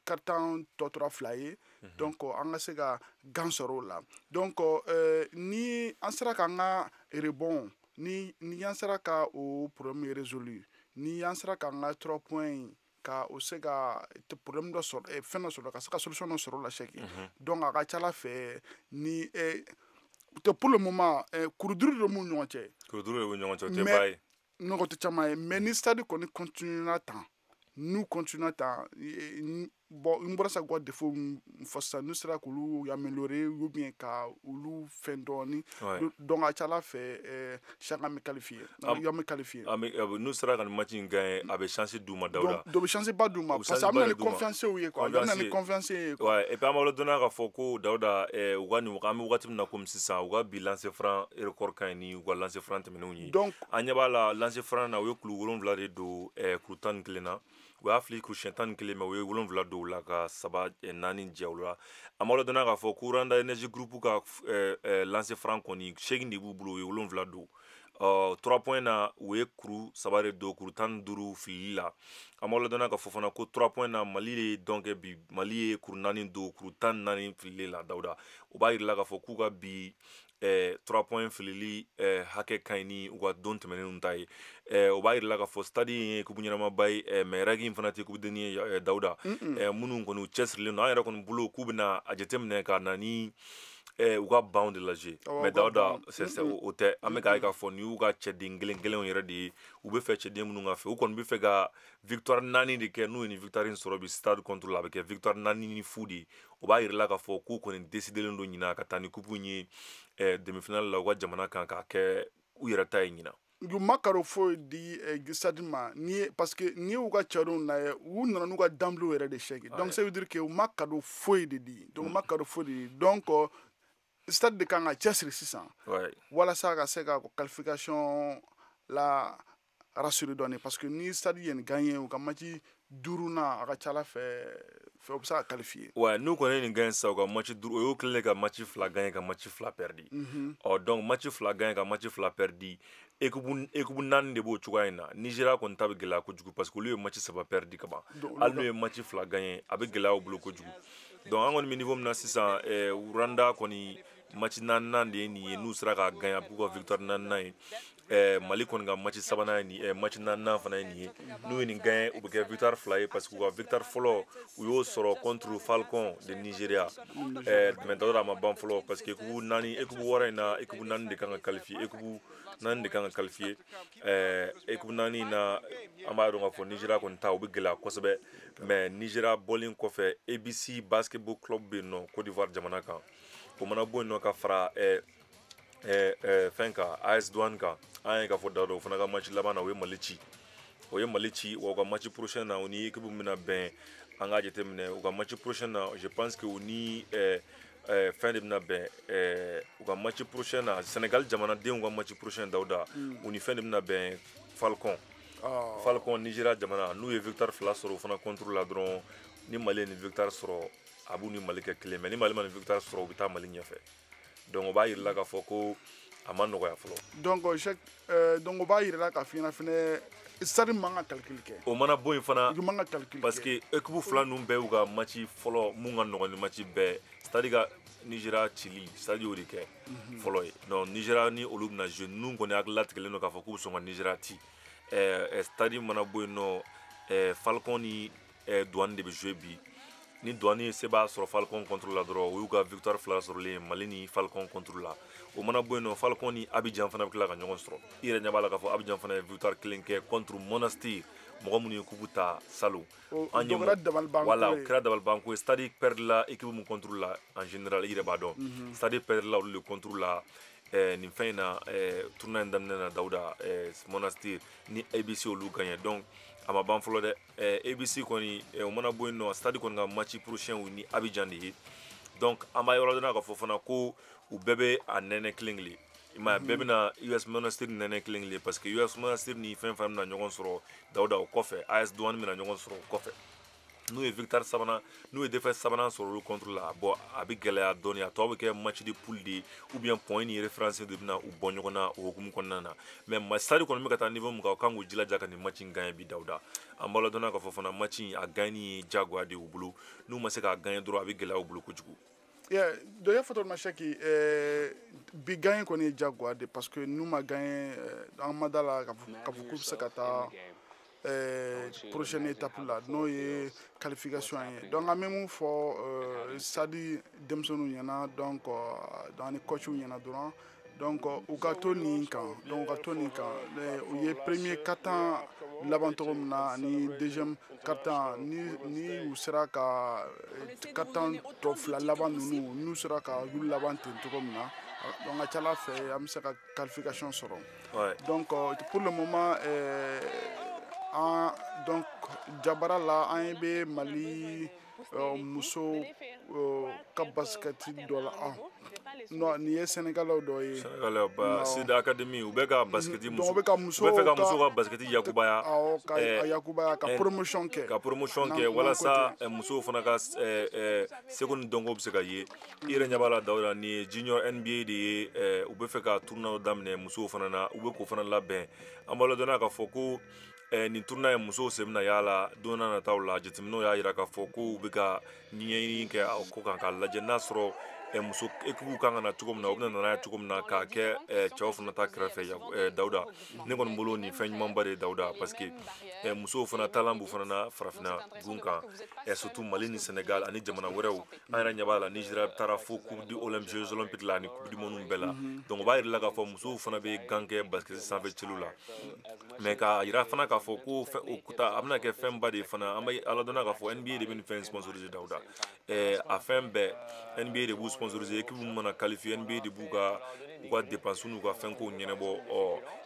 carton tɔtora 2 ye donc an ka se ka gan sɔrɔ o la donc ni an sera k'an ka rebond ni an sera ka o problème résolu ni an sera k'an ka 3 points ka o se ka problème dɔ sɔrɔ fɛn dɔ sɔrɔ ka se ka solution dɔ sɔrɔ o la Chaki donc a ka ca Ala fɛ ni pour le moment kuruduru de mun ɲɔgɔn cɛ kuruduru de b'u ɲɔgɔn cɛ o tɛ ba ye nɔgɔ tɛ caman ye mais ni stade kɔni continue tan n'u continue tan bon n bɔra sa quoi défaut fɔ sisan n'u sera k'olu améliorer ou bien ka olu fɛn dɔɔni donc a ca Ala fɛ chaque an bɛ qualifier y'an bɛ qualifier n'u sera ka nin match in gagner a bɛ chance d'u ma Dawuda donc bɛ chance ba d'u ma parce que a bɛna ni confiance ye quoi a bɛna ni confiance ye quoi et puis an b'a dɔn k'a fɔ ko Dawuda u ka nin an bɛ wagati min na komi sisan u ka bi lancer franc record ka ɲi ni u ka lancer franc tɛmɛnenw ye donc an ɲɛ b'a la lancer franc na u ye kulu 7 de don kulu 11 na u y'a fili kuru siɲɛ 11 mais u ye 7 don la ka 4 jɛ o la an b'a dɔn k'a fɔ ko Rwanda Energy Group ka lancer franc kɔni 8 de b'u bolo u ye 7 don 3 points na u ye kuru 3 de don kuru 15 filili la an b'a dɔn k'a fɔ fana ko 3 points na Mali de donc bi Mali ye kuru 4 don kuru 14 filili la Dawuda o b'a yira k'a fɔ k'u ka bi 3 points filili hakɛ ka ɲi ni u ka don tɛmɛnenw ta ye o b'a yira k'a fɔ stade in ye kubu ɲɛnamaba ye mais règle in fana tɛ kubudenni ye Dawuda minnu kɔni u cɛsirilen don an yɛrɛ kɔni bolo k'u bɛna a jateminɛ ka na ni u ka banw de lajɛ mais Dawuda o tɛ an bɛ k'a ye k'a fɔ ni y'u ka cɛden kelen yɛrɛ de ye u bɛ fɛ cɛden minnu ka fɛ u kɔni bɛ fɛ ka victoire 4 de kɛ n'u ye nin victoire in sɔrɔ bi stade contre la a bɛ kɛ victoire 4 ni fu de ye o b'a yira k'a fɔ k'u kɔni décidelen don ɲina ka taa ni coupe in ye demi-finale la u ka jamana kan k'a kɛ u yɛrɛ ta ye ɲina u ma karo foyi di stade ma parce que ni y'u ka cɛw lajɛ u nana n'u ka danbulu yɛrɛ de Chaki donc ça veut dire que u ma kado foyi de di donc u ma kado foyi de di donc stade de kan ka cɛsiri sisan walasa ka se ka qualification la rassurer dɔɔni parce que ni stade ye nin gagné u ka match 5 a ka ca Ala fɛ u bɛ se ka qualifier n'u kɔni ye nin gagné sisan u ka match 5 o y'u kɛlen ka match 2 gagné ka match 2 perdu donc match 2 gagné ka match 2 perdu équipe 4 de b'o cogoya in na Nigeria kɔni ta bɛ gɛlɛya kojugu parce que olu ye match 3 perdu ka ban hali n'u ye match 2 gagné a bɛ gɛlɛya u bolo kojugu donc an kɔni bɛ niveau min na sisan Rwanda kɔni match 4 de ye nin ye n'u sera ka gagné a b'u ka victoire 4 ye Mali kɔni ka match 3 ye nin ye match 4 fana ye nin ye n'u ye nin gagné u bɛ kɛ victoire 2 ye parce que u ka victoire fɔlɔ u y'o sɔrɔ contre Falcon de Nigeria mais Dawuda a ma ban fɔlɔ parce que équipe 6 in na équipe 4 de kan ka qualifier équipe 4 de kan ka qualifier équipe 4 in na an b'a dɔn k'a fɔ Nigeria kɔni ta u bɛ gɛlɛya kosɛbɛ mais Nigeria bɔlen kɔfɛ ABC basketball club bɛ yen nɔ Côte d'Ivoire jamana kan o mana bɔ yen nɔ ka fara fɛn kan AS Douane kan an ye k'a fɔ Dawuda o fana ka match laban na o ye Mali ci wa u ka match prochain na u ni équipe min bɛna bɛn an k'a jateminɛ u ka match prochain na je pense que u ni fɛn de bɛna bɛn u ka match prochain na Sénégal jamanadenw ka match prochain Dawuda u ni fɛn de bɛna bɛn Falcon Nigeria jamana n'u ye victoire 2 sɔrɔ o fana contre la dɔrɔn ni Mali ye nin victoire sɔrɔ a b'u ni Mali kɛ kelen mais ni Mali ma nin victoire sɔrɔ u bɛ taa Mali ɲɛfɛ donc o b'a yira k'a fɔ ko a ma nɔgɔya fɔlɔ donc o b'a yira k'a fɔ i ɲɛna fɛnɛ stade man ka calcul kɛ o mana bɔ yen fana u man ka calcul parce que équipe 2 ninnu bɛɛ y'u ka match fɔlɔ mun ka nɔgɔn ni match bɛɛ c'est-à-dire ka Nigeria cili stade y'o de kɛ fɔlɔ ye donc Nigeria ni olu bɛna jouer ninnu kɔni hakili latigɛlen don k'a fɔ k'u bɛ sɔn ka Nigeria ci stade mana bɔ yen nɔ Falcon ni Douane de bɛ jouer bi ni douane se b'a sɔrɔ Falcon contre la dɔrɔn o y'u ka victoire fila sɔrɔlen Mali ni Falcon contre la o mana bɔ yen nɔ Falcon ni Abidjan fana bɛ tila ka ɲɔgɔn sɔrɔ i yɛrɛ ɲɛ b'a la k'a fɔ Abidjan fana ye victoire kelen kɛ contre Monastir mɔgɔ minnu ye coupe ta salon an ye voilà o kɛra dabalibanko ye Stade perdre la équipe mun contre la en général i yɛrɛ b'a dɔn Stade perdre la olu le contre la nin fɛn in na tournoi in daminɛ na Dawuda Monastir ni ABC olu gagné donc a ma ban fɔlɔ dɛ ABC kɔni o mana bɔ yen nɔ Stade kɔni ka match prochain ni Abidjan de ye donc an b'a yɔrɔ dɔn k'a fɔ fana ko u bɛɛ bɛ a nɛnɛ kelen kelen i m'a ye bɛɛ bɛna US Monastir nɛnɛ kelen kelen parce que US Monastir ni fɛn fɛn bɛna ɲɔgɔn sɔrɔ Dawuda o kɔfɛ AS Douane bɛna ɲɔgɔn sɔrɔ o kɔfɛ n'u ye victoire sabanan n'u ye défaite sabanan sɔrɔ olu contre la bon a bɛ gɛlɛya dɔɔni a tɔ bɛ kɛ match de poule de ou bien point ni référence de bɛna u bɔ ɲɔgɔn na o hukumu kɔnɔna na mais Stade kɔni bɛ ka taa niveau min kan o kan k'u jilaja ka nin match in gagner bi Dawuda an b'a ladɔnna k'a fɔ fana match in a gagner ye diyagoya de y'u bolo n'u ma se k'a gagner dɔrɔn a bɛ gɛlɛya u bolo kojugu. dɔ ye fɔtɔ machaki bi gagner kɔni ye diyagoya de parce que n'u ma gagner an ma da la k'a fɔ k'u bɛ se ka taa prochaine étape là n'o ye qualification ye donc an bɛ mun fɔ Stade denmisɛnninw ɲɛna donc ni coachw ɲɛna dɔrɔn donc u ka to nin kan donc u ka to nin kan u ye premier quart-temps laban cogo min na ani deuxième quart-temps ni u sera ka quart-temps tɔ fila laban ninnu n'u sera ka olu laban ten cogo min na donc a ka ca Ala fɛ an bɛ se ka qualification sɔrɔ donc pour le moment donc Jabara la an bɛ Mali muso ka basketi dɔ la non nin ye Sénégalaw dɔ ye Sénégalais ba Sida Academy u bɛ ka basketi muso u bɛ fɛ ka muso ka basketi yakubaya ka promotion kɛ walasa musow fana ka seko ni dɔnko bɛ se ka ye i yɛrɛ ɲɛ b'a la Dawuda nin ye junior NBA de ye u bɛ fɛ ka tournoi daminɛ musow fana na u bɛ k'o fana labɛn an b'a ladɔnna k'a fɔ ko nin tournoi ye musow sen bɛna y'a la don n'a nataw la jateminɛw y'a jira k'a fɔ ko u bɛ ka ɲɛɲini kɛ a ko kan k'a lajɛ n'a sɔrɔ muso équipe kan ka na cogo min na u bɛna nana cogo min na k'a kɛ cɛw fana ta kɛrɛfɛ Dawuda ne kɔni bolo nin fɛn ɲumanba de ye Dawuda parce que musow fana talent b'u fana na farafinna gun kan surtout Mali ni Sénégal ani jamana wɛrɛw an yɛrɛ ɲɛ b'a la Nigeria taara fo coupe du Jeux olympiques la ani coupe du monde bɛɛ la donc o b'a jira la k'a fɔ musow fana bɛ gan kɛ basket sanfɛ celu la mais k'a jira fana k'a fɔ ko a bɛna kɛ fɛnba de fana an bɛ Ala dɔnna k'a fɔ NBA de bɛ nin fɛn sponsoriser Dawuda a fɛn bɛɛ NBA de b'u sponsoriser équipe mun mana qualifier NBA de b'u ka dépenses n'u ka fɛn kow ɲɛnabɔ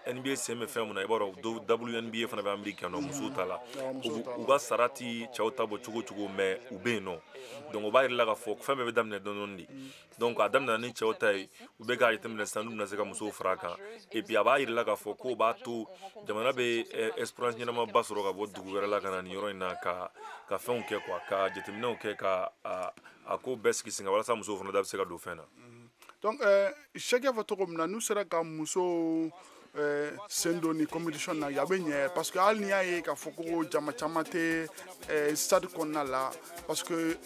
NBA sen bɛ fɛn mun na i b'a dɔn WNBA fana bɛ Amérique yan nɔ musow ta la u ka sara ti cɛw ta bɔ cogo cogo mais u bɛ yen nɔ donc o b'a jira la k'a fɔ fɛn bɛɛ bɛ daminɛ dɔɔni de donc a daminɛ ni cɛw ta ye u bɛ k'a jateminɛ sisan n'u bɛna se ka musow fara a kan et puis a b'a jira la k'a fɔ ko b'a to jamana bɛ espérance ɲɛnama ba sɔrɔ ka bɔ dugu wɛrɛ la ka na nin yɔrɔ in na ka fɛnw kɛ quoi ka jateminɛw kɛ ka a ko bɛɛ sigi sen kan walasa musow fana da bɛ se ka don fɛn na donc Cheikh y'a fɔ cogo min na n'u sera ka musow sen don ni compétition na a bɛ ɲɛ parce que hali n'i y'a ye k'a fɔ ko jama caman tɛ stade kɔnɔna la parce que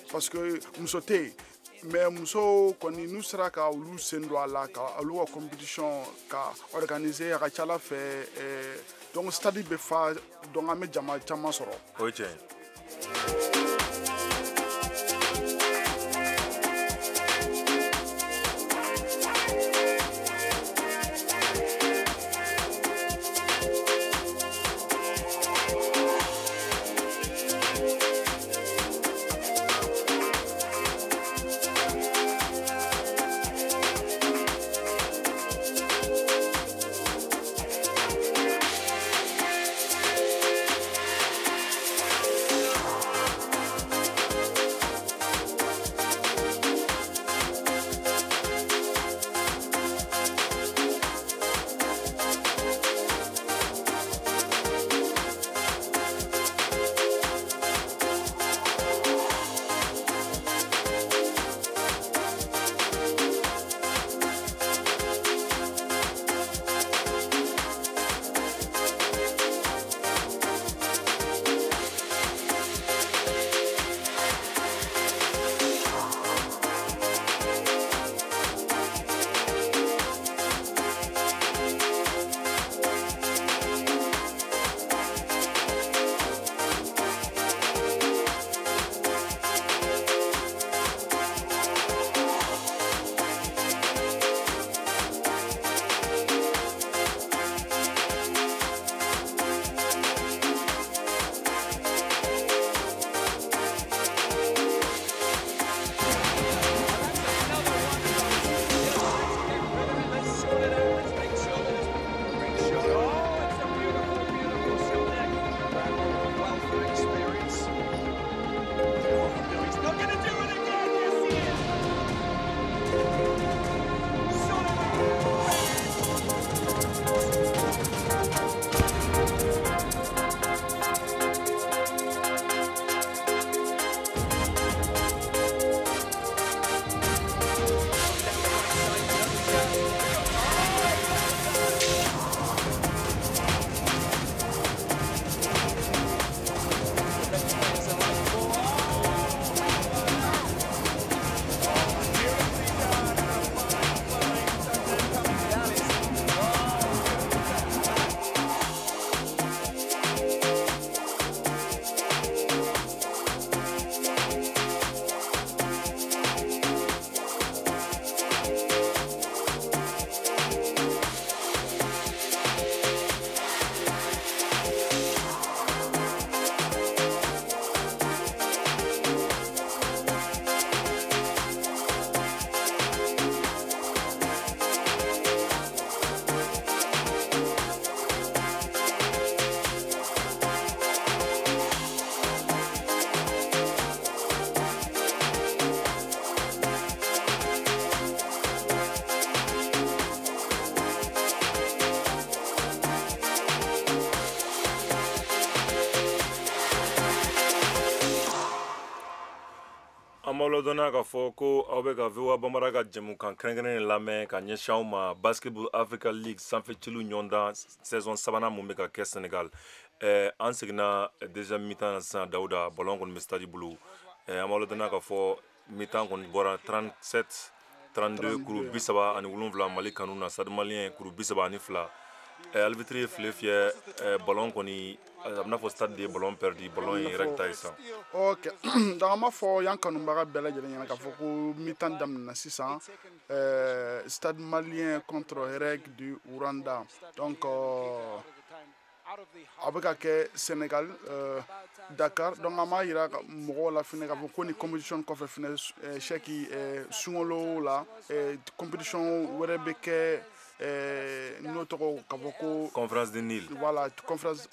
muso tɛ yen mais musow kɔni n'u sera ka olu sen don a la ka olu ka compétition ka organiser a ka ca Ala fɛ donc stade bɛ fa donc an bɛ jama caman sɔrɔ. O ye tiɲɛ ye. b'aw ladɔnniya k'a fɔ ko aw bɛ ka VOA Bambara ka jɛmukan kɛrɛnkɛrɛnnen lamɛn ka ɲɛsin aw ma Basketball Africa League sanfɛcilu ɲɔgɔndan saison 3nan mun bɛ ka kɛ Senegal. An seginna deuxième mi-temps na sisan Dawuda, ballon kɔni bɛ stade bolo. An b'aw ladɔnniya k'a fɔ mi-temps kɔni bɔra 37 32 kuru 37 Mali kanu na, Stade Malien kuru 32. Arbitre ye file fiyɛ ballon kɔni a bɛna fɔ stade de ye ballon perdu, ballon ye yɛrɛ ta ye sisan. Ok, donc an b'a fɔ yan kanubaga bɛɛ lajɛlen ɲɛna k'a fɔ ko mi-temps daminɛna sisan Stade Malien contre REG du Rwanda. Donc a bɛ ka kɛ Sénégal Dakar. Donc an b'a yira mɔgɔw la fɛnɛ k'a fɔ ko ni compétition kɔfɛ fɛnɛ Cheick sunkalo la compétition wɛrɛ bɛ kɛ n'o tɔgɔ k'a fɔ ko conférence du Nil. Voilà, conférence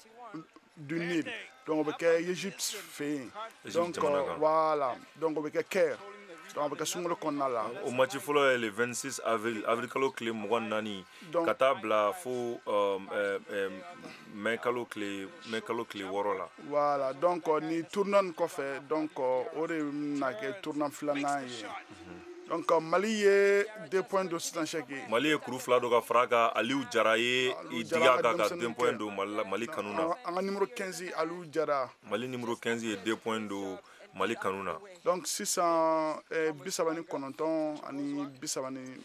du Nil. Donc on bɛ kɛ Égypte fɛ yen. Donc voilà, donc on bɛ kɛ Caire. Donc on bɛ kɛ sunkalo kɔnɔna la. O match fɔlɔ ye le 26 avril, kalo tile 24 ka taa bila fo mai kalo tile 6 la. Voilà, donc ni tournoi nin kɔfɛ, donc o de bɛna kɛ tournoi filanan ye. Donc Mali ye 2 points do sisan Cheick. Mali ye kuru 2 do ka fara kan Aliou Jara ye i diga ka 2 points do Mali kanu na. An ka numéro 15 Aliou Jara. Mali numéro 15 ye 2 points do Mali kanu na. Donc sisan 39 ani 32.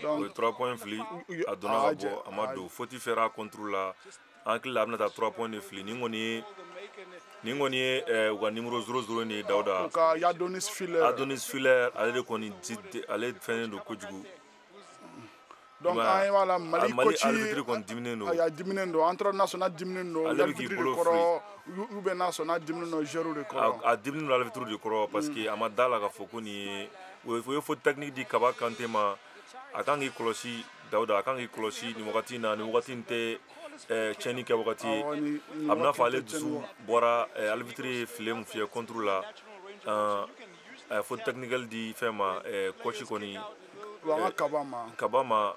Donc 3 points fili a donna ka bɔ a ma don faute fɛra contre la an hakili la a bɛna taa 3 points de fili ni kɔni ye u ka numéro 00 ni Dawuda. Ka Adonis Filler ale de kɔni ale fɛnnen don kojugu. Donc an b'a la Mali coach arbitre kɔni diminen don. A y'a diminen don, international diminen don. Ale bɛ k'i bolo fili. ou bien national diminen don joueur de kɔrɔ. A diminen don arbitre de kɔrɔ parce que a ma da la k'a fɔ ko nin ye o ye faute technique di Kaba Kanté ma. A kan k'i kɔlɔsi Dawuda, a kan k'i kɔlɔsi nin wagati in na, nin wagati in tɛ tiɲɛni kɛ wagati ye. A bɛna fɔ ale dusu bɔra arbitre ye file mun fiyɛ contre la a ye faute technique di fɛn ma coach kɔni Kaba ma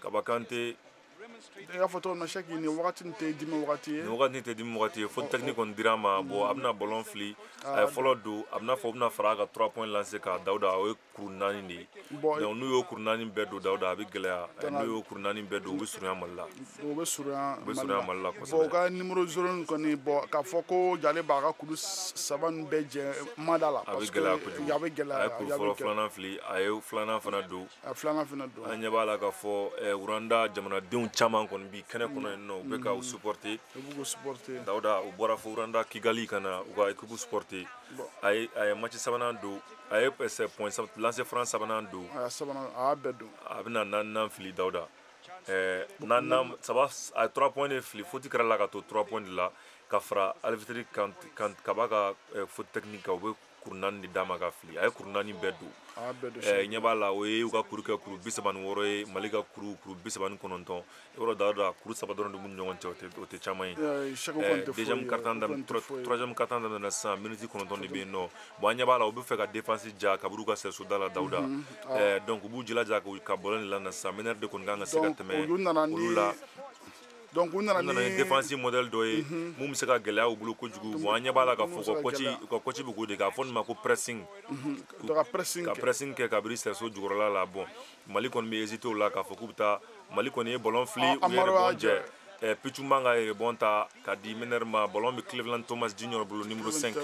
Kaba Kanté. I y'a fɔ cogo min na Cheick nin wagati nin tɛ dimi wagati ye. Nin wagati nin tɛ dimi wagati ye, faute technique kɔni dira ma bon a bɛna ballon fili a ye fɔlɔ don a bɛna fɔ u bɛna fara a ka 3 points lancer ka Dawuda o ye kuru 4 de ye. Donc n'u y'o kuru 4 bɛɛ don Dawuda a bɛ gɛlɛya, n'u y'o kuru 4 bɛɛ don u bɛ surunya Mali la. U bɛ surunya Mali la kosɛbɛ. Bon u ka numéro 0 nin kɔni bon k'a fɔ ko Jale b'a ka kuru 3 nin bɛɛ jɛ mada la. A bɛ gɛlɛya kojugu. A bɛ gɛlɛya. A ye kuru fɔlɔ 2nan fili a ye 2nan fana don. A 2nan fana don. An ɲɛ b'a la k'a fɔ Rwanda jamanadenw caman kɔni bi kɛnɛ kɔnɔ yen nɔ u bɛ ka u supporter. Dawuda u bɔra fo Rwanda Kigali ka na u ka équipe supporter. A ye match 3nan don a ye point lancer franc 3nan don. A y'a bɛɛ don. A bɛna 4nan fili Dawuda. 4nan a ye 3 points de fili faute kɛra la ka to 3 points de la ka fara arbitre Kaba ka faute technique kan u bɛ kuru 4 de d'a ma ka fili a ye kuru 4 bɛɛ don. Ɲɛ b'a la o ye u ka kuru kɛ kuru 36 ye Mali ka kuru 39 yɔrɔ Dawuda kuru 3 dɔrɔn de b'u ni ɲɔgɔn cɛ o tɛ caman ye. Deuxième quart-temps troisième quart-temps daminɛna sisan miniti 9 de bɛ yen nɔ bon an ɲɛ b'a la u bɛ fɛ ka défense ja kaburu u ka sɛsoda la Dawuda donc u b'u jilaja ka bɔlɔ nin lana sisan meneur de kɔni kan ka se ka tɛmɛ olu la. Donc u nana ni défense modèle dɔ ye mun bɛ se ka gɛlɛya u bolo kojugu bon an ɲɛ b'a la k'a fɔ ka coach bɛ k'o de k'a fɔ nin ma ko pressing ka pressing kɛ kabiri sɛso jukɔrɔla la bon Mali kɔni bɛ hésiter o la k'a fɔ k'u bɛ taa Mali kɔni ye ballon fili u ye rebond jɛ Pichu man ka rebond ta ka di meneur ma ballon bɛ Cleveland Thomas Junior bolo numéro 5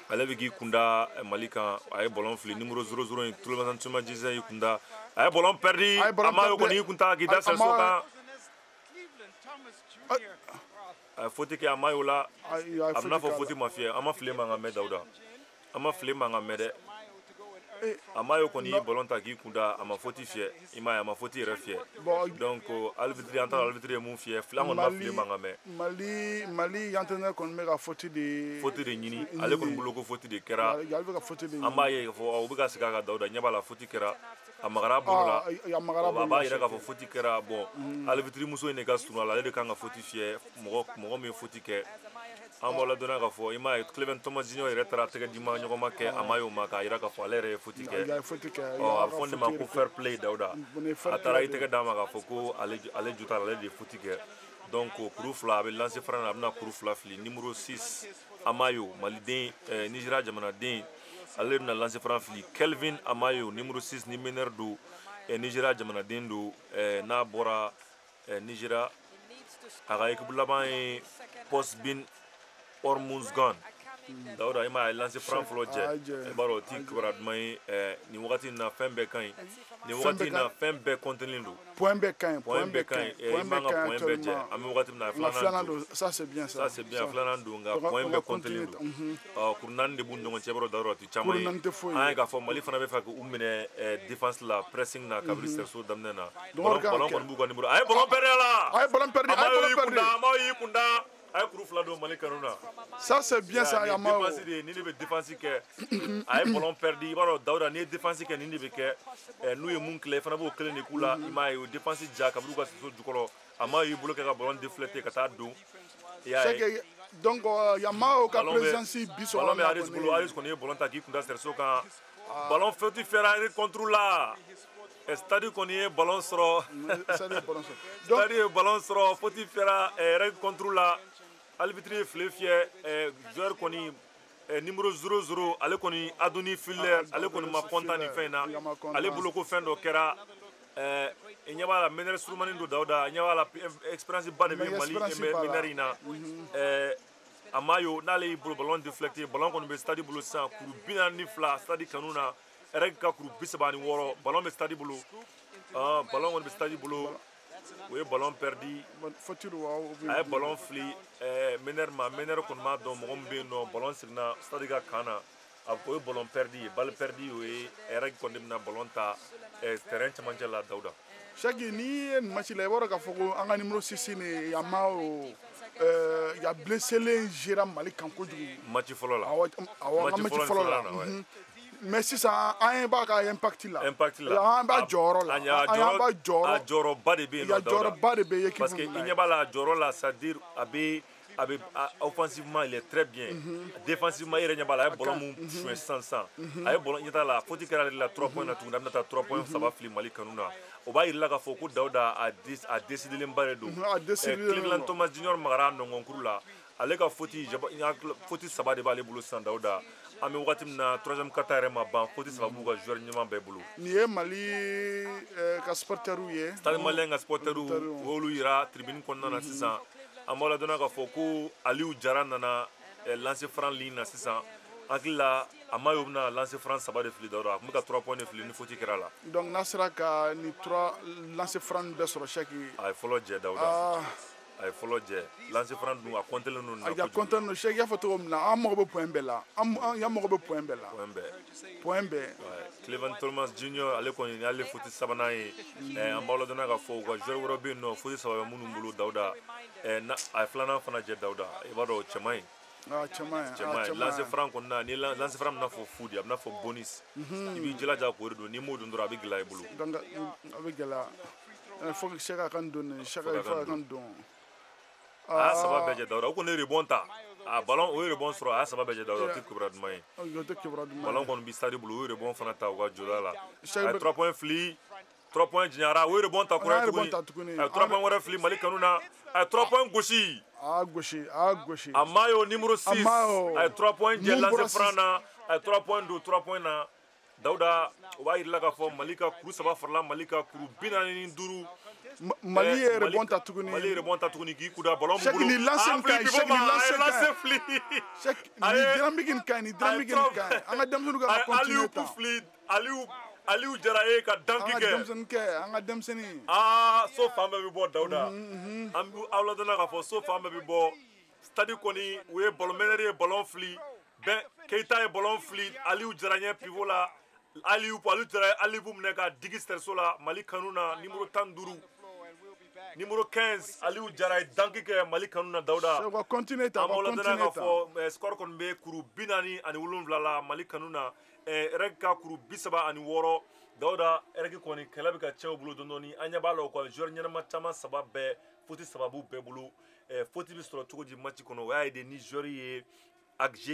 ale bɛ k'i kunda Mali kan a ye ballon fili numéro 00 in Cleveland Thomas Junior y'i kunda a ye ballon perdu a ma yo kɔni y'i kun ta k'i da sɛso kan. A faute kɛ a ma y'o la a bɛna fɔ faute ma fiyɛ an ma file man kan mɛn Dawuda an ma file man kan mɛn dɛ a ma y'o kɔni y'i ballon ta k'i kunda a ma faute fiyɛ i m'a ye a ma faute yɛrɛ fiyɛ donc arbitre an taara arbitre ye mun fiyɛ filan kɔni ma file man kan mɛn. Mali entraîneur kɔni bɛ ka faute de ɲini ale kɔni bolo ko faute de kɛra an b'a ye k'a fɔ u bɛ ka segin a kan Dawuda ɲɛ b'a la faute kɛra a magara bolo la a b'a yɛrɛ k'a fɔ faute kɛra bon arbitre muso in de ka surun a la ale de kan ka faute fiyɛ mɔgɔ min ye faute kɛ an b'aw ladɔnniya k'a fɔ i m'a ye Cleveland Thomas Junior yɛrɛ taara tɛgɛ di ɲɔgɔn ma kɛ a ma y'o ma k'a jira k'a fɔ ale yɛrɛ ye faute kɛ a bɛ fɔ nin ma ko fair play Dawuda a taara i tɛgɛ d'a ma k'a fɔ ko ale jo t'a la ale de ye faute kɛ donc kuru 2 a bɛ lancer franc na a bɛna kuru 2 fili numéro 6 Amayo maliden Nigeria jamanaden ale bɛna lancer franc fili. Kelvin Amayo numéro 6 ni meneur do Nigeria jamanaden do n'a bɔra Nigeria a ka équipe laban ye Postbin Hormuzgan. Dawuda ima lancer franc fɔlɔ jɛ i b'a dɔn o ti kibaruya duman ye nin wagati in na fɛn bɛɛ ka ɲi nin wagati in na fɛn bɛɛ comptelen don point bɛɛ ka ɲi point bɛɛ ka ɲi i man ka point bɛɛ jɛ an bɛ wagati min na filanan don ça c'est bien ça c'est bien filanan don nka point bɛɛ comptelen don kuru naani de b'u ni ɲɔgɔn cɛ i b'a dɔn Dawuda o ti caman ye an ye k'a fɔ Mali fana bɛ fɛ k'u minɛ défense la pressing na kabini sɛriso daminɛ na ballon kɔni b'u ka numéro a ye ballon perdre a la a ye ballon perdre Amayo y'i kunda a ye kuru fila don Mali kanu na ça c'est bien ça Amayo défense de ni de bɛ défense kɛ a ye ballon perdre i b'a dɔn Dawuda n'i ye défense kɛ nin de bɛ kɛ n'u ye mun tila i fana b'o kelen de k'u la i m'a ye o défense ja kabini u ka sɛriso jukɔrɔ Amayo y'i bolo kɛ ka ballon déflecté ka taa don i y'a ye donc Amayo ka présence bi sɔrɔ ballon bɛ Aris bolo Aris kɔni ye ballon ta k'i kunda sɛriso kan ballon fɛti fɛra contre la Stade kɔni ye ballon sɔrɔ Stade ye ballon sɔrɔ fɛti fɛra contre la arbitre ye file fiyɛ joueur kɔni numéro 00 ale kɔni Adoni Filler ale kɔni ma content nin fɛn in na ale bolo ko fɛn dɔ kɛra i ɲɛ b'a la meneur surumani don Dawuda i ɲɛ b'a la expérience ba de bɛ Mali meneur in na Amayo n'ale y'i bolo ballon déflecté ballon kɔni bɛ Stade bolo sisan kuru 42 Stade kanu na REG ka kuru 36 ballon bɛ Stade bolo ballon kɔni bɛ Stade bolo o ye ballon perdu a ye ballon fili meneur ma meneur kɔni m'a dɔn mɔgɔ min bɛ yen nɔ ballon sirina Stade ka kan na o ye ballon perdu ye balle perdu o ye REG kɔni bɛna ballon ta terrain cɛmancɛ la Dawuda Chaki n'i ye nin match la i b'a dɔn k'a fɔ ko an ka numéro 6 ni Amayo ya blesselen gera Mali kan kojugu match fɔlɔ la awɔ an ka match fɔlɔ la mais sisan an b'a ka impact la an b'a jɔyɔrɔ la an b'a jɔyɔrɔba de bɛ yen nɔ jɔyɔrɔba de bɛ équipe parce que i ɲɛ b'a la a jɔyɔrɔ la c'est à dire a bɛ offensivement il est très bien défensivement i yɛrɛ ɲɛ b'a la a ye ballon mun suɲɛ sisan a ye ballon ɲɛ t'a la faute kɛra ale la 3 points na tuguni a bɛna taa 3 points 3 fili Mali kanu na o b'a yir'i la k'a fɔ ko Dawuda a décidelenba de don Cleveland Thomas Junior magara nɔngɔnkuru la ale ka faute 3 de b'ale bolo sisan Dawuda an bɛ wagati min na 3e quart-temps yɛrɛ ma ban faute 3 b'u ka joueur ɲɛman bɛɛ bolo nin ye Mali ka supporteriw ye Stade Malien ka supporteriw u y'olu yira tribune kɔnɔna na sisan an b'a ladɔnniya k'a fɔ ko Aliou Jara nana lancer franc ligne na sisan an hakili la Amayo bɛna lancer franc 3 de fili Dawuda a tun bɛ ka 3 points de fili ni faute kɛra la donc n'a sera ka nin 3 lancer franc bɛɛ sɔrɔ Chaki a ye fɔlɔ jɛ Dawuda a ye fɔlɔ jɛ lancer franc dun a comptelen don nin na kojugu a comptelen don Chaki y'a fɔ cogo min na an mago bɛ point bɛɛ la an mago bɛ point bɛɛ la point bɛɛ Cleveland Thomas Junior ale kɔni ni ale faute 3nan ye an b'a ladɔnniya k'a fɔ u ka joueur wɛrɛ bɛ yen nɔ faute 3 bɛ minnu bolo Dawuda a ye 2nan fana jɛ Dawuda i b'a dɔn o cɛman ye cɛman ye lancer franc kɔni na ni lancer franc bɛna fɔ fu de a bɛna fɔ bonus i b'i jilaja k'o de don n'i m'o don dɔrɔn a bɛ gɛlɛya i bolo a bɛ gɛlɛya fo que Chaki a ka n don Chaki a ka n don a y'a 3 bɛɛ jɛ Dawuda o kɔni ye rebond ta a ballon o ye rebond sɔrɔ a y'a 3 bɛɛ jɛ Dawuda o tɛ kibaruya duman ye ballon kɔni bɛ Stade bolo o ye rebond fana ta u ka jɔda la a ye 3 points fili 3 points jɛnyara o ye rebond ta kura tuguni a ye 3 points wɛrɛ fili Mali kanu na a ye 3 points gosi Amayo numéro 6 a ye 3 points jɛ lancer franc na a ye 3 points don 3 points na Dawuda o b'a yir'i la k'a fɔ Mali ka kuru 3 farala Mali ka kuru 45 Mali ye rebond ta tuguni k'i kuda ballon bolo Chaki ni lancer ka ɲi Chaki ni lancer fili ni dynamique ka ɲi an ka denmisɛnninw ka continuer tan Aliou Jara ye ka danki kɛ an ka denmisɛnnin so fan bɛɛ bɛ bɔ Dawuda an bɛ aw ladɔnniya k'a fɔ so fan bɛɛ bɛ bɔ Stade kɔni u ye ballon meneur ye ballon fili Keita ye ballon fili Aliou Jara ɲɛ pivot la Aliou Jara ye Aliou minɛ ka digi sɛriso la Mali kanu na numéro 15 numéro 15 Aliou Jara ye danki kɛ Mali kanu na Dawuda an b'aw ladɔnniya k'a fɔ score kɔni bɛ kuru 47 la Mali kanu na REG ka kuru 36 Dawuda REG kɔni kɛlɛ bɛ ka cɛw bolo dɔɔni an ɲɛ b'a la o ka joueur ɲɛnama caman 3 bɛɛ faute 3 b'u bɛɛ bolo faute bɛ sɔrɔ cogo di match kɔnɔ o y'a ye de ni joueur ye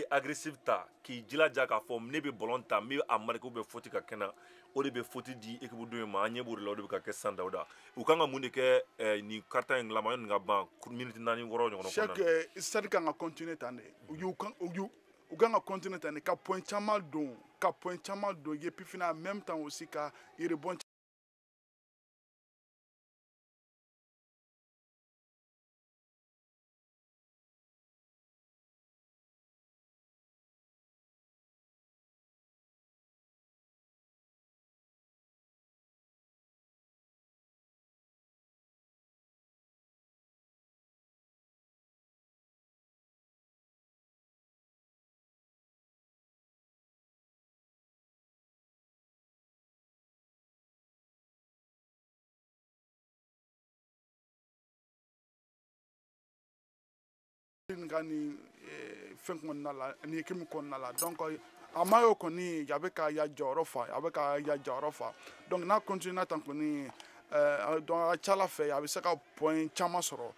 agressif ta k'i jilaja k'a fɔ ne bɛ ballon ta n bɛ a marquer ou bien faute ka kɛ n na o de bɛ foti di équipe dɔ ma an ɲɛ b'o de la o de bɛ ka kɛ sisan Dawuda u kan ka mun de kɛ nin karita in laban nin ka ban miniti 4 wɔɔrɔ ɲɔgɔn kɔnɔ chaque stade kan ka continuer tan de u kan ka continuer tan de ka point caman don et puis finalement en même temps aussi ka rebond ngani fɛn kɔnɔna la ni équipe kɔnɔna la donc a maillot kɔni a bɛ ka ya jɔyɔrɔ fa donc n'a continue tan kɔni donc a ca Ala fɛ a bɛ se ka point caman sɔrɔ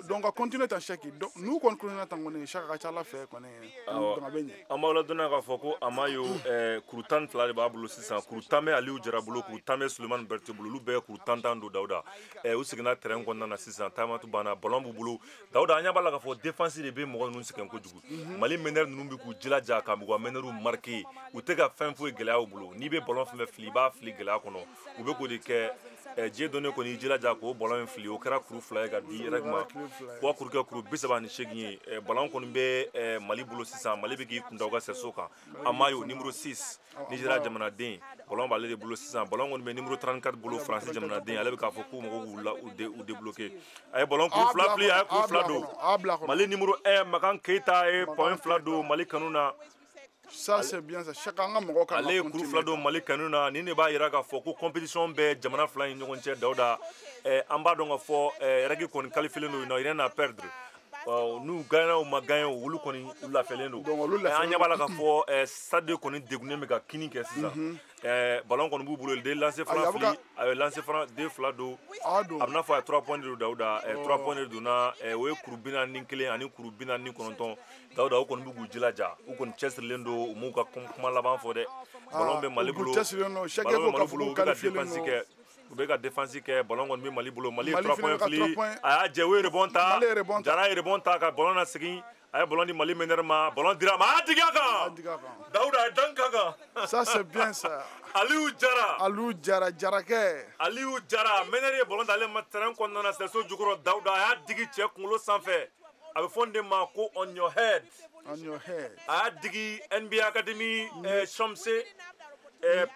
donc a continue tan Cheick donc n'u kɔni continue tan kɔni Cheick a ca Ala fɛ kɔni donc a bɛ ɲɛ an b'aw ladɔnniya k'a fɔ ko a maillot kuru 12 de b'a bolo sisan kuru 10 bɛ Aliyu Jara bolo kuru 10 bɛ Sulemani Berete bolo olu bɛɛ ye kuru 10 don Dawuda u seginna terrain kɔnɔna na sisan taamatu banna ballon b'u bolo Dawuda an ɲɛ b'a la k'a fɔ défense de bɛ mɔgɔ ninnu sɛgɛn kojugu Mali meneur ninnu bɛ k'u jilaja ka u ka meneurs marquer u tɛ ka fɛn foyi gɛlɛya u bolo n'i bɛ ballon fɛn fɛn fili i b'a fili gɛlɛya kɔnɔ u bɛ k'o de kɛ diɲɛ donné kɔni jilaja k'o ballon in fili o kɛra kuru 2 ye ka di règle ma fo kuru kɛ kuru 38 ye ballon kɔni bɛ Mali bolo sisan Mali bɛ k'i kunda u ka sɛso kan a maillot numéro 6 Nigéria jamanaden ballon b'ale de bolo sisan ballon kɔni bɛ numéro 34 bolo France jamanaden ale bɛ k'a fɔ k'u mɔgɔw k'u débloquer a ye ballon kuru 2 fili a ye kuru 2 don Mali numéro 1 Makan Keita ye point 2 don Mali kanu na ça c'est bien ça chaque an ka mɔgɔw kan ale ye kuru 2 don Mali kanu na nin de b'a jira k'a fɔ ko compétition bɛ jamana fila in ɲɔgɔn cɛ Dawuda an b'a dɔn k'a fɔ règle kɔni qualifié don rien à perdre n'u gagnera ou ma gagné olu kɔni u lafiyalen don an ɲɛ b'a la k'a fɔ stade kɔni degunnen bɛ ka kini kɛ sisan ballon kɔni b'u bolo de lancer franc fili a ye lancer franc 2 fila don a bɛ n'a fɔ a ye 3 points de don Dawuda 3 points de donna o ye kuru 41 ani kuru 49 Dawuda u kɔni bɛ k'u jilaja u kɔni cɛsirilen don u m'u ka kuma laban fɔ dɛ ballon bɛ Mali bolo u bɛ ka défense kɛ ballon kɔni bɛ Mali bolo Mali ye 3 points fili a y'a jɛ u ye rebond ta Jara ye rebond ta ka ballon nasegin a ye ballon di Mali meneur ma ballon dira ma a y'a digi a kan Dawuda a ye dan k'a kan ça c'est bien ça Aliyu Jara Jarakɛ Aliyu Jara meneur ye ballon d'ale ma terrain kɔnɔna na sɛso jukɔrɔ Dawuda a y'a digi cɛ kunkolo sanfɛ a bɛ fɔ nin de ma ko on your head a y'a digi NBA Academy Chamse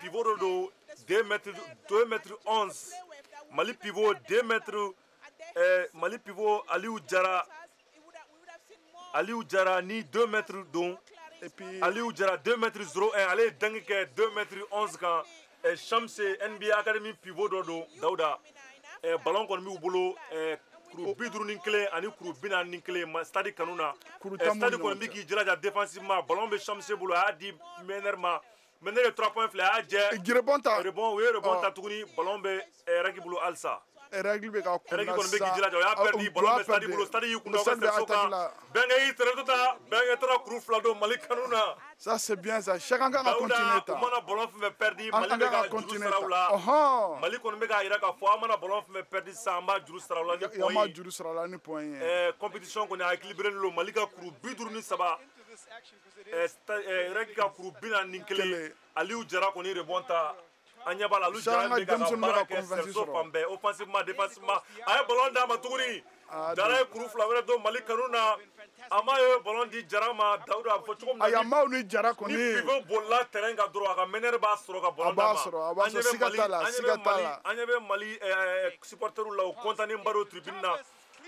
pivot dɔ don 2 mètres 11 Mali pivot 2 mètres Mali pivot Aliyu Jara ni 2 mètres don et puis Aliyu Jara 2 mètres 01 ale ye dangi kɛ 2 mètres 11 kan Chamse NBA Academy pivot dɔ don Dawuda ballon kɔni b'u bolo kuru 51 ani kuru 41 stade kanu na stade kɔni bɛ k'i jilaja défensivement ballon bɛ Chamse bolo a y'a di meneur ma meneur ye 3 points fila a y'a jɛ rebond u ye rebond ta tuguni ballon bɛ règle bolo halisa règle bɛ ka kunna règle kɔni bɛ k'i jilaja o y'a perdu ballon bɛ stade bolo stade y'i kunda o ka sɛso kan Bɛnkɛ y'i tɛrɛ ta Bɛnkɛ taara kuru 2 don Mali kanu na ça c'est bien ça chacun kan ka continuer ta u mana ballon fɛn fɛn perdu Mali bɛ ka juru sara u la Mali kɔni bɛ k'a jira k'a fɔ an mana ballon fɛn fɛn perdu sisan an b'a juru sara u la ni point ye compétition kɔni a équilibré don Mali ka kuru 53 règle ka kuru 41 Aliyu Jara kɔni rebond ta an ɲɛ b'a la Aliyu Jara bɛ ka baara kɛ sɛso fan bɛɛ offensivement défensivement a ye ballon d'a ma tuguni Jara ye kuru 2 wɛrɛ don Mali kanu na a ma ye ballon di Jara ma Dawuda a bɛ fɔ cogo min na ni Jara kɔni ni pivot bolila terrain kan dɔrɔn a ka meneur b'a sɔrɔ ka ballon d'a ma an ɲɛ bɛ Mali supporters la u content ba don tribune na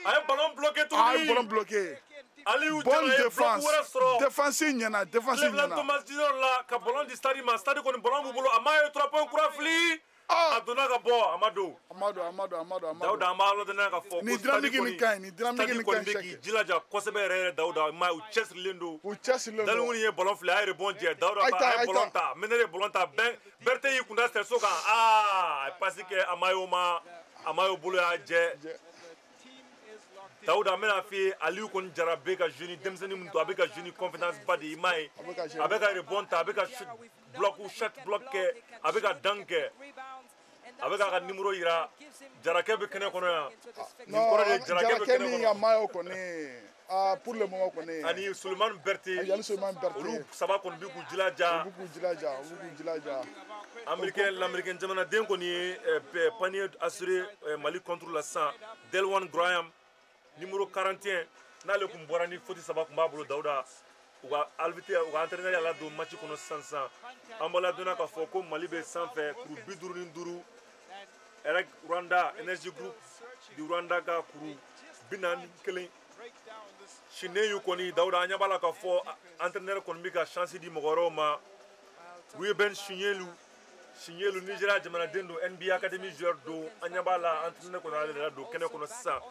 a ye ballon bloqué tuguni Aliyu Jara ye bloc wɛrɛ sɔrɔ défense ɲɛna Cleveland Thomas Junior la ka ballon di stade ma stade kɔni ballon b'u bolo a ma ye 3 points kura fili a donna ka bɔ a ma don Dawuda an b'a ladɔnniya k'a fɔ ko stade kɔni bɛ k'i jilaja kosɛbɛ yɛrɛ Dawuda ma u cɛsirilen don Dalingu ye ballon fili a ye rebond jɛ Dawuda a ye ballon ta meneur ye ballon ta Berete y'i kunda sɛso kan a ye passe kɛ a ma y'o bolo y'a jɛ Daouda mena fi Aliou kon jara be ka jeune demseni mun to avec ka jeune confidence badi imai avec ka rebonta avec ka block ou shot block avec ka dunk avec ka numéro ira jara ke be kene kono ya non jara ke ni ya mayo koné pour le moment koné ani Suleiman Berté ali Suleiman Berté olu saba kon bi ku jilaja l'américain jamana den koni panier assuré Mali contre la 100 Delwan Graham numéro 41 n'ale kum borani foti saba kumba bolo Daouda uga alvité uga entraîner la do match kono 500 ambola dona ka foko Mali be sans fait pour biduru ni nduru erek Rwanda Energy Group di Rwanda ga kuru binan kelen chineyu koni Daouda anyabala ka fo entraîneur kon mi ka chance di mogoro ma Ruben Chinyelu Nigeria jamana dendo NBA Academy joueur do anyabala entraîneur kon ala do kene kono sa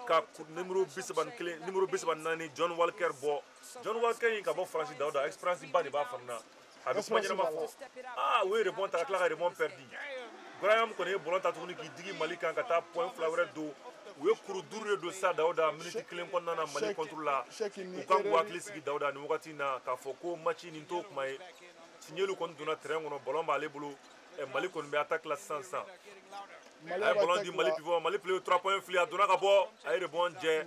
ka numéro 27 numéro 28 John Walker bo John Walker ka bo France Daouda expérience ba de ba farna abi kuma jira ma fo we rebond ta kla rebond perdu Graham kone bolonta tuni ki digi Mali kan ka ta point flower do we kuru dure do sa Daouda minute clean kon nana Mali contre la u kan bo atlis ki Daouda ni wakati na ka foko match ni to kuma Chinyelu kon dona terrain ngono bolon ba le bulu Mali kon be attaque la 500 ay bolon di Mali pivot Mali play 3 points fli adona ka bo ay rebond je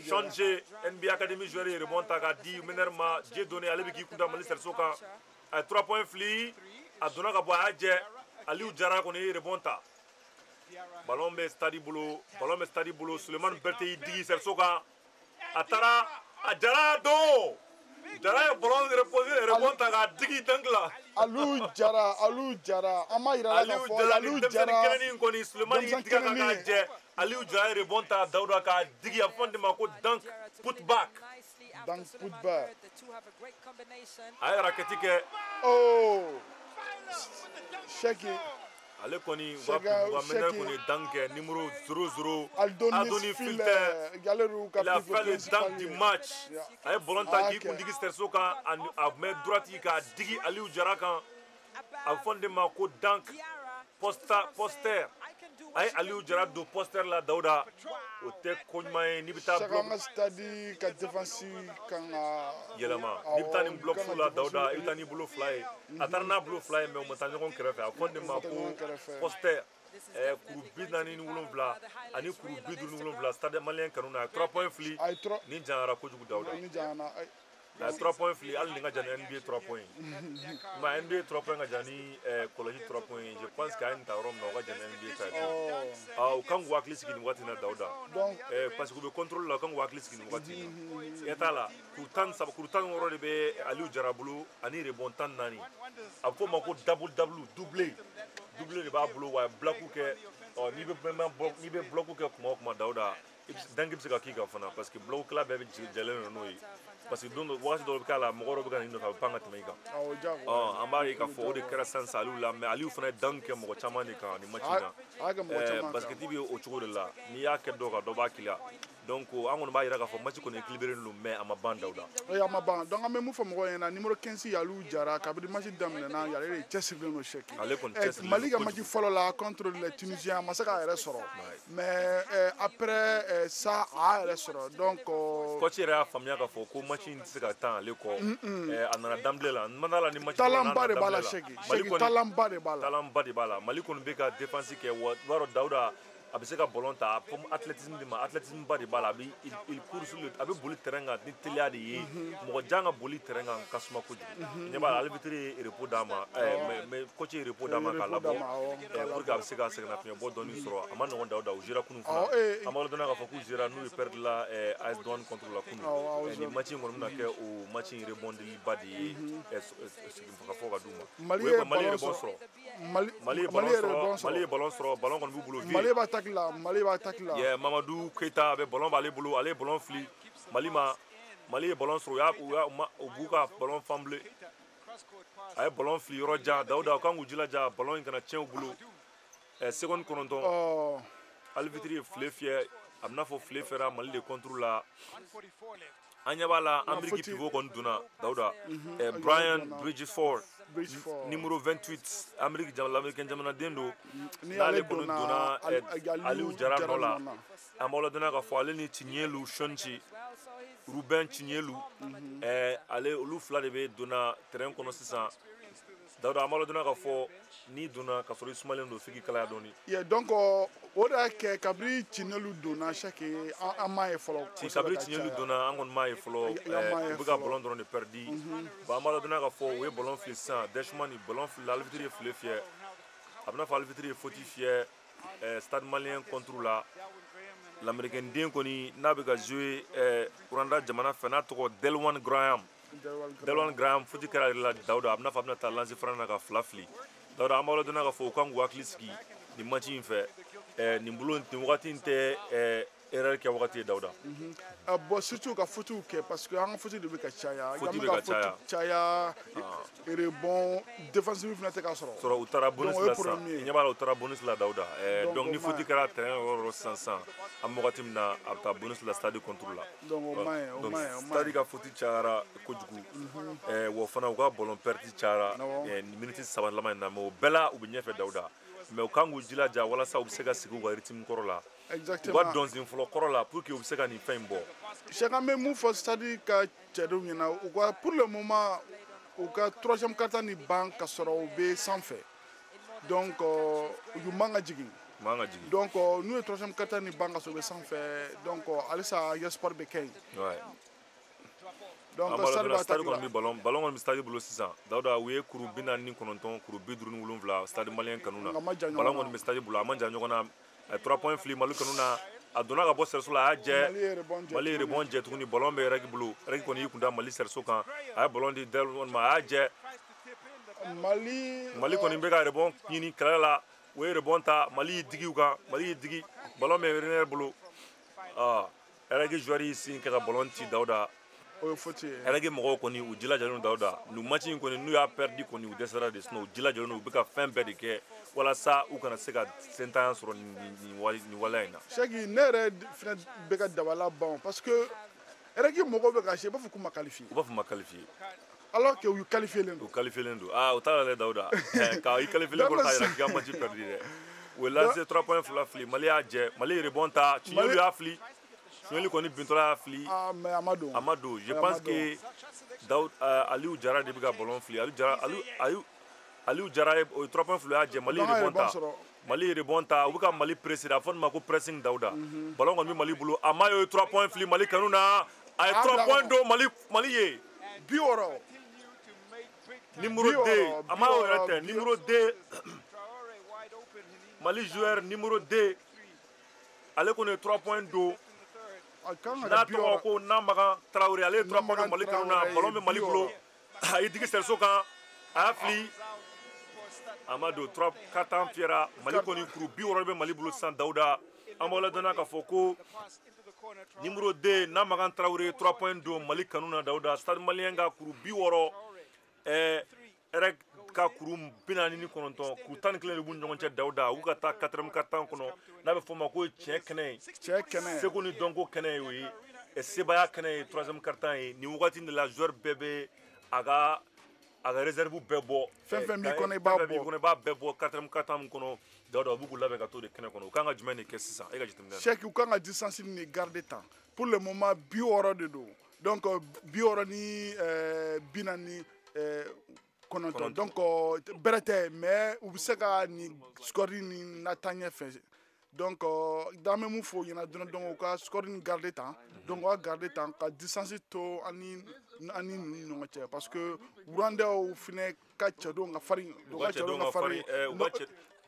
changer NBA Academy joueur rebond ta ka di menerma je donné ale bi ki kunda Mali sersoka ay 3 points fli adona ka bo aje Aliou Jara kon rebond ta ballon be stadi bulu Suleiman Berté digi sersoka atara ajara do Jara ballon reposer rebond ta ka digi dangla Aliou Jara ama ira la fo Aliou Jara keneni koni Suleiman diga ka je Aliou Jara rebond ta Daouda ka digi afande mako dunk put back ay raketike Cheki ale koni wa mener koni danke numéro 00 Adoni Filter il a fait le dunk du match ay bolonta ki kun digi stersoka a met droite ka digi Aliou Jara kan a fonde mako dunk poster ay Aliou Jara do poster la Daouda o te konma ni bita bloc stadi ka defensive kan yelama ni bita ni block fula Daouda itani blue fly atarna blue fly me o mata ngon krefe a fonde mako poster kuru bidani ni wolonvla ani kuru biduru ni wolonvla stade malien kanuna 3 points fli ni jara ko jugu Daouda ni jana 3 points fli al ninga jana NBA 3 points ma NBA 3 points jani college 3 points je pense qu'à un tarom no ga jana NBA 3 points au kan wakli sikini wati na Daouda donc parce que be contrôle la kan wakli sikini wati etala kurtan woro de be Aliou Jara bulu ani rebond tan nani a fo mako doublé de ba bulu wa block ke ni be block ke kuma Daouda dangi bi se ka kika fana parce que block club be jelen no yi parce que don wasi do kala mogoro be kan ino ka panga tmeka amari ka fo de kera sans Aliou la mais Aliou fana danke mo chamani ka ni machina parce que tibi o chugo de la ni ya ke do ka do ba kila donc angon ba ira ka fo match ko équilibré no mais ama ban Daouda ama ban donc am mu fo mo na numéro 15 Aliou Jara ka bi match damne na ya re Chelsea no cheki Mali ga match follow la contre les Tunisiens masaka ere soro mais après ça a ere soro donc coach ira famia ka fo ko match ni se ka tan le ko anana damble la mandala ni match talamba de bala cheki talamba de bala Mali ko be ka défense ke waro Daouda abise ka ballon ta comme athlétisme ba de bala bi il court sur le abi boli terrain ga ni telia de yi mo janga boli terrain ga kasuma ko ni ba albitre repos dama mais coach repos dama ka labo pour que abise ka se na fin bo doni soro amana on Daouda o jira kunu fana amalo dona ka foku jira nous perdre la AS Douanes contre la kunu ni match ngom na ke o match rebondi li ba de ce qui faut ka duma Mali rebond soro Mali ballon soro ballon kon bu bulu Mali ba attaque là yeah Mamadou Keita avec ballon balé boulot aller ballon fli Mali ballon sur ya o buka ballon famblé ay ballon fli roja Daouda kan ujila ja ballon kana tien boulot seconde kononton alvitri flefie amna fo flefera Mali de contrôle la an ɲɛ b'a la Amérique pivot kɔni donna Dawuda Brian Bridgeford numéro 28 l'américain jamanaden don n'ale kɔni donna Aliou Jara nɔ la an b'aw ladɔnniya k'a fɔ ale ni Chinyelu Shonchi Ruben Chinyelu ale olu fila de bɛ donna terrain kɔnɔ sisan Dawuda an b'aw ladɔnniya k'a fɔ ni donna ka sɔrɔ i sumalen don f'i k'i kalaya dɔɔni. Donc o de y'a kɛ kabiri Chinyelu donna chaque an m'a ye fɔlɔ. Kabiri Chinyelu donna an kɔni m'a ye fɔlɔ u bɛ ka ballon dɔrɔn de perdi bon an b'a ladɔnniya k'a fɔ u ye ballon fili sisan Deshman ballon filila arbitre ye file fiyɛ a bɛna fɔ arbitre ye faute fiyɛ Stade Malien contre la l'américain den kɔni n'a bɛ ka jouer Rwanda jamana fɛ n'a tɔgɔ Delwan Graham faute kɛra ale la Dawuda a bɛna fɔ a bɛna taa lancer franc na ka fila fili Dawuda an b'a ladɔnniya k'a fɔ u kan k'u hakili sigi nin match in fɛ nin wagati in tɛ erreur kɛ wagati ye Dawuda. Bon surtout ka faute kɛ parce que an ka faute de bɛ ka caya. Faute bɛ ka caya rebond défensif fana tɛ ka sɔrɔ. U taara bonus la sisan i ɲɛ b'a la u taara bonus la Dawuda donc ni faute kɛra terrain yɔrɔ sisan an bɛ wagati min na a bɛ taa bonus la stade contre la donc stade ka faute cayara kojugu wa fana u ka ballon perdu cayara minute 3 laban in na mais o bɛɛ la u bɛ ɲɛfɛ Dawuda mais u kan k'u jilaja walasa u bɛ se ka sigi u ka rythme kɔrɔ la u ka dɔnsen fɔlɔ kɔrɔ la pour que u bɛ se ka nin fɛn in bɔ. Cheikh an bɛ mun fɔ stade ka cɛdenw ɲɛna u ka pour le moment u ka troisième quart-temps ni ban ka sɔrɔ u bɛ sanfɛ donc u man ka jigin donc n'u ye troisième quart-temps ni ban ka sɔrɔ u bɛ sanfɛ donc halisa espoir bɛ kɛ yen. donc stade kɔni bɛ ballon kɔni bɛ stade bolo sisan Dawuda u ye kuru 49 kuru 57 stade malien kanu na ballon kɔni bɛ stade bolo a man jan ɲɔgɔn na 3 points fili Mali kanu na a donna ka bɔ sɛriso la a y'a jɛ Mali rebond jɛ tuguni ballon bɛ Regi bolo Regi kɔni y'i kun da Mali sɛriso kan a ye ballon di Delwan ma a y'a jɛ Mali kɔni bɛ ka rebond ɲini kɛlɛ la u ye rebond ta Mali y'i digi u kan Mali y'i digi ballon bɛ René bolo Regi joueur y'i sin kɛ ka ballon ci Dawuda Regi mɔgɔw kɔni u jilajalen don Dawuda nin match in kɔni n'u y'a perdu kɔni u dɛsɛra de sinon u jilajalen don u bɛ ka fɛn bɛɛ de kɛ walasa u kana se ka sentanya sɔrɔ nin waleya in na. Cheikh ne yɛrɛ fana bɛ ka dabala ban parce que Regi mɔgɔw bɛ ka se u b'a fɔ k'u ma qualifié. U b'a fɔ ma qualifié. alors que u qualifié don. U qualifié don o t'a la dɛ Dawuda k'a i qualifié kɔrɔ t'a yira k'i ka match perdu dɛ u ye lancer 3 points fila fili Mali y'a jɛ Mali ye rebond ta Chinyelu y'a fili Chinyelu kɔni bintɔla y'a fili mais a ma don je pense que Aliou Jara de bɛ ka ballon fili Aliou Jara ye 3 points fili y'a jɛ Mali ye rebond ta Mali ye rebond ta u bɛ ka Mali presser a fɔ nin ma ko pressing Dawuda ballon kɔni bɛ Mali bolo a ma ye 3 points fili Mali kanu na a ye 3 points don Mali ye 60 numéro 2 a ma o yɛrɛ tɛ numéro 2 Mali joueur numéro 2 ale kɔni ye 3 points don n'a tɔgɔ ko Namagan Traoré ale ye 3 points don Mali kanu na ballon bɛ Mali bolo a y'i digi sɛriso kan a y'a fili a ma don 4 fiyɛra Mali kɔni kuru 60 bɛ Mali bolo sisan Dawuda an b'aw ladɔnniya k'a fɔ ko numéro 2 Namagan Traoré 3 points don Mali kanu na Dawuda stade malien ka kuru 60 Reg ka kuru 49 kuru 11 de b'u ni ɲɔgɔn cɛ Dawuda u ka taa 4e quart-temps kɔnɔ n'a bɛ fɔ o ma ko tiɲɛ kɛnɛ seko ni dɔnko kɛnɛ ye o ye sebaya kɛnɛ ye 3e quart-temps ye nin wagati de la joueur bɛɛ bɛ a ka réserve bɛɛ bɔ fɛn fɛn b'i kɔnɔ i b'a bɛɛ bɔ 4e quart-temps min kɔnɔ Dawuda u b'u labɛn ka t'o de kɛnɛ kɔnɔ u kan ka jumɛn de kɛ sisan e ka jateminɛ na Cheikh u kan ka distance ni garder temps pour le moment 60 de don donc 60 ni 40 kɔnɔntɔn donc bɛrɛ tɛ mais u bɛ se ka nin score ni nata ɲɛfɛ donc n'an bɛ mun fɔ o ɲɛna dɔrɔn donc u ka score ni garder temps donc u ka garder temps ka distance to ani ninnu ni ɲɔgɔn cɛ parce que Rwandais fana ka cɛdenw ka farin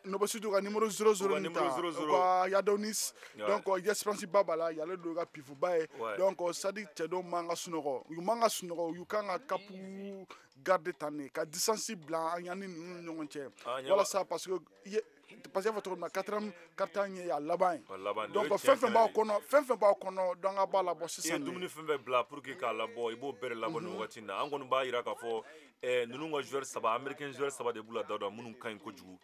Nobositu ka numéro 00 ni ta u ka Yadonis donc Esperance ba b'a la yale do ka pivot ba ye donc Sadi cɛdenw man ka sunɔgɔ u man ka sunɔgɔ u kan ka kapu garder temps ne ka distance bila an yani ninnu ni ɲɔgɔn cɛ walasa parce que parce que fɔ cogo min na 4e quart-temps ye a laban ye donc fɛn fɛn b'aw kɔnɔ donc a b'a labɔ sisan de dumuni fɛn fɛn bila pour que k'a labɔ i b'o bɛɛ de labɔ nin wagati in na an kɔni b'a jira k'a fɔ ninnu ka joueur 3 américain joueur 3 de b'u la Dawuda minnu ka ɲi kojugu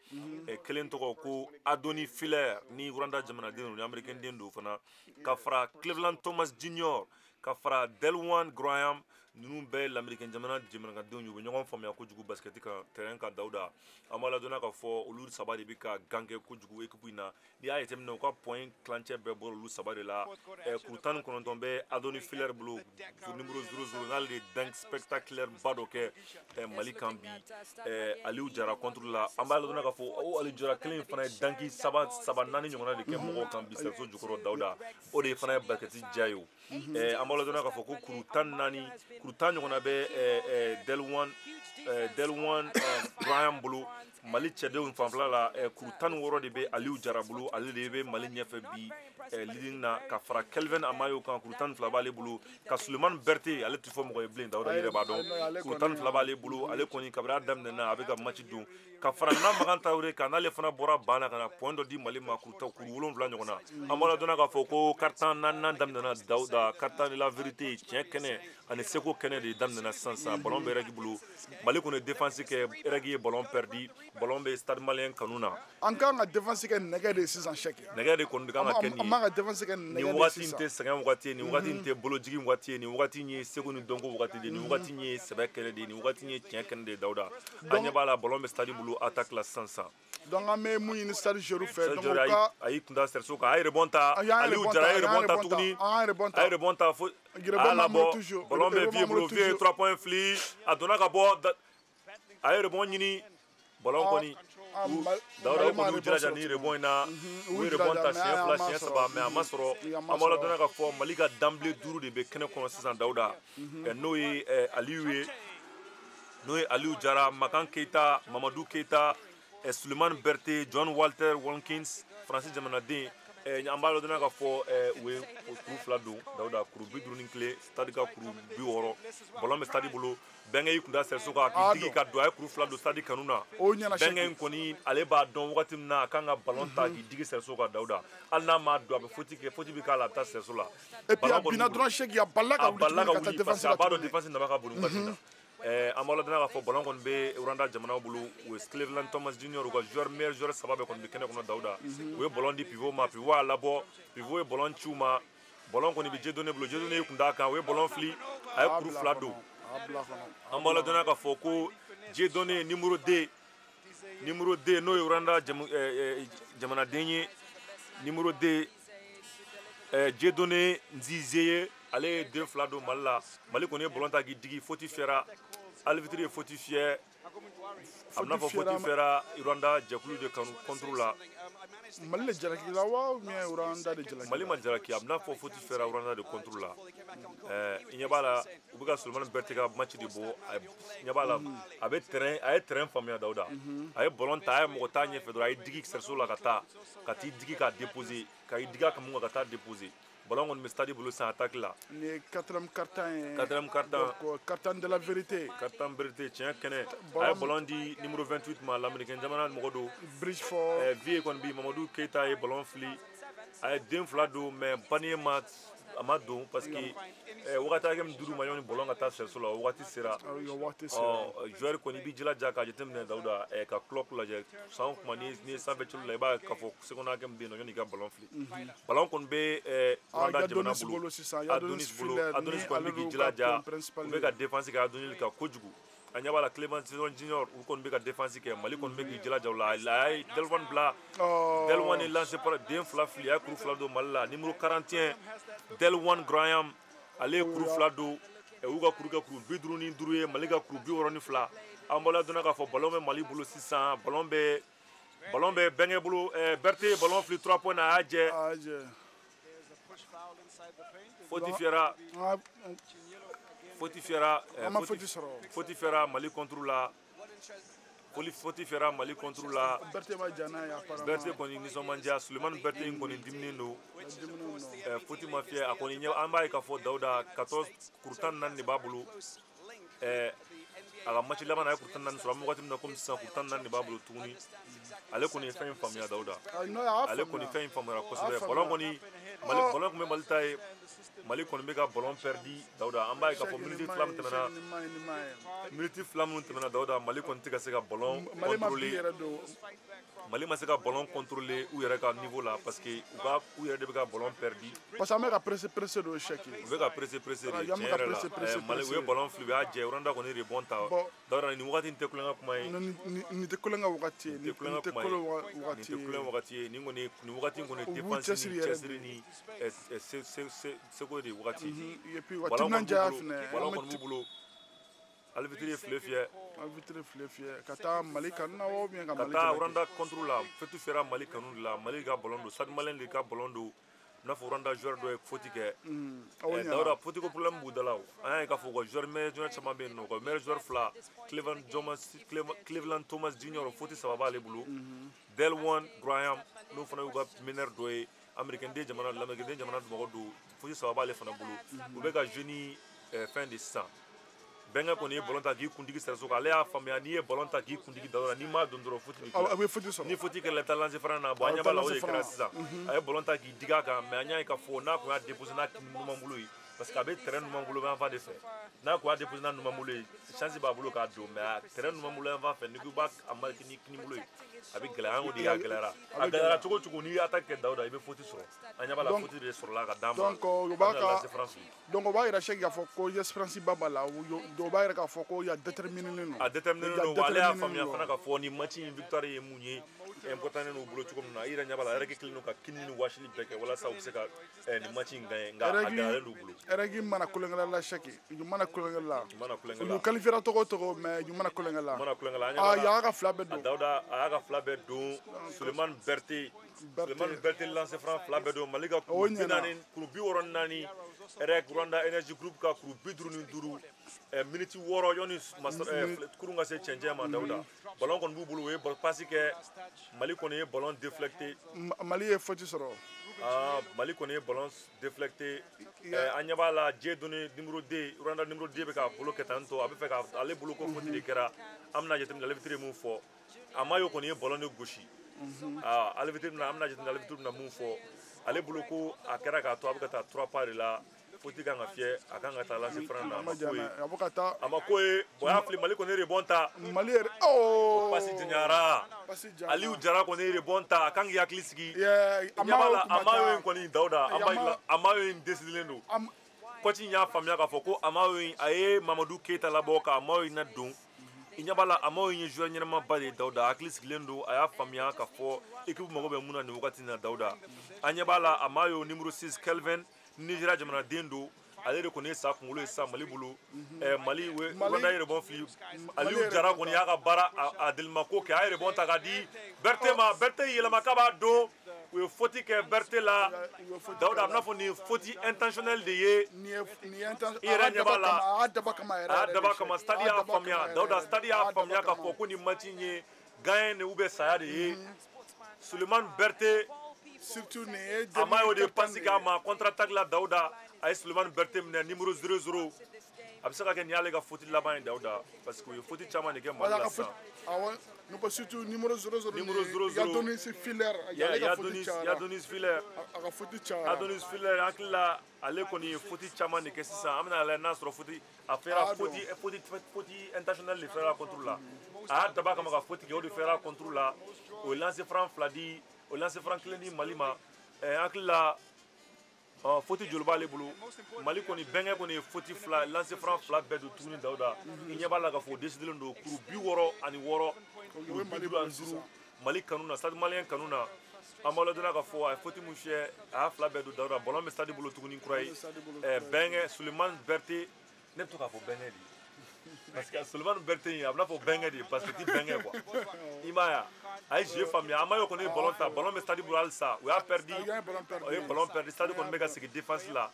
kelen tɔgɔ ko Adoni Filler ni Rwanda jamanaden don ni américain den don fana ka fara Cleveland Thomas Junior ka fara Delwan Graham ninnu bɛɛ l'américain jamanadenw ye u bɛ ɲɔgɔn faamuya kojugu basket kan terrain kan Dawuda an b'a ladɔnniya k'a fɔ olu saba de bɛ ka gang kɛ kojugu équipe in na n'i y'a jateminɛ u ka point kilancɛ bɛɛ bɔra olu saba de la kuru 19 bɛ Adoni Filler bolo numéro 00 n'ale de dunk spectaculaire ba dɔ kɛ Mali kan bi Aliou Jara contre la an b'a ladɔnniya k'a fɔ o Aliou Jara kelen fana ye danki saba naani ɲɔgɔnna de kɛ mɔgɔw kan bi Serso Jukɔrɔ Dawuda o de fana ye basket diya ye o an b'a ladɔnniya k'a fɔ ko kuru 14 kuru 10 ɲɔgɔnna bɛ Delwan Graham bolo Mali cɛdenw fanfɛla la kuru 16 de bɛ Aliou Jara bolo ale de bɛ Mali ɲɛfɛ bi leading na ka fara Kelvin Amayo kan kuru 12 b'ale bolo ka Sulemani Berté ale tɛ fɔ mɔgɔ ye bilen Dawuda yɛrɛ b'a dɔn kuru 12 b'ale bolo ale kɔni kabiri a daminɛna a bɛ ka match dun ka fara Namagan Traoré kan n'ale fana bɔra ban na ka na point dɔ di Mali ma kuru 7 ɲɔgɔn na an b'a ladɔnniya k'a fɔ ko carton 4 daminɛna Dawuda carton de la vérité tiɲɛ kɛnɛ ani seko kɛnɛ de daminɛna sisan ballon bɛ règle bolo Mali kɔni défense kɛ règle ye ballon perdu ballon bɛ stade malien kanu na an kan ka défense kɛ nɛgɛ de sisan chèque nɛgɛ de kɔni kan ka kɛ nin an man ka défense kɛ nɛgɛ de sisan nin wagati in tɛ sɛgɛn wagati ye nin wagati in tɛ bolojigi wagati ye nin wagati in ye seko ni dɔnko wagati de nin wagati in ye sɛbɛ kɛnɛ de nin wagati in ye tiɲɛ kɛnɛ de Dawuda an ɲɛ b'a la ballon bɛ stade bolo attaque la sisan donc an bɛ mun ɲini stade joueur fɛ donc a y'i kunda Serso kan a ye rebond ta Aliou Jara a ye rebond ta tuguni a ye rebond ta fo a labɔ ballon bɛ vie bolo vie 3 points fili a donna ka bɔ a ye rebond ɲini ballon kɔni Dawuda kɔni y'u jilaja ni rebond in na u ye rebond ta siɲɛ 2 siɲɛ 3 mais a ma sɔrɔ an b'a ladɔnniya k'a fɔ Mali ka danblé 5 de bɛ kɛnɛ kɔnɔ sisan Dawuda n'o ye Aliou Jara Makan Keita Mamadou Keita Sulemani Berté John Walter Watkins Francis jamanaden an b'a ladɔnniya k'a fɔ u ye kuru 2 don Dawuda kuru 51 stade ka kuru 60 ballon bɛ stade bolo Bɛnkɛ y'i kunda Serso kan k'i digi ka don a ye kuru 2 don stade kanu na Bɛnkɛ in kɔni ale b'a dɔn wagati min na a kan ka ballon ta k'i digi Serso kan Dawuda hali n'a m'a don a bɛ faute bɛ k'a la a bɛ taa Serso la et puis a binna dɔrɔn chèque a balila ka wuli parce que a b'a dɔn défense nafa ka bon wagati na an b'a ladɔnniya k'a fɔ ballon kɔni bɛ Rwanda jamanaw bolo u ye Cleveland Thomas Junior u ka meilleur joueur 3 bɛɛ kɔni bɛ kɛnɛ kɔnɔ Dawuda u ye ballon di pivot ma pivot y'a labɔ pivot ye ballon ci u ma ballon kɔni bɛ Dieudonné bolo Dieudonné y'i kun d'a kan u ye ballon fili a ye kuru 2 don an b'a ladɔnniya k'a fɔ ko Dieudonné numéro 2 n'o ye Rwanda jamanaden ye numéro 2 Dieudonné Nzize ye ale ye 2 don Mali la Mali kɔni ye ballon ta k'i digi faute fiyɛra Alvitri ye faute fiyɛ a bɛna fɔ faute fiyɛra Rwanda jɛkulu de kanu contre la Mali de jalaki la wa ou bien Rwanda de jalaki Mali ma jalaki a bɛna fɔ faute fiyɛra Rwanda de contre la i ɲɛ b'a la u bɛ ka Sulemani Berté ka match de bɔ i ɲɛ b'a la a ye terrain faamuya Dawuda a ye ballon ta a ye mɔgɔ t'a ɲɛfɛ dɔrɔn a ye digi Serso la ka t'i digi k'a déposer ka i digi a kan mun kan ka taa déposer ballon kɔni bɛ stade bolo san attaque la ni ye 4e carton ye 4e carton carton de la vérité carton vérité tiɲɛ kɛnɛ a ye ballon di numéro 28 ma l'américain jamana mɔgɔ don Bridgeford vie kɔni bi Mamadou Keita ye ballon fili a ye den 2 don mais panier a ma don parce que wagati hakɛ min dir'u ma yanni ballon ka taa Serso la o wagati sera joueur kɔni i b'i jilaja k'a jateminɛ Dawuda ka clock lajɛ san kuma n'i ye sanfɛ cilu la i b'a k'a fɔ seconde hakɛ min bɛ yen nɔ yanni i ka ballon fili ballon kɔni bɛ Rwanda jamana bolo Adonis kɔni bɛ k'i jilaja u bɛ ka défense kɛ Adonis kan kojugu a ɲɛ b'a la Clément Junior u kɔni bɛ ka défense kɛ Mali kɔni bɛ k'i jilaja o la a ye Delwan bila Delwan ye lancé par den 2 fili a ye kuru 2 don Mali la numéro 41 Delwan Graham ale ye kuru 2 don u ka kuru kɛ kuru 55 ye Mali ka kuru 62 an b'a ladɔnniya k'a fɔ ballon bɛ Mali bolo sisan ballon bɛ Bɛnkɛ bolo Berté ballon fili 3 points na a y'a jɛ faute fiyɛra Mali contre la faute fiyɛra Mali contre la Berté kɔni nisɔnmandiya Sulemani Berté in kɔni diminen don faute ma fiyɛ a kɔni an b'a ye k'a fɔ Dawuda 14 kuru 14 de b'a bolo a ka match laban na a ye kuru 14 sɔrɔ an bɛ wagati min na komi sisan kuru 14 de b'a bolo tuguni ale kɔni ye fɛn in faamuya Dawuda ale kɔni fɛn in faamuyara kosɛbɛ ballon kɔni ballon kun bɛ Mali ta ye Mali kɔni bɛ ka ballon perdu Dawuda an b'a ye k'a fɔ minute 2 min tɛmɛna minute 2 minnu tɛmɛna Dawuda Mali kɔni tɛ ka se ka ballon contrôler Mali ma se ka ballon contrôler u yɛrɛ ka niveau la parce que u yɛrɛ de bɛ ka ballon perdu parce que an bɛ ka presser de échec u bɛ ka presser de tiɲɛ yɛrɛ la Mali u ye ballon fili u y'a jɛ Rwanda kɔni rebond ta Dawuda nin wagati in tɛ kulonkɛ kuma ye nin tɛ kulonkɛ wagati ye nin tɛ kulonkɛ wagati ye nin wagati in kɔni défense ni cɛsiri ni seko de wagati ballon kɔni b'u bolo Alvitri file fiyɛ ka taa Mali kanu na ou bien ka Mali taa Rwanda contre la fetu fera Mali kanu de la Mali ka ballon do Sadio Mané de ka ballon do n'a fɔ Rwanda joueur dɔ ye faute kɛ Dawuda faute ko problème b'u da la an y'a ye k'a fɔ ko joueur meilleur joueur caman bɛ yen nɔ ko meilleur joueur fila Cleveland Thomas Junior faute 3 b'ale bolo Delwan Graham n'o fana y'u ka meneur dɔ ye américain den jamana mɔgɔ do faute 3 b'ale fana bolo u bɛ ka jouer ni fin de sisan Benga kɔni ye ballon ta k'i kuntigi sɛrɛso kan ale y'a faamuya n'i ye ballon ta k'i kuntigi Dawuda n'i m'a don dɔrɔn faute bɛ kɛ ni faute kɛra i bɛ taa lancer franc na bon an ɲɛ b'a la o de kɛra sisan a ye ballon ta k'i digi a kan mais an y'a ye k'a fɔ n'a tun y'a déposer n'a kini ɲuman bolo ye parce que a bɛ terrain ɲuman bolo yan fan de fɛ n'a tun y'a déposer n'a ɲuman bolo ye chance b'a bolo k'a don mais terrain ɲuman bolo yan fan fɛ n'i ko b'a marquer ni kini bolo ye a bɛ gɛlɛya an y'o de ye a gɛlɛyara cogo o cogo n'i ye attaque kɛ Dawuda i bɛ faute sɔrɔ an ɲɛ b'a la faute de sɔrɔla ka d'a ma donc o b'a yira Cheikh k'a fɔ ko espérance ba b'a la o b'a yira k'a fɔ ko ya déterminé a déterminé don ale y'a faamuya fana k'a fɔ ni match in victoire ye mun ye important n'u bolo cogo min na i yɛrɛ ɲɛ b'a la règle kelen don ka kini ni wɔsili bɛɛ kɛ walasa u bɛ se ka nin match in gagner nka a gɛlɛyalen d'u bolo règle mana kulonkɛla la Cheikh u mana kulonkɛ la u qualifiera togo togo mais u mana kulonkɛ la y'a ka fila bɛɛ don Dawuda a y'a ka fila bɛɛ don Sulemani Berté lancer franc fila bɛɛ don Mali ka kuru 64 REC Rwanda Energy Group ka kuru 55 minute 6 yani kurun ka se cɛncɛn ma Dawuda ballon kɔni b'u bolo u ye passe kɛ Mali kɔni ye ballon déflecté Mali ye faute sɔrɔ Mali kɔni ye ballon déflecté an ɲɛ b'a la Dieu donné numéro 2 Rwanda numéro 2 bɛ k'a bolo kɛ tan tɔ a bɛ fɛ k'ale bolo ko faute de kɛra an bɛna jateminɛ Alvitri ye mun fɔ Amayo kɔni ye ballon de gosi Alvitri bɛna an bɛna jateminɛ Alvitri bɛna mun fɔ ale bolo ko a kɛra k'a to a bɛ ka taa 3 pas de la faute kan ka fiyɛ a kan ka taa lancer franc na a ma ko ye bon y'a fili Mali kɔni ye rebond ta Mali yɛrɛ pasi janyara Aliou Jara kɔni ye rebond ta a kan k'i hakili sigi Amayo in kɔni Dawuda Amayo in décidélen don coach in y'a faamuya k'a fɔ ko Amayo in a ye Mamadou Keita labɔ ka Amayo in na don i ɲɛ b'a la Amayo in ye joueur ɲɛnamaba de ye Dawuda a hakili sigilen don a y'a faamuya k'a fɔ équipe mago bɛ mun na nin wagati in na Dawuda an ɲɛ b'a la Amayo numéro 6 Kelvin Nigeria jamanaden don ale de kɔni ye sa kunkolo ye sisan Mali bolo Mali Rwanda ye rebond fili Aliou Jara kɔni y'a ka baara a delimako kɛ a ye rebond ta k'a di Berté ma Berté yɛlɛma k'a b'a don u ye faute kɛ Berté la Dawuda a bɛna fɔ nin ye faute intentionnelle de ye i yɛrɛ ɲɛ b'a la a y'a daba kama stade y'a faamuya Dawuda stade y'a faamuya k'a fɔ ko nin match in ye gagné de ou bien saya de ye Sulemani Berté Amayo de passe k'a ma contre attaque la Dawuda a ye Sulemani Berté minɛ numéro 00 a bɛ se ka kɛ nin y'ale ka faute laban ye Dawuda parce que u ye faute caman de kɛ Mali la sisan surtout numéro 00 Yadonis Filler Yadonis Filler an hakili la ale kɔni ye faute caman de kɛ sisan an bɛna lajɛ n'a sɔrɔ faute a fɛra faute intentionnelle de fɛra contre la a y'a dab'a kama ka faute kɛ o de fɛra contre la o ye lancer franc fila di o lancer franc kelen di Mali ma an hakili la faute joli b'ale bolo Mali kɔni bɛnkɛ kɔni ye faute fila lancer franc fila bɛɛ don tuguni Dawuda i ɲɛ b'a la k'a fɔ o décidélen don kuru 66 kuru 55 Mali kanu na stade malien kanu na an b'a ladɔnniya k'a fɔ a ye faute mun fiyɛ a y'a fila bɛɛ don Dawuda ballon bɛ stade bolo tuguni kura ye bɛnkɛ Sulemani Berté ne bɛ to k'a fɔ bɛnkɛ de parce que Sulemani Berté a bɛna fɔ bɛnkɛ de parce que ti bɛnkɛ quoi i m'a ye a ye jeu faamuya Amayo kɔni ye ballon ta ballon bɛ stade bolo halisa u y'a perdu o ye ballon perdu stade kɔni bɛ ka segin défense la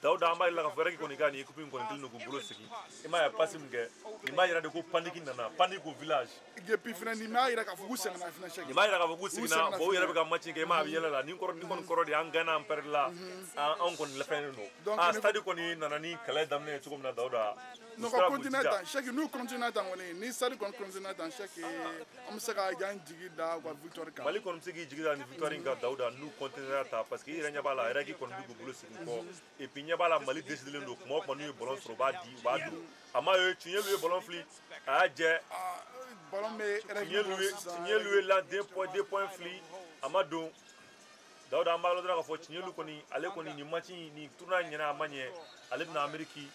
Dawuda an b'a yira k'a fɔ règle kɔni ka nin équipe in kɔni kelen don k'u bolo sigi i m'a ye passe min kɛ nin b'a yira de ko Pandiki nana Pandiki au village et puis fana nin b'a yira k'a fɔ k'u sɛgɛnna fana Cheikh nin b'a yira k'a fɔ k'u seginna bon u yɛrɛ bɛ ka match kɛ i m'a ye a bɛ yɛlɛ la nin kɔni kɔrɔ de an gagné an perdre la an kɔni lafɛnnen don stade kɔni nana ni kɛlɛ daminɛ ye cogo min na Dawuda non ka continuer tan Cheikh n'u continuer tan kɔni ni stade kɔni continuer tan Cheikh an bɛ se ka yan jigi da ka victoire kan Mali kɔni bɛ se k'i jigi da ni victoire in kan Dawuda n'u continuer ta parce que i yɛrɛ ɲɛ b'a la règle kɔni bɛ k'u bolo sigi kɔ et puis ɲɛ b'a la Mali décidé don kuma o kuma n'u ye ballon sɔrɔ u b'a di u b'a don a m'a ye Tiɲɛlu ye ballon fili a y'a jɛ ballon bɛ Tiɲɛlu ye la 2 points fili a ma don Dawuda an b'a lɔn dɔrɔn k'a fɔ Tiɲɛlu kɔni ale kɔni nin match nin tournoi ɲɛna a ma ɲɛ ale bɛna Amérique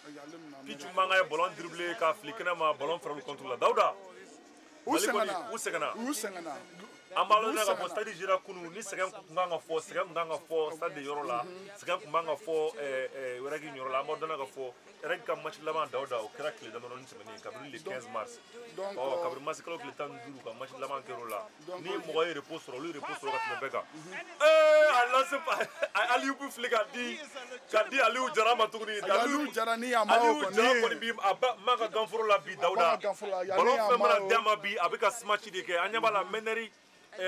Pichu Manga ye ballon dribblé k'a fili kɛnɛ ma ballon fɛrɛ olu contre la Dawuda Mali kɔni u sɛgɛnna an b'a lɔn k'a fɔ stade jira kunu ni sɛgɛn kun kan ka fɔ stade yɔrɔ la sɛgɛn kun man ka fɔ règle yɔrɔ la an b'a dɔn k'a fɔ règle ka match laban Dawuda o kɛra tile damadɔni tɛmɛnen kabini le 15 mars kabini mars kalo tile 15 ka match laban kɛra o la ni mɔgɔ ye repos sɔrɔ olu ye repos sɔrɔ ka tɛmɛ bɛɛ kan a lance Aliou bu fili ka di Aliou Jara ma tuguni Aliou Jara ni a ma Aliou Jara kɔni bi a ba man ka ganforo la bi Dawuda ballon fɛn mana d'a ma bi a bɛ ka match de kɛ an ɲɛ b'a la Meneri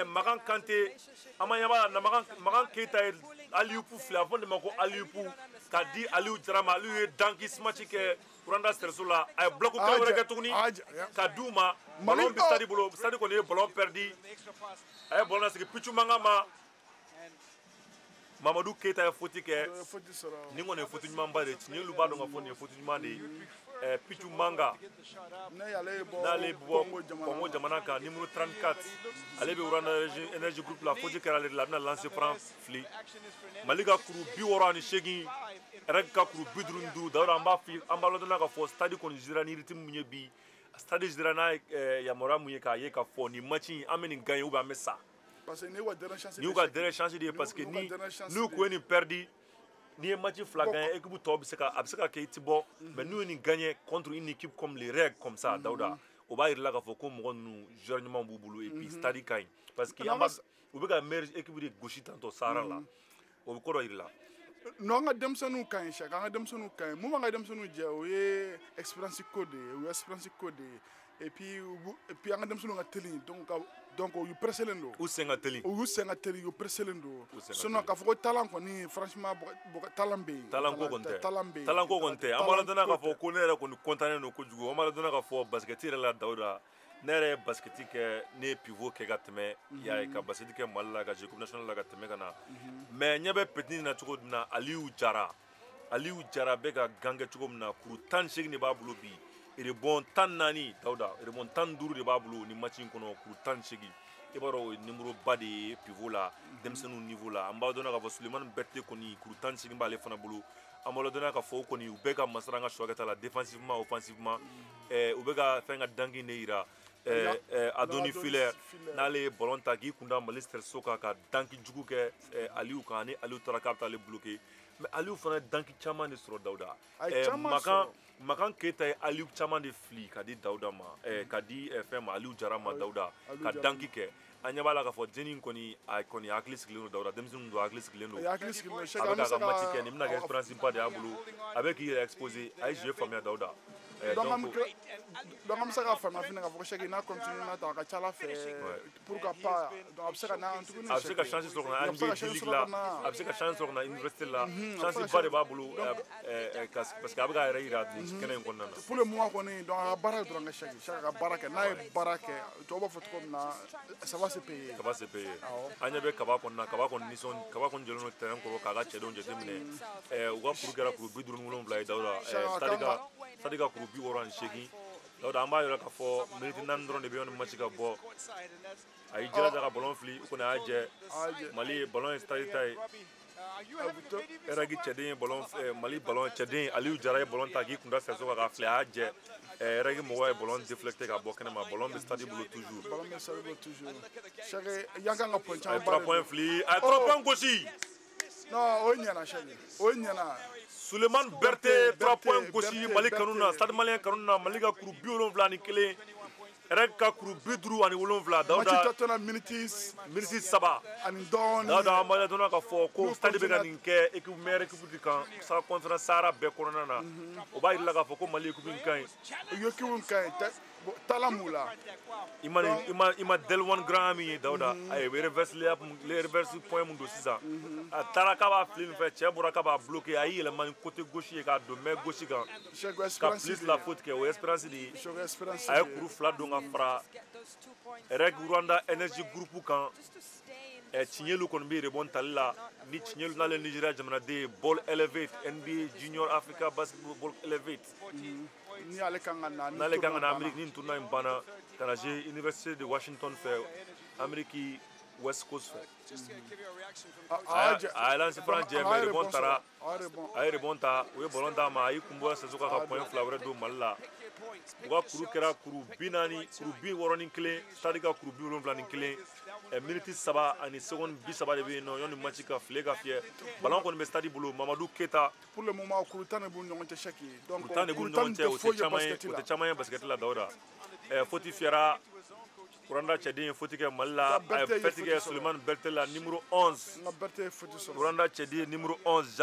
Magan Kanté an ma ɲɛ b'a la Magan Keita ye Aliou Pou fili a fɔ de ma ko Aliou Pou k'a di Aliou Jara ma Aliou ye danki match kɛ Rwanda Serso la a ye bloc kelen wɛrɛ kɛ tuguni ka d'u ma ballon bɛ stade bolo stade kɔni ye ballon perdu a ye ballon lasegin Pichu Manga ma Mamadou Keita ye faute kɛ nin kɔni ye faute ɲumanba de ye Tiɲɛlu b'a dɔn k'a fɔ nin ye faute ɲuman de ye Pichu Manga n'ale bɔ Congo jamana kan numéro 34 ale bɛ Rwanda Energy Group la faute kɛra ale de la a bɛna lancer franc fili Mali ka kuru 68 règle ka kuru 55 Dawuda an b'a lɔn k'a fɔ stade kɔni jira ni rythme mun ye bi stade jira n'a ye yamaruya mun ye k'a ye k'a fɔ nin match in an bɛ nin gagner ou bien an bɛ sa parce que ni y'u ka dernière chance de ye parce que n'u kun ye nin perdu n'i ye match fila gagner équipe tɔw bɛ se ka kɛ i ti bɔ mais n'u ye nin gagner contre une équipe comme les règles comme ça Dawuda o b'a yira la k'a fɔ ko mɔgɔ ninnu joueur ɲuman b'u bolo et puis stade ka ɲi parce que u bɛ ka meilleure équipe de gosi tantɔ Sahara la o bɛ ko dɔ yira la non an ka denmisɛnninw ka ɲi Cheikh an ka denmisɛnninw ka ɲi mun b'an ka denmisɛnninw jɛ o ye expérience ko de ye o ye expérience ko de ye et puis an ka denmisɛnninw ka teli donc u presselen don u sen ka teli u presselen don sinon k'a fɔ ko talent kɔni franchement talent bɛ yen talent ko kɔni tɛ an b'a lɔn k'a fɔ ko ne yɛrɛ kɔni content don kojugu an b'a lɔn k'a fɔ basket yɛrɛ la Dawuda ne yɛrɛ ye basket kɛ ne ye pivot kɛ ka tɛmɛ y'a ye ka basket kɛ Mali la ka jouer coupe nationale la ka tɛmɛ ka na mais ɲɛ bɛ petit na cogo min na Aliou Jara bɛ ka gan kɛ cogo min na kuru 18 de b'a bolo bi rebond 14 Dawuda rebond 15 de b'a bolo ni match in kɔnɔ kuru 18 i b'a dɔn o ye numéro ba de ye pivot la denmisɛnninw niveau la an b'a dɔn k'a fɔ Sulemani Berté kɔni kuru 18 b'ale fana bolo an b'a dɔn k'a fɔ kɔni u bɛ ka masara an ka choix kɛta la défensivement offensivement u bɛ ka fɛn ka danki de yira Adoni Filer n'ale ye ballon ta k'i kunda Mali Serso kan ka danki jugu kɛ Aliou kan ani Aliou taara k'a bɛ t'ale bloquer mais Aliou fana ye danki caman de sɔrɔ Dawuda Makan Keita ye Aliou caman de fili ka di Dawuda ma ka di fɛn ma Aliou Jara ma Dawuda ka danki kɛ an ɲɛ b'a la k'a fɔ Jeni kɔni hakili sigilen don Dawuda denmisɛnninw don hakili sigilen don a bɛ k'a ka match kɛ nin bɛna kɛ expérience ba de y'a bolo a bɛ k'i yɛrɛ exposer a ye jouer faamuya Dawuda donc an bɛ se k'a faamuya fana k'a fɔ ko Cheikh n'a continué na tan a ka ca Ala fɛ pourquoi pas donc a bɛ se ka na tuguni a bɛ se ka chance sɔrɔ ka na NBA G-League la a bɛ se ka chance sɔrɔ ka na université la chance ba de b'a bolo parce que a bɛ k'a yɛrɛ yira nin kɛnɛ in kɔnɔna na pour le moment kɔni donc a ka baara ye dɔrɔn ka Cheikh ka baara kɛ n'a ye baara kɛ tɔw b'a fɔ cogo min na ça va se payer an ɲɛ bɛ kaba kɔni jɛlen don terrain kɔrɔ k'a ka cɛdenw jateminɛ u ka kuru kɛra kuru 57 ye Dawuda stade ka kuru 68 Dawuda an b'a yɔrɔ k'a fɔ minute 4 dɔrɔn de bɛ yen match ka bɔ a y'i jilaja ka ballon fili o kɔni a y'a jɛ Mali ye ballon ye stade ta ye règle cɛden ye Mali ballon cɛden Aliou Jara ye ballon ta k'i kunda Serso kan k'a fili a y'a jɛ règle mɔgɔ ye ballon déflecté ka bɔ kɛnɛma ballon bɛ stade bolo toujours Cheikh yan kan ka point caman a ye 3 points fili a ye 3 points gosi non o ɲɛna Cheikh o ɲɛna Sulemani Berté 3 points gosi Mali kanu na stade malien kanu na Mali ka kuru 71 rek ka kuru 57 Dawuda Tottenham minutes saba ani dɔɔni Dawuda amala donna ka fɔ ko stade bɛ ka nin kɛ équipe meilleure équipe di kan sa conférence Sahara bɛɛ kɔnɔna na o b'a yira k'a fɔ ko Mali équipe in ka ɲi équipe ka ɲi talent b'u la ima Delwan Grand min ye Dawuda a ye reverse point mun don sisan a taara k'a b'a fili nin fɛ cɛ bɔra k'a b'a bloqué a y'i yɛlɛma ni côté gauche ye k'a don main gauche kan ka plus la faute kɛ o ye Espérance de ye a ye kuru 2 don ka fara Reg Rwanda Energy Group kan Tignelu kɔni bɛ rebond tali la ni Tignelu n'ale Nigeria jamanaden ye Ball Elevate NBA Junior Africa Basketball Ball Elevate n'ale kan ka na Amérique ni tournoi in banna ka na jouer Université de Washington fɛ Amérique West Coast fɛ a ye lancé franc jɛ mais rebond taara a ye rebond ta u ye ballon d'a ma a y'i kun bɔ Sesoko ka point 2 wɛrɛ don Mali la u ka kuru kɛra kuru 61 stade ka kuru 71 minute 3 ani seconde 30 de bɛ yen nɔ yanni match ka file ka fiyɛ ballon kɔni bɛ stade bolo Mamadou Keita pour le moment kuru 10 de b'u ni ɲɔgɔn cɛ chèque donc kuru 10 de b'u ni ɲɔgɔn cɛ o tɛ caman ye basket la Dawuda faute fiyɛra Rwanda cɛden ye faute kɛ Mali la a ye fête kɛ Sulemani Berté la numéro 11 Rwanda cɛden numéro 11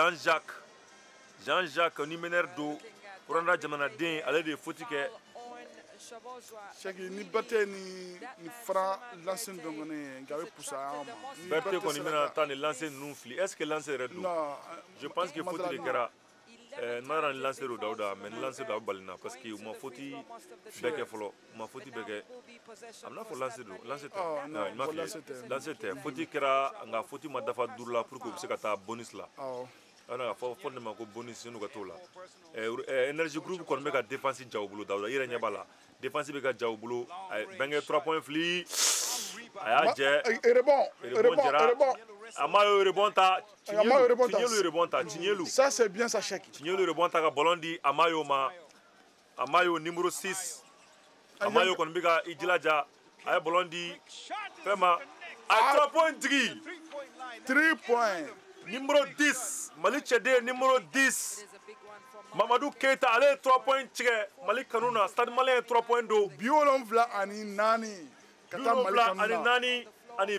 Jean-Jacques ni meneur do Rwanda jamanaden ale de ye faute kɛ Cheki ni Berté ni Franc lancé dɔ kɔni nka a bɛ poussé an ma Berté kɔni bɛna taa ni lancé ninnu fili est-ce que lancé yɛrɛ don je pense que faute de kɛra n'a ni lancé do Dawuda mais ni lancé do a bɛ bali na parce que u ma faute bɛɛ kɛ fɔlɔ u ma faute bɛɛ kɛ a bɛna fɔ lancé do lancé tɛ lancé tɛ faute kɛra nka faute ma dafa 5 la pour que u bɛ se ka taa bonus la ana fɔ ne ma ko bonus n'u ka t'o la Energy Group kɔni bɛ ka défense ja u bolo Dawuda i yɛrɛ ɲɛ b'a la défense bɛ ka ja u bolo a ye bɛnkɛ 3 points fili a y'a jɛ rebond jɛra Amayo rebond ta Tignelu rebond ta Tignelu ça c'est bien ça chèque Tignelu rebond ta ka ballon di Amayo ma Amayo numéro 6 Amayo kɔni bɛ ka i jilaja a ye ballon di fɛn ma a ye 3 points jigi 3 points numéro 10 Mali cɛden numéro 10 Mamadou Keita ale ye 3 points tigɛ Mali kanu na Stade Malien ye 3 points don 74 ka taa Mali kanu na 74 ani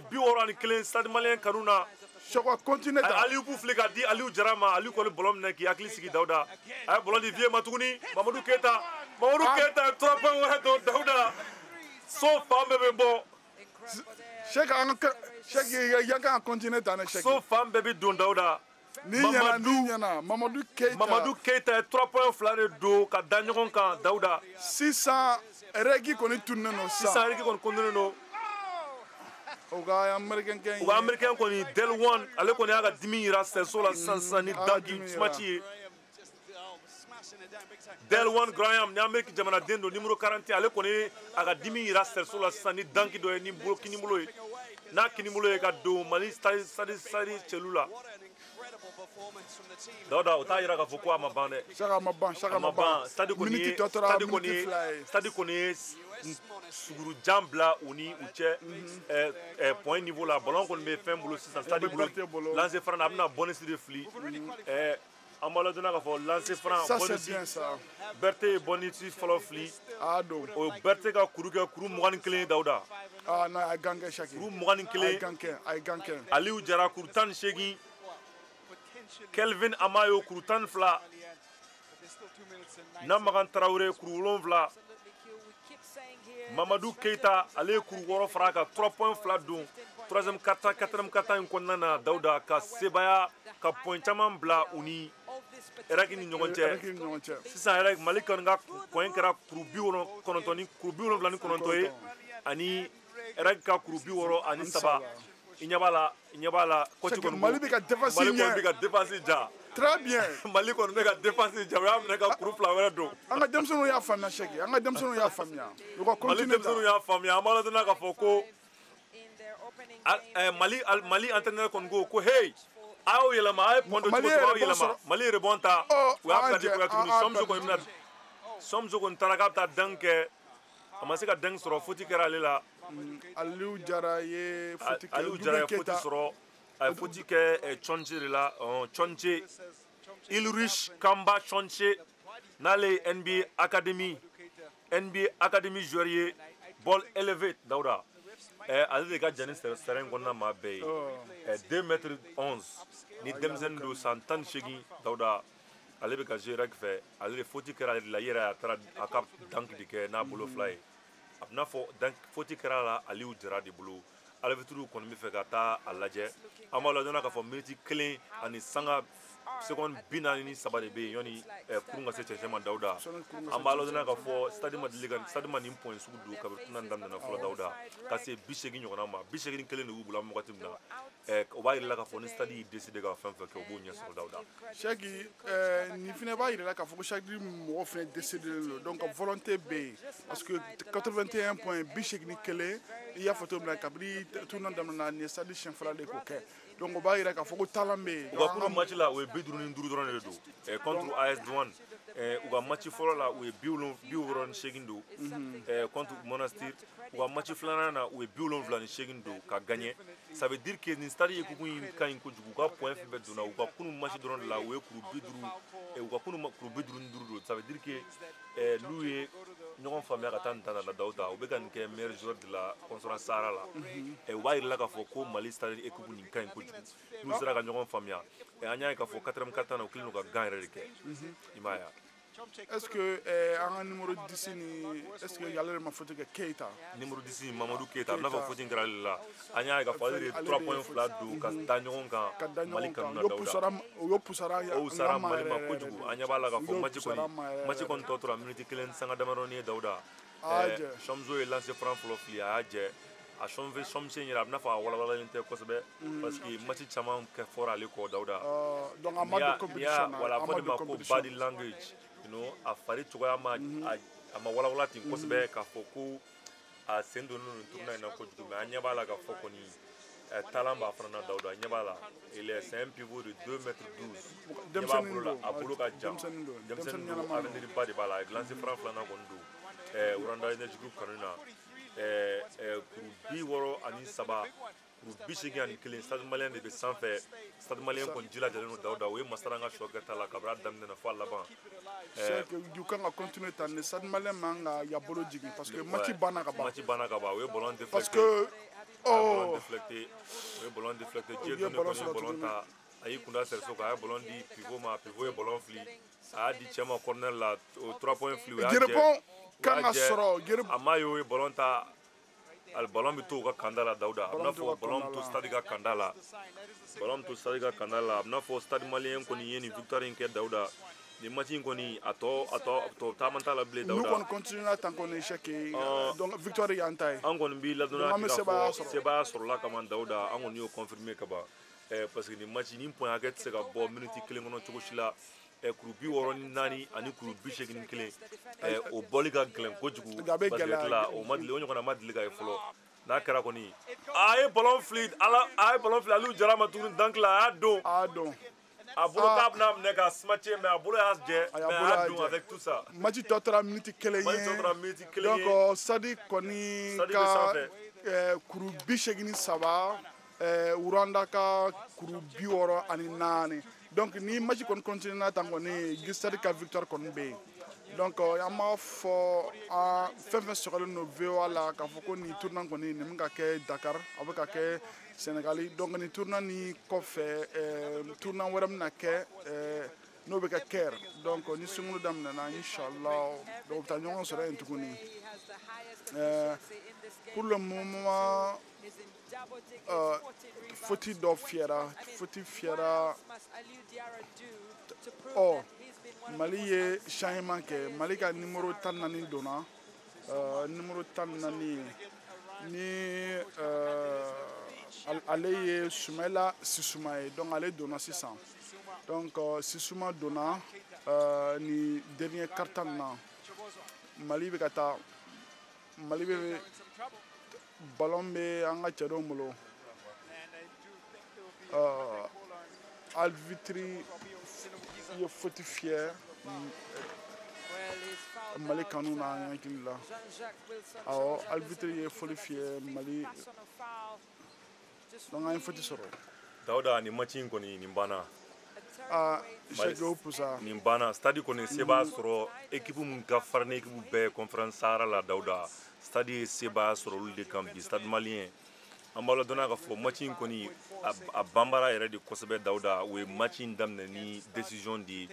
61 Stade Malien kanu na Seko continue ta Aliou b'u fili ka di Aliou Jara ma Aliou kɔni ballon minɛ k'i hakili sigi Dawuda a ye ballon di Vieux ma tuguni Mamadou Keita ye 3 points wɛrɛ don Dawuda so fan bɛɛ bɛ bɔ Cheki ya kan continue ta ne cheki so fan bɛɛ bɛ don Dawuda Mamadou Keita ye 3 points 2 de don ka da ɲɔgɔn kan Dawuda 600 Regi kɔni tunnen don 600 Regi kɔni continué don u ka américain kɔni Delwan ale kɔni y'a ka dimi yira Sesoko la sisan ni dagi match ye Delwan Graham ni Amérique jamanaden don numéro 41 ale kɔni a ka dimi yira Sesoko la sisan ni danki dɔ ye ni kinibolo ye n'a kinibolo ye ka don Mali stade cɛlu la Dawuda o t'a yira k'a fɔ ko a ma ban dɛ a ma ban stade kɔni ye suguru jan bila u ni u cɛ point niveau la ballon kɔni bɛ fɛn bolo sisan stade bolo lancer franc na a bɛna bonus de fili an b'a lajɛ k'a fɔ lancer franc bonus Berté ye bonus fɔlɔ fili o Berté ka kuru kɛ kuru 21 Dawuda kuru 21 Aliou Jara kuru 18 Kelvin Amayo kuru 12 Namagan Traoré kuru 7 Mamadou Keita ale kuru 6 fara ka 3 points 2 don 3e quart-temps 4e quart-temps in kɔnɔna na Dawuda ka sebaya ka point caman bila u ni Iraki ni ɲɔgɔn cɛ sisan Iraki Mali kɔni ka point kɛra kuru 79 ye ani Iraki ka kuru 67 i ɲɛ b'a la coach kɔni Mali bɛ ka défense ja très bien Mali kɔni bɛ ka défense ja o y'a minɛ ka kuru 2 wɛrɛ don an ka denmisɛnninw y'a faamuya Cheki an ka denmisɛnninw y'a faamuya u ka Mali denmisɛnninw y'a faamuya an b'a lajɛ k'a fɔ ko Mali entraîneur kɔni ko hey a y'o yɛlɛma a ye point dɔ cogo aw yɛlɛma Mali rebond ta u y'a perdu tuguni Somso kɔni taara k'a bɛ taa dunk kɛ a ma se ka dunk sɔrɔ faute kɛra ale la Aliou Jara ye faute sɔrɔ a ye faute kɛ Chonche de la Chonche Ulrich Kamba Chonche n'ale ye NBA Academy joueur ye ball elevate Dauda. Ale de ka jani terrain kɔnɔna maa bɛɛ ye 2 mètres 11 ni denmisɛnnin don san 18 Dauda ale bɛ ka jouer rugby fɛ ale de faute kɛra ale de la i yɛrɛ a taara a ka dunk de kɛ n'a bolo fila ye a bɛna fɔ faute kɛra la Aliou Jara de bolo arbitre kɔni bɛ fɛ ka taa a lajɛ an b'a lajɛ k'a fɔ minute 1 ani sanga seconde 43 de bɛ yen yanni kurun ka se cɛncɛn ma Dauda an b'a lajɛ k'a fɔ stade ma nin point sugu don kabini tournoi daminɛna fɔlɔ Dauda ka se 80 ɲɔgɔnna ma 81 de b'u bolo an bɛ wagati min na o b'a jira k'a fɔ ni stade y'i décider ka fɛn fɛn kɛ o b'o ɲɛ sɔrɔ Dauda. Cheick nin fana b'a jira k'a fɔ ko chaque mɔgɔ fana décider don donc volonté bɛ yen parce que 81 points 81 i y'a fɔ cogo min na kabini tournoi daminɛna nin ye stade siɲɛ fɔlɔ de k'o kɛ donc o b'a jira k'a fɔ ko talent bɛ yen. U ka kurun match la o ye 55 dɔrɔn de don contre AS Douanes u ka match fɔlɔ la u ye 78 don contre Monastir u ka match filanan na u ye 78 don ka gagner ça veut dire que nin stade ye kuku in ka ɲi kojugu u ka point fɛn fɛn donna u ka kunun match dɔrɔn de la u ye kuru 50 u ka kunun kuru 55 don ça veut dire que n'u ye ɲɔgɔn faamuya ka taa nin ta la Dauda u bɛ ka nin kɛ meilleur joueur de la conférence Sahara la u b'a jira k'a fɔ ko Mali stade équipe nin ka ɲi kojugu n'u sera ka ɲɔgɔn faamuya an y'a ye k'a fɔ 4e na u kɛlen don ka gan yɛrɛ de kɛ i m'a ye. Est-ce que an ka numéro 10 ni est-ce que ale de ma faute kɛ Keita numéro 10 Mamadou Keita n'a fɔ faute kɛra ale la an y'a ye k'a fɔ ale de 3 points fila don ka taa ɲɔgɔn kan Mali kanu na Dauda o yo pusara Mali ma kojugu an ɲɛ b'a la k'a fɔ match kɔni tɔ tora minute 1 sanga damadɔni ye Dauda Shamso ye lancer franc fɔlɔ fili a y'a jɛ a Shamsen yɛrɛ a bɛna fɔ a walawalalen tɛ kosɛbɛ parce que match caman kɛ fɔra ale kɔ Dauda donc a ma don compétition na voilà fɔ de ma ko body language a fari cogoya ma a ma walawala ten kosɛbɛ k'a fɔ ko a sen donnen nin tournoi in na kojugu mais an ɲɛ b'a la k'a fɔ kɔni talent b'a fana na Dauda a ɲɛ b'a la c'est un pivot de 2 mètres 12 ɲɛ b'a bolo la a bolo ka jan denmisɛnnin don avenir ba de b'a la a ye lancer franc filanan kɔni don Uranda Energy Group kanu na kuru 63 kuru 81 stade malien de bɛ sanfɛ stade malien kɔni jilajalen don Dauda o ye Masara ka choix kɛta la kabini a daminɛ na fo a laban you kan ka continuer tan ne stade malien man ka ya bolo jigin parce que match banna ka ban o ye ballon déflecté parce que o ye ballon déflecté Dieu donné kɔni ballon ta a y'i kunda Serso kan a ye ballon di pivot ma pivot ye ballon fili a y'a di cɛ ma corner la o 3 points fili o y'a jɛ a ma ye o ye ballon ta ballon bɛ to u ka kanda la Dauda a bɛna fɔ ballon bɛ to stade ka kanda la a bɛna fɔ stade malien kɔni ye nin victoire in kɛ Dauda nin match in kɔni a tɔ taama t'a la bilen Dauda n'u kɔni continue tan kɔni échec donc victoire y'an ta ye an kɔni b'i ladɔnniya k'a fɔ sebaaya sɔrɔla ka ban Dauda an kɔni y'o confirmer ka ban parce que nin match nin point hakɛ tɛ se ka bɔ minute 1 kɔnɔ cogo si la kuru 64 ani kuru 81 o bɔli ka gɛlɛn kojugu basket la o ɲɔgɔnna ma deli ka ye fɔlɔ n'a kɛra kɔni a ye ballon fili Aliou Jara ma tuguni dunk la a y'a don a bolo k'a bɛna minɛ ka smatcher mais a bolo y'a jɛ mais a y'a don avec tout ça match tɔ tora minute 1 ye donc stade kɔni ka kuru 83 Uranda ka kuru 64 donc ni match kɔni continue na tan kɔni stade ka victoire kɔni bɛ yen donc an b'a fɔ fɛn fɛn sɔgɔlen don VOA la k'a fɔ ko nin tournoi kɔni nin bɛ ka kɛ Dakar a bɛ ka kɛ Sénégal donc nin tournoi nin kɔfɛ tournoi wɛrɛ bɛna kɛ n'o bɛ kɛ Caire donc ni sunkalo daminɛna inchallah donc u bɛ taa ɲɔgɔn sɔrɔ yen tuguni pour le moment faute dɔ fiyɛra Mali ye changement kɛ Mali ka numéro 14 donna numéro 14 ni ale ye Soumaïla Sissouma ye donc ale donna sisan donc Sissouma donna ni dernier carton na Mali bɛ ka taa Mali bɛ ballon bɛ an ka cɛdenw bolo arbitre ye faute fiyɛ Mali kanu na an hakili la arbitre ye faute fiyɛ Mali donc an ye faute sɔrɔ Dauda ni match in kɔni nin banna nin banna stade kɔni se b'a sɔrɔ équipe min ka farin ni équipe bɛɛ conférence sahara la Dawuda stade ye se b'a sɔrɔ olu de kan bi stade malien an b'a ladɔnniya k'a fɔ match in kɔni a banbara yɛrɛ de kosɛbɛ Dawuda o ye match in daminɛ ni décision de ye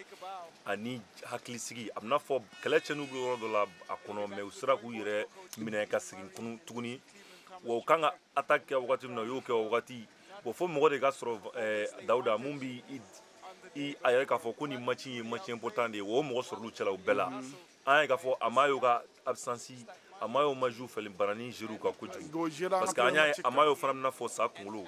ani hakilisigi a bɛna fɔ kɛlɛ cɛnniw bɛ yɔrɔ dɔ la a kɔnɔ mais u sera k'u yɛrɛ minɛ ka segin tuguni wa u kan ka attaque kɛ wagati min na u y'o kɛ o wagati bon fo mɔgɔ de ka sɔrɔ Dawuda mun bi a yɛrɛ k'a fɔ ko nin match ye match important de ye o mɔgɔ sɔrɔ olu cɛla u bɛɛ la an ye k'a fɔ Amayo ka absence Amayo ma joué fɛlɛ barani Giroud ka kojugu parce que an y'a ye Amayo fana bɛna fɔ sa kunkolo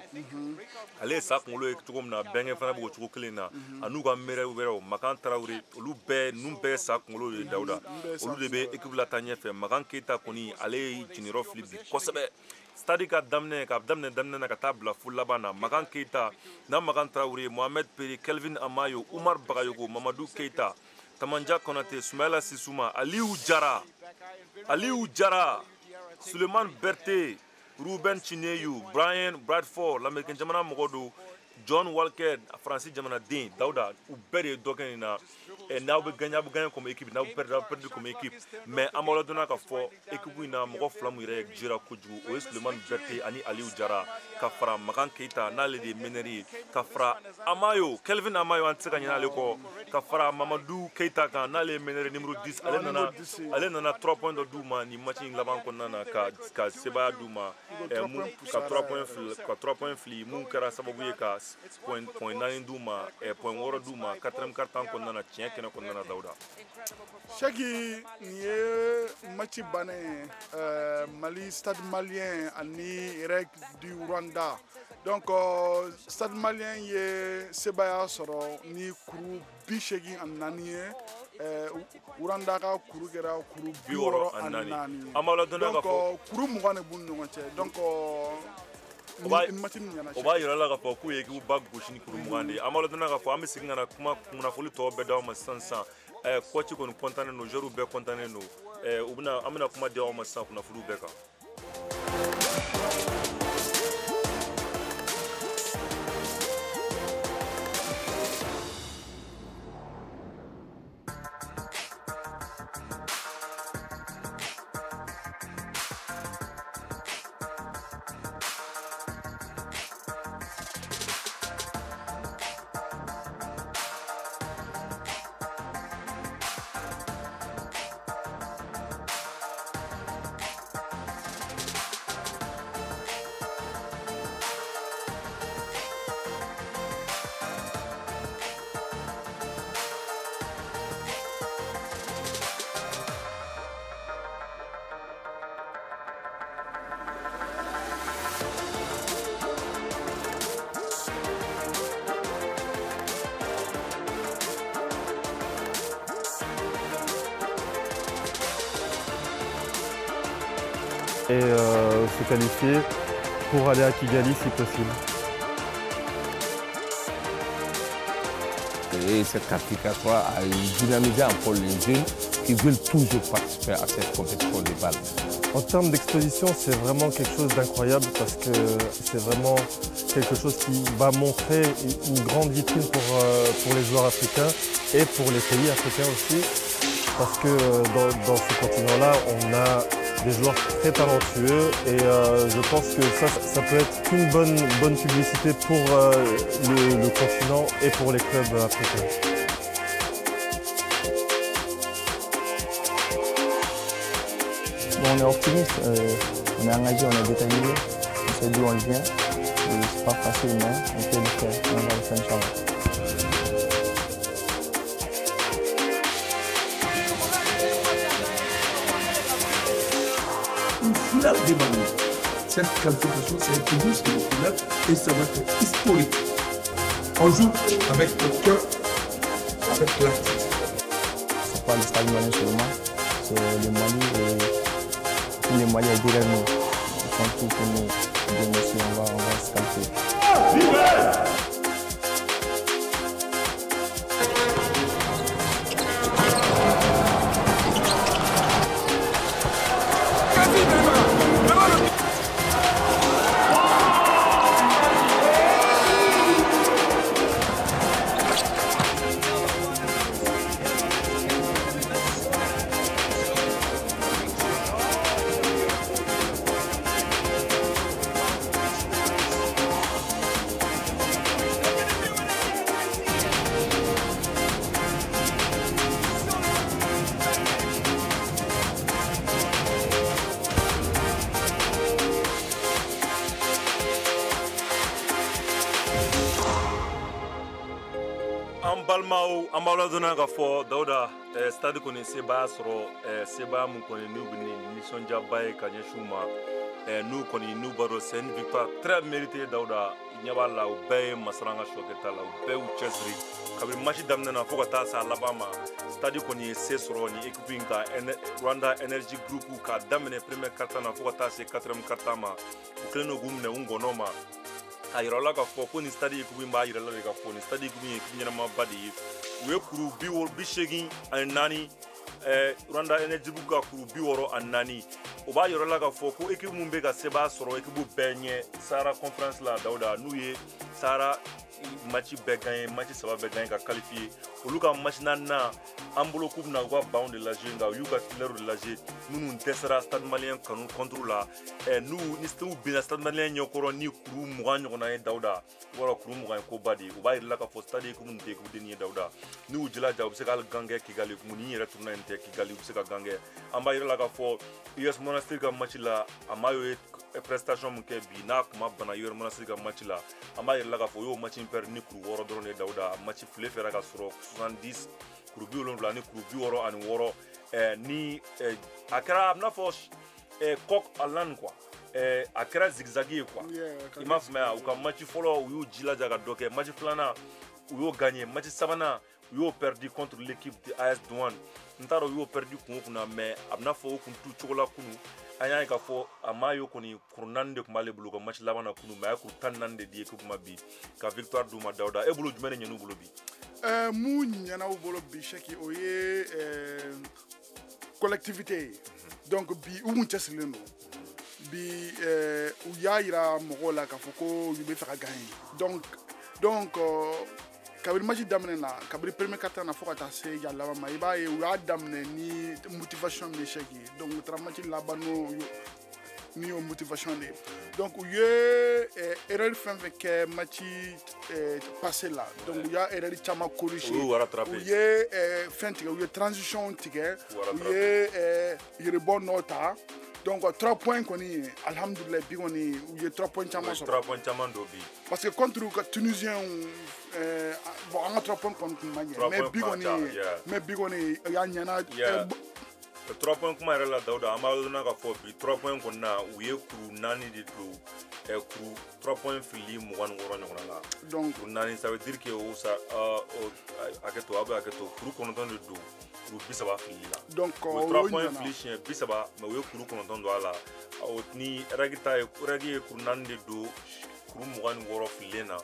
ale ye sa kunkolo ye cogo min na Bɛnkɛ fana b'o cogo kelen na a n'u ka merew wɛrɛw Makan Tarawele olu bɛɛ ninnu bɛɛ ye sa kunkolo ye Dawuda olu de bɛ équipe la taa ɲɛfɛ Makan Keita kɔni ale ye jiginiyɔrɔ fili bi kosɛbɛ stade ka daminɛ daminɛ na ka taa bila fo laban na Makan Keita n'a Makan Tarawele Mohamed Peri Kelvin Amayo Umar Bagayogo Mamadou Keita Tamanja Konate Soumaïla Sissouma Aliou Jara Suleiman Berté Ruben Chineyu Brian Bradford l'américain jamana mɔgɔ do John Walker Francis jamanaden Dawuda u bɛɛ de ye dɔ kɛ nin na n'aw bɛ gagné comme équipe n'aw perdu comme équipe mais an b'aw ladɔnniya k'a fɔ équipe in na mɔgɔ fila min yɛrɛ jira kojugu o ye Suleiman Berté ani Aliou Jara ka fara Makan Keita n'ale de ye meneur ye ka fara Amayo Kelvin Amayo an tɛ se ka ɲinɛ ale kɔ ka fara Mamadou Keita kan n'ale ye meneur numéro 10 ale nana 3 points dɔ d'u ma nin match in laban kɔnɔna na ka sebaya d'u ma ka 3 points fili mun kɛra sababu ye ka point 4 d'u ma point 6 d'u ma 4e quart-temps kɔnɔna na tiɲɛ kɛnɛ kɔnɔna na Dawuda Chaki nin ye match bannen Mali stade malien ani REC du Rwanda donc stade malien ye sebaya sɔrɔ ni kuru 84 ye Rwanda ka kuru kɛra kuru 64 an b'a ladɔnniya k'a fɔ kuru 20 de b'u ni ɲɔgɔn cɛ donc o b'a yira la k'a fɔ k'u ye équipe ba gosi ni kuru 20 de ye an b'a ladɔnniya k'a fɔ an bɛ segin ka na kuma kunnafoni tɔw bɛɛ d'aw ma sisan coach kɔni content don joueurs bɛɛ content don an bɛna kuma di aw ma sisan kunnafoniw bɛɛ kan. Et se qualifier pour aller à Kigali si possible. Et cette qualification a dynamisé encore les jeunes qui veulent toujours participer à cette compétition de balle. En termes d'exposition, c'est vraiment quelque chose d'incroyable parce que c'est vraiment quelque chose qui va montrer une grande vitrine pour les joueurs africains et pour les pays africains aussi. Parce que dans ce continent-là, on a des joueurs très talentueux et je pense que ça peut être qu'une bonne publicité pour le continent et pour les clubs africains. Bon, on est optimiste, on est engagé, on est déterminé, on sait d'où on vient. C'est pas facile, mais on peut le faire, on va le faire, Inch'Allah. Des Mali. Cette qualification, c'est pour nous, c'est le final et ça va être historique. On joue avec le cœur, avec la tête. C'est pas le stade malien seulement, c'est le Mali et tous les Maliens derrière nous. Ils font tout pour nous. Bien merci, on va se qualifier. an balimaw an b'aw ladɔnniya k'a fɔ Dawuda stade kɔni sebaaya sɔrɔ sebaaya min kɔni n'u bɛ ni nisɔndiyaba ye ka ɲɛsin u ma n'u kɔni n'u b'a dɔn c'est une victoire très méritée Dawuda i ɲɛ b'a la u bɛɛ ye Masara ka sɔkɛta la u bɛɛ y'u cɛsiri kabini match daminɛ na fo ka taa se a laban ma stade kɔni ye se sɔrɔ ni équipe in ka Rwanda Energy Group k'a daminɛ premier quart-temps na fo ka taa se quatrième quart-temps ma u kɛlen don k'u minɛ u ngɔnɔ ma a yira la k'a fɔ ko nin stade équipe in b'a yira la de k'a fɔ nin stade équipe ye équipe ɲɛnamaba de ye u ye kuru 84 Rwanda Energy Group ka kuru 64 o b'a yira la k'a fɔ ko équipe mun bɛ ka sebaaya sɔrɔ équipe bɛɛ ɲɛ Sahara Conference la Dawuda n'u ye Sahara match bɛɛ gagné match 3 bɛɛ gagné ka qualifier olu ka match 4nan an bolo k'u bɛna u ka banw de lajɛ nka u y'u ka titulaires de lajɛ minnu dɛsɛra Stade Malien kanu contre la n'u binna Stade Malien ɲɛkɔrɔ ni kuru 20 ɲɔgɔnna ye Dawuda wɔrɔ kuru 20 ye koba de ye u b'a yira la k'a fɔ stade équipe nin tɛ équipe dennin ye Dawuda n'u jilaja u bɛ se ka hali gan kɛ Kigali mun ni yɛrɛ tournoi in tɛ Kigali u bɛ se ka gan kɛ an b'a yira la k'a fɔ US Monastir ka match la a ma ye prestation min kɛ bi n'a kuma bana US Monastir ka match la an b'a yira la k'a fɔ o y'o match in perdre ni kuru 6 dɔrɔn de Dawuda match file fɛra ka sɔrɔ 70 kuru 70 ni kuru 66 ni a kɛra a bɛna fɔ coq à l'âne quoi a kɛra zigzagi ye quoi i m'a faamuya u ka match fɔlɔ u y'u jilaja ka dɔ kɛ match filanan u y'o gagné match sabanan u y'o perdu contre l'équipe de AS Douane n t'a dɔn u y'o perdu kun o kunna mais a bɛna fɔ o kun t'u cogo la kunu an y'a ye k'a fɔ a ma yo kɔni kuru 4 de tun b'ale bolo ka match laban na kunu mais a ye kuru 14 de di équipe ma bi ka victoire d'u ma Dawuda e bolo jumɛn de ɲɛn'u bolo bi mun ɲɛna u bolo bi Seki o ye collectivité ye donc bi u kun cɛsirilen don bi u y'a yira mɔgɔw la k'a fɔ ko u bɛ fɛ ka gagner donc kabiri match daminɛ na kabiri premier quart-temps na fo ka taa se ya laban ma i b'a ye u y'a daminɛ ni motivation de Seki ye donc u taara match laban ni o motivation de ye donc u ye erreur fɛn fɛn kɛ match passé la donc u y'a erreur caman corriger u ye fɛn tigɛ u ye transition tigɛ u ye rebond nɔ ta donc 3 points kɔni alhamdulilayi bi kɔni u ye 3 points caman sɔrɔ 3 points caman dɔ bi parce que contre ka Tunisien bon an ka 3 points kɔni tun ma ɲɛ mais bi kɔni y'a ɲɛna 3 points kuma yɛrɛ la Dawuda an b'a dɔn k'a fɔ bi 3 points kɔni na u ye kuru 4 de don kuru 3 points fili 26 ɲɔgɔnna la donc kuru 4 ça veut dire que o sa hakɛto a bɛ hakɛto kuru 9 de don kuru 30 fili la donc o 3 points fili siɲɛ 30 mais u ye kuru 9 don a la ni règle ye kuru 4 de don kuru 26 fililen na o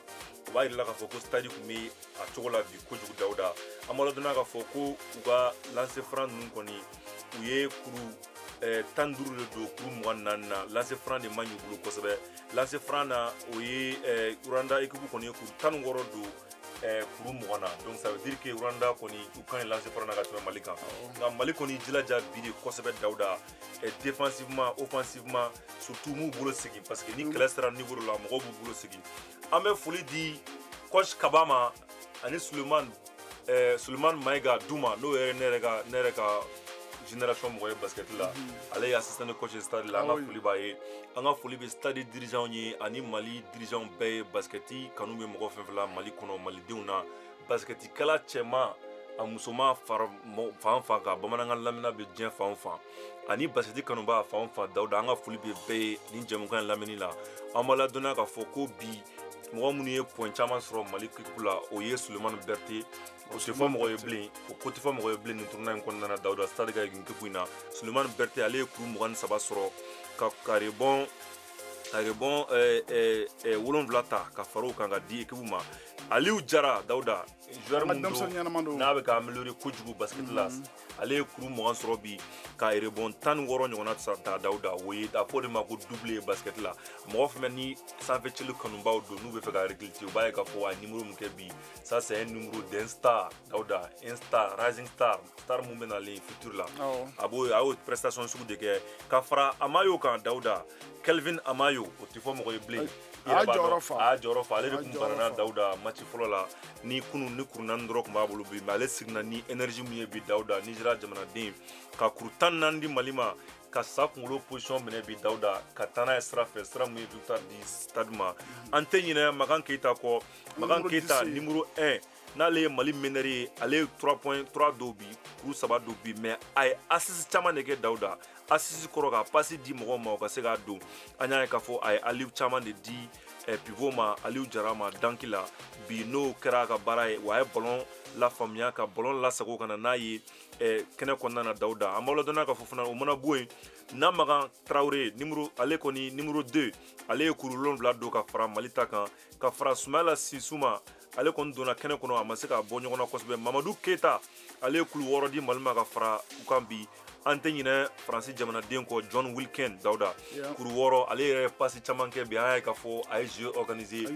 b'a yira la k'a fɔ ko stade tun bɛ a cogo la bi kojugu Dawuda an b'a dɔn k'a fɔ ko u ka lancer franc ninnu kɔni u ye kuru 15 de don kuru 24 na lancer franc de man ɲi bolo kosɛbɛ lancer franc na o ye Rwanda équipe kɔni ye kuru 16 don kuru 20 na donc ça veut dire que Rwanda kɔni u kan ye lancer franc na ka tɛmɛ Mali kan nka Mali kɔni jilaja bi de kosɛbɛ Dawuda défensivement offensivement surtout m'u bolo segin parce que ni kɛlɛ sera niveau la mɔgɔw b'u bolo segin an bɛ foli di coach Kaba ma ani Suleiman Maïga Duma n'o yɛrɛ ne yɛrɛ ka génération mɔgɔ ye basket la ale ye assistant coach stade la an ka foli b'a ye an ka foli bɛ stade dirigeant ye ani Mali dirigeant bɛɛ ye basketi kanu bɛ mɔgɔ fɛn fɛn la Mali kɔnɔ malidenw na basketikɛla cɛman a musoman fan fan ka bamanankan lamɛnna bɛ diɲɛ fan fan ani basketi kanuba fan fan Dawuda an ka foli bɛ bɛɛ ye nin jɛmukan lamɛnni la an b'a ladɔnniya k'a fɔ ko bi mɔgɔ minnu ye point caman sɔrɔ Mali équipe la o ye Sulemani Berté o tɛ fɔ mɔgɔ ye bilen o ko tɛ fɔ mɔgɔ ye bilen nin tournoi in kɔnɔna na Dawuda stade ka équipe in na Sulemani Berté ale ye kuru 23 sɔrɔ ka rebond 7 ta ka fara o kan ka di équipe ma Aliou Jara Dawuda joueur mun don n'a bɛ ka améliorer kojugu basket la ale ye kuru 20 sɔrɔ bi ka rebond 16 ɲɔgɔnna ta Dawuda o ye a fɔ de ma ko double ye basket la mɔgɔ fɛn ni sanfɛ cɛli kanubaw don n'u bɛ fɛ ka recruter u b'a ye k'a fɔ a numéro mun kɛ bi ça c'est un numéro d'un star Dawuda un star rising star mun bɛ nalen futur la a y'o prestation sugu de kɛ ka fara Amayo kan Dawuda Kelvin Amayo o tɛ fɔ mɔgɔ ye bilen a y'a jɔyɔrɔ fa ale de tun banana Dawuda match fɔlɔ la ni kunu ni kuru 4 dɔrɔn tun b'a bolo bi mais ale seginna ni énergie min ye bi Dawuda Nizeriya jamanaden ka kuru 14 di Mali ma ka sa kunkolo position minɛ bi Dawuda ka taa n'a ye sira fɛ sira min ye victoire di stade ma an tɛ ɲinɛ Makan Keita kɔ Makan Keita numéro 1 n'ale Mali meneri ale 3.3 dobi kuru saba dobi mais ay assist chama ne ke Dauda assist koro ka passer di mɔgɔ ma ka se ka don anya ka fo ay Aliou chama de di pivot ma Aliou Jarama dankila bi no kɛra ka baara ye wa ye ballon la faamuya ka ballon la sago kana n'a ye kɛnɛ kɔnɔna na Dauda an b'aw ladɔnniya ka fɔ fana o mana bɔ yen n'a Magan Traoré ale kɔni numéro 2 ale ye kuru 7 don ka fara Mali ta kan ka fara Soumaïla Sissouma ale kɔni donna kɛnɛ kɔnɔ a ma se ka bɔ ɲɔgɔn na kosɛbɛ Mamadou Keita ale ye kulu 6 di Mali ma ka fara u kan bi an tɛ ɲinɛ Faransi jamanaden kɔ John Wilken Dauda kuru 6 ale yɛrɛ pasi caman kɛ bi an y'a ka fɔ a ye jeu organisé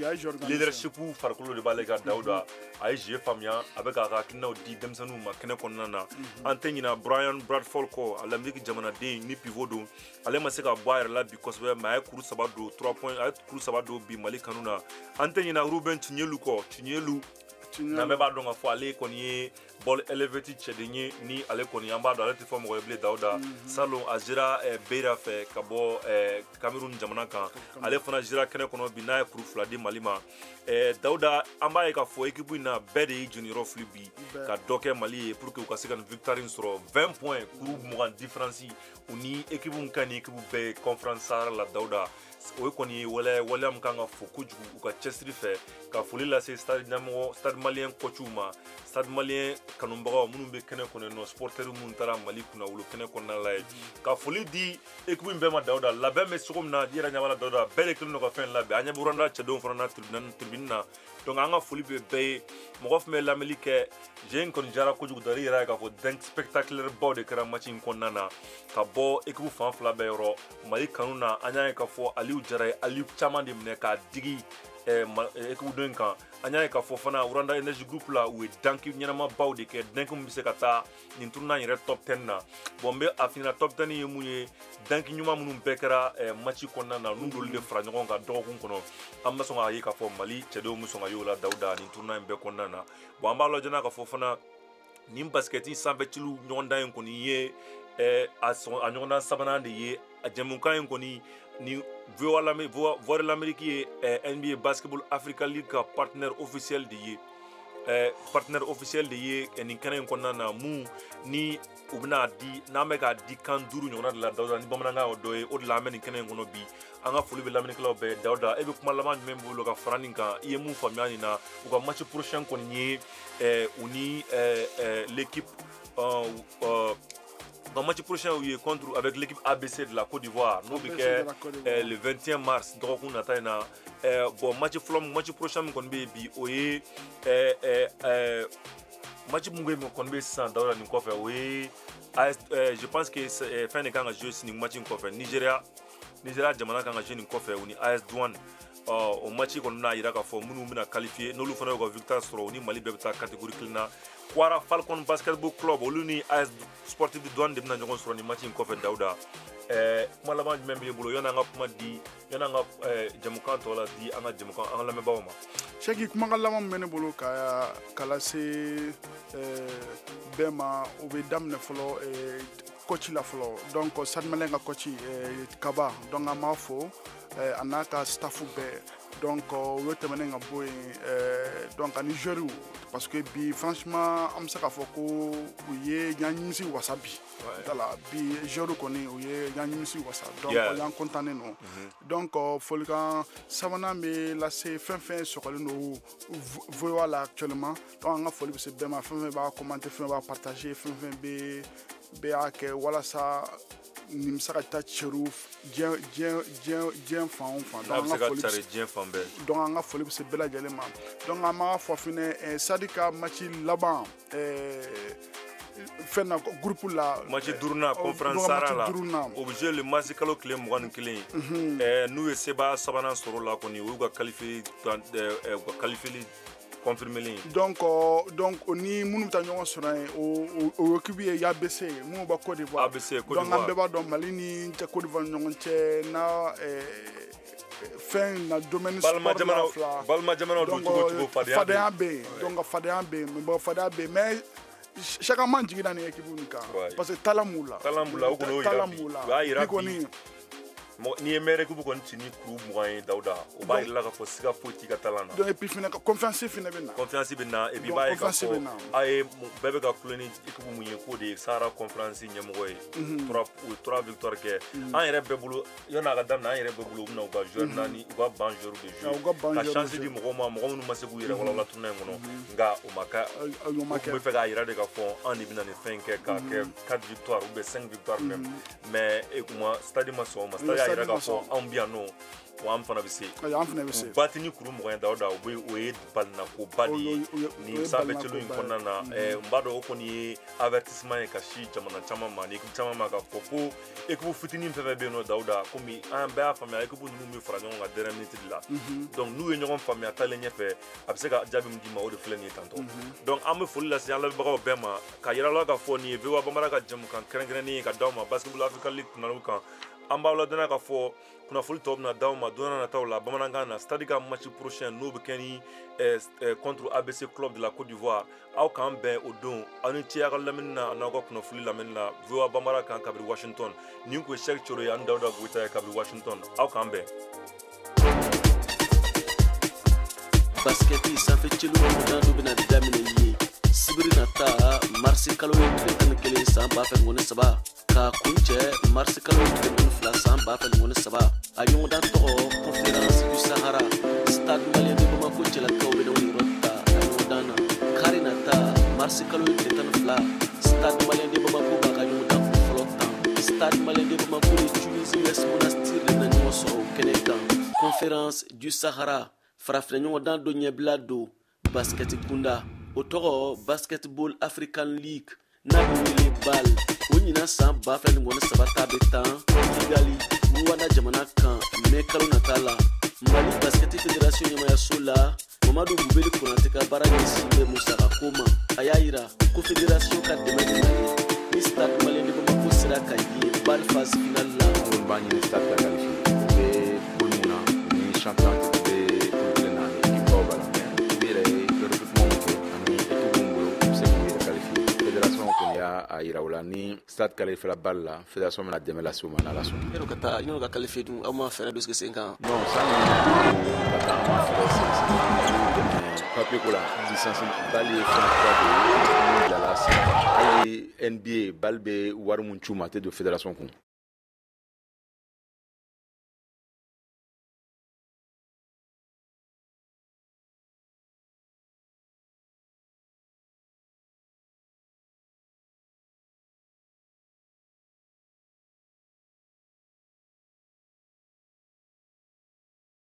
leadership farikolo de b'ale ka Dauda a ye jeu faamuya a bɛ k'a ka hakilinaw di denmisɛnninw ma kɛnɛ kɔnɔna na an tɛ ɲinɛ Brian Bradford kɔ l'Amérique jamanaden ni pivot don ale ma se ka bɔ a yɛrɛ la bi kosɛbɛ mais a ye kuru 3 don 3 points a ye kuru 7 don bi Mali kanu na an tɛ ɲinɛ Ruben Chinyelu kɔ Chinyelu na bɛɛ b'a dɔn ka fɔ ale kɔni ye ball elevated cɛden ye ni ale kɔni an b'a dɔn ale tɛ fɔ mɔgɔ ye bilen Dauda salon a zera Beira fɛ ka bɔ Cameroun jamana kan ale fana zera kɛnɛ kɔnɔ bi n'a ye kuru 2 di Mali ma Dauda an b'a ye ka fɔ équipe in na bɛɛ de y'i jɔniyɔrɔ fili bi ka dɔ kɛ Mali ye pour que u ka se ka nin victoire in sɔrɔ 20 points kuru 20 différence u ni équipe min ka ni équipe bɛɛ ye conférence Sahara la Dauda o ye kɔni ye waleya min kan ka fɔ kojugu u ka cɛsiri fɛ ka foli lase stade malien coachiw ma stade malien kanubagaw minnu bɛ kɛnɛ kɔnɔ nɔ sporteurs minnu taara Mali kunna wolo kɛnɛ kɔnɔna la ye ka foli di équipe in bɛɛ ma Dauda labɛn bɛ cogo min na i yɛrɛ ɲɛ b'a la Dauda bɛɛ de kɛlen don ka fɛn labɛn an ɲɛ bɛ Rwanda cɛdenw fana na tribune na donc an ka foli bɛ bɛɛ ye mɔgɔ fɛn bɛ lamɛnni kɛ jeu in kɔni diyara kojugu dari yɛrɛ ye k'a fɔ dingue spectaculaire baw de kɛra match in kɔnɔna na ka bɔ équipe fan fila bɛɛ yɔrɔ Mali kanu na an y'a ye k'a fɔ Aliou Jara ye Aliou caman de minɛ k'a digi équipe dɔ in kan an y'a ye k'a fɔ fana Rwanda Energy Group la u ye danki ɲɛnama baw de kɛ danki min bɛ se ka taa nin tournoi yɛrɛ top 10 na bon n bɛ a fini na top 10 ye mun ye danki ɲuman minnu bɛɛ kɛra match kɔnɔna na n'u y'olu de fara ɲɔgɔn kan dɔgɔkun kɔnɔ an bɛ sɔn k'a ye k'a fɔ Mali cɛdenw bɛ sɔn ka ye o la Dauda nin tournoi in bɛɛ kɔnɔna na bon an b'a lajɛ k'a fɔ fana nin basket sanfɛcilu ɲɔgɔndan in kɔni ye a ɲɔgɔndan sabanan de ye a jɛmukan in kɔni ni Voix de l'Amérique ye NBA Basketball Africa League ka partenaire officiel de ye nin kɛnɛ in kɔnɔna na mun ni u bɛna di n'an bɛ k'a di kan 5 ɲɔgɔnna de la Dauda ni bamanankan o dɔ ye o de la an bɛ nin kɛnɛ in kɔnɔ bi an ka foli bɛ lamɛnnikɛlaw bɛɛ Dauda e bɛ kuma laban jumɛn bolo ka fara nin kan i ye mun faamuya nin na u ka match prochain kɔni ye u ni l'équipe le match prochain est contre avec l'équipe ABC de la Côte d'Ivoire. Nous le 21 mars. Donc on attend bon match prochain qu'on be bi oye match mungwe qu'on be sans dans la nkofe oui je pense que fin de quand jouer sin match nkofe Nigeria jamana quand jouer nkofe oni AS Douane au match qu'on na ira ka fo munu mina qualifier no lu fana ko victoire sur ni Mali bebta catégorie klina Kwara Falcon Basketball Club olu AS Sportif de Douane de bina ɲɔgɔn sɔrɔ ni match in kɔfɛ Dauda kuma laban jumɛn b'i bolo yani an ka kuma di yani an ka jamukan tɔ la di an ka jamukan an ka lamɛnbagaw ma Seki kumakan laban min bɛ ne bolo ka lase bɛɛ ma o bɛ daminɛ fɔlɔ coach la fɔlɔ donc Stade Malien ka coach Kaba donc an b'a fo a n'a ka staff bɛɛ donc o ye tɛmɛnen ka bɔ yen donc ani joueurs parce que bi franchement an bɛ se k'a fɔ ko u ye ɲaɲimisi wasa bi voilà bi joueurs kɔni u ye ɲaɲimisi wasa donc o y'an contannen non donc folikan sabanan bɛ lase fɛn fɛn sɔgɔlen don VOA la actuellement donc an ka foli bɛ se bɛɛ ma fɛn fɛn b'a commenter fɛn fɛn b'a partager fɛn fɛn bɛ y'a kɛ walasa nin bɛ se ka taa cɛru diɲɛ fan o fan donc an ka foli bɛ se bɛɛ lajɛlen ma donc an b'a fɔ fɛnɛ Sadi ka match laban fɛn na groupe la match duruna conférence Sahara la o bɛ jouer le mardi kalo tile 21 n'u ye seba sabanan sɔrɔ la kɔni o y'u ka qualifier confirmé donc ni minnu ta ɲɔgɔn sɔrɔ yen o équipe ye ABC minnu bɛ Côte d'Ivoire donc an bɛɛ b'a dɔn Mali ni Côte d'Ivoire ɲɔgɔn cɛ na fɛn na domaine sport la fila balima jamana don cogo fadenya bɛ yen donc fadenya bɛ yen bon fadenya bɛ yen mais chacun man jigin na ni équipe nin kan parce que talent b'u la o kɔni o yira bi ni ye maire équipe kɔni ci ni kuru 20 ye Dawuda o b'a yira la k'a fɔ siga foyi t'i ka talent na. Donc et puis fana confiance fana bɛ na. Confiance bɛ na et puis b'a ye k'a fɔ a ye bɛɛ bɛ ka kulo ni équipe mun ye k'o de ye Sahara Conference ɲɛmɔgɔ ye. 3 victoires kɛ. An yɛrɛ bɛɛ bolo yanni a ka daminɛ an yɛrɛ bɛɛ bolo u bɛna u ka joueur naani u ka ban joueur bɛ jouer ka chance di mɔgɔw ma mɔgɔ minnu ma se k'u yɛrɛ walawala tournoi in kɔnɔ nka o ma kɛ u tun bɛ fɛ k'a yira de k'a fɔ an de bɛna nin fɛn in kɛ k'a kɛ 4 victoires ou bien 5 victoires même mais stade ma sɔn o ma stade y'a yira k'a fɔ anw bɛ yan nɔ wa an fana bɛ se u bati ni kuru 20 Dawuda o ye balinako ba de ye nin sanfɛcɛlo in kɔnɔna na n b'a dɔn o kɔni ye avertissement ye ka si jamana caman ma ni équipe caman ma k'a fɔ ko équipe fitinin fɛn fɛn bɛ yen nɔ Dawuda komi an bɛɛ y'a faamuya équipe ninnu bɛ fara ɲɔgɔn kan dernière minute de la donc n'u ye ɲɔgɔn faamuya taalen ɲɛfɛ a bɛ se ka jaabi min d'i ma o de filɛ nin ye tantɔ donc an bɛ foli lase an lamɛnbagaw bɛɛ ma ka yira la k'a fɔ nin ye VOA Bambara ka jɛmukan kɛrɛnkɛrɛnnen ye ka d'aw ma Basketball Africa League kunnafoniw kan an b'aw ladɔnniya k'a fɔ kunnafoni tɔw bɛna d'aw ma don n'a nataw la bamanankan na stade ka match prochain n'o bɛ kɛ ni contre ABC Club de la Côte d'Ivoire aw k'an bɛn o don aw ni ce aw ka lamɛnni na n'aw ka kunnafoni lamɛnni na VOA Bambara kan kabiri Washington nin kun ye Cheikh Thioro ye ani Dawuda Goyita ye kabiri Washington aw k'an bɛn. Basketi sanfɛcɛlu dan dɔ bɛna daminɛ ye sibiri nata marisi kalo ye tile 11 san 2013 ka kuncɛ marisi kalo ye tile 12 san 2013 a ɲɔgɔndan tɔgɔ conférence du Sahara stade malien de Bamako cɛlakaw bɛna o yɔrɔ ta a ɲɔgɔndan na kari nata marisi kalo ye tile 12 stade malien de Bamako b'a ka ɲɔgɔndan fɔlɔ tan stade malien de Bamako ni Tunisie US Monastir de bɛna ɲɔgɔn sɔrɔ o kɛnɛ kan conférence du Sahara farafina ɲɔgɔndan dɔ ɲɛbila don basketi kunda o tɔgɔ Basketball African League n'a bɛ wele BAL o ɲinan san 2013 ta bɛ tan Kigali Rwanda jamana kan mai kalo nata la Mali Basketi Fédération ɲɛmayaso la Mamadu Bubeli Konate ka baara ɲɛsin bɛ musaka ko ma a y'a yira ko fédération ka dɛmɛ de na ye ni stade malien de Bamako sera ka ye BAL phase finale la. Minnu b'a ɲini stade ka qualifier u bɛ poule mun na ni champion a yira u la ni stade qualifié la BAL la fédération bɛna dɛmɛ lase u ma n'Ala sɔnna. Yɔrɔ ka qualifié dun aw ma fɛɛrɛ dɔ sigi sen kan. Non sani ka taa an ma fɛɛrɛ sigi sen kan papier ko la licence BAL ye fɛn kura de ye min bilala sen kan hali NBA BAL bɛ wari mun c'u ma a tɛ don fédération kun.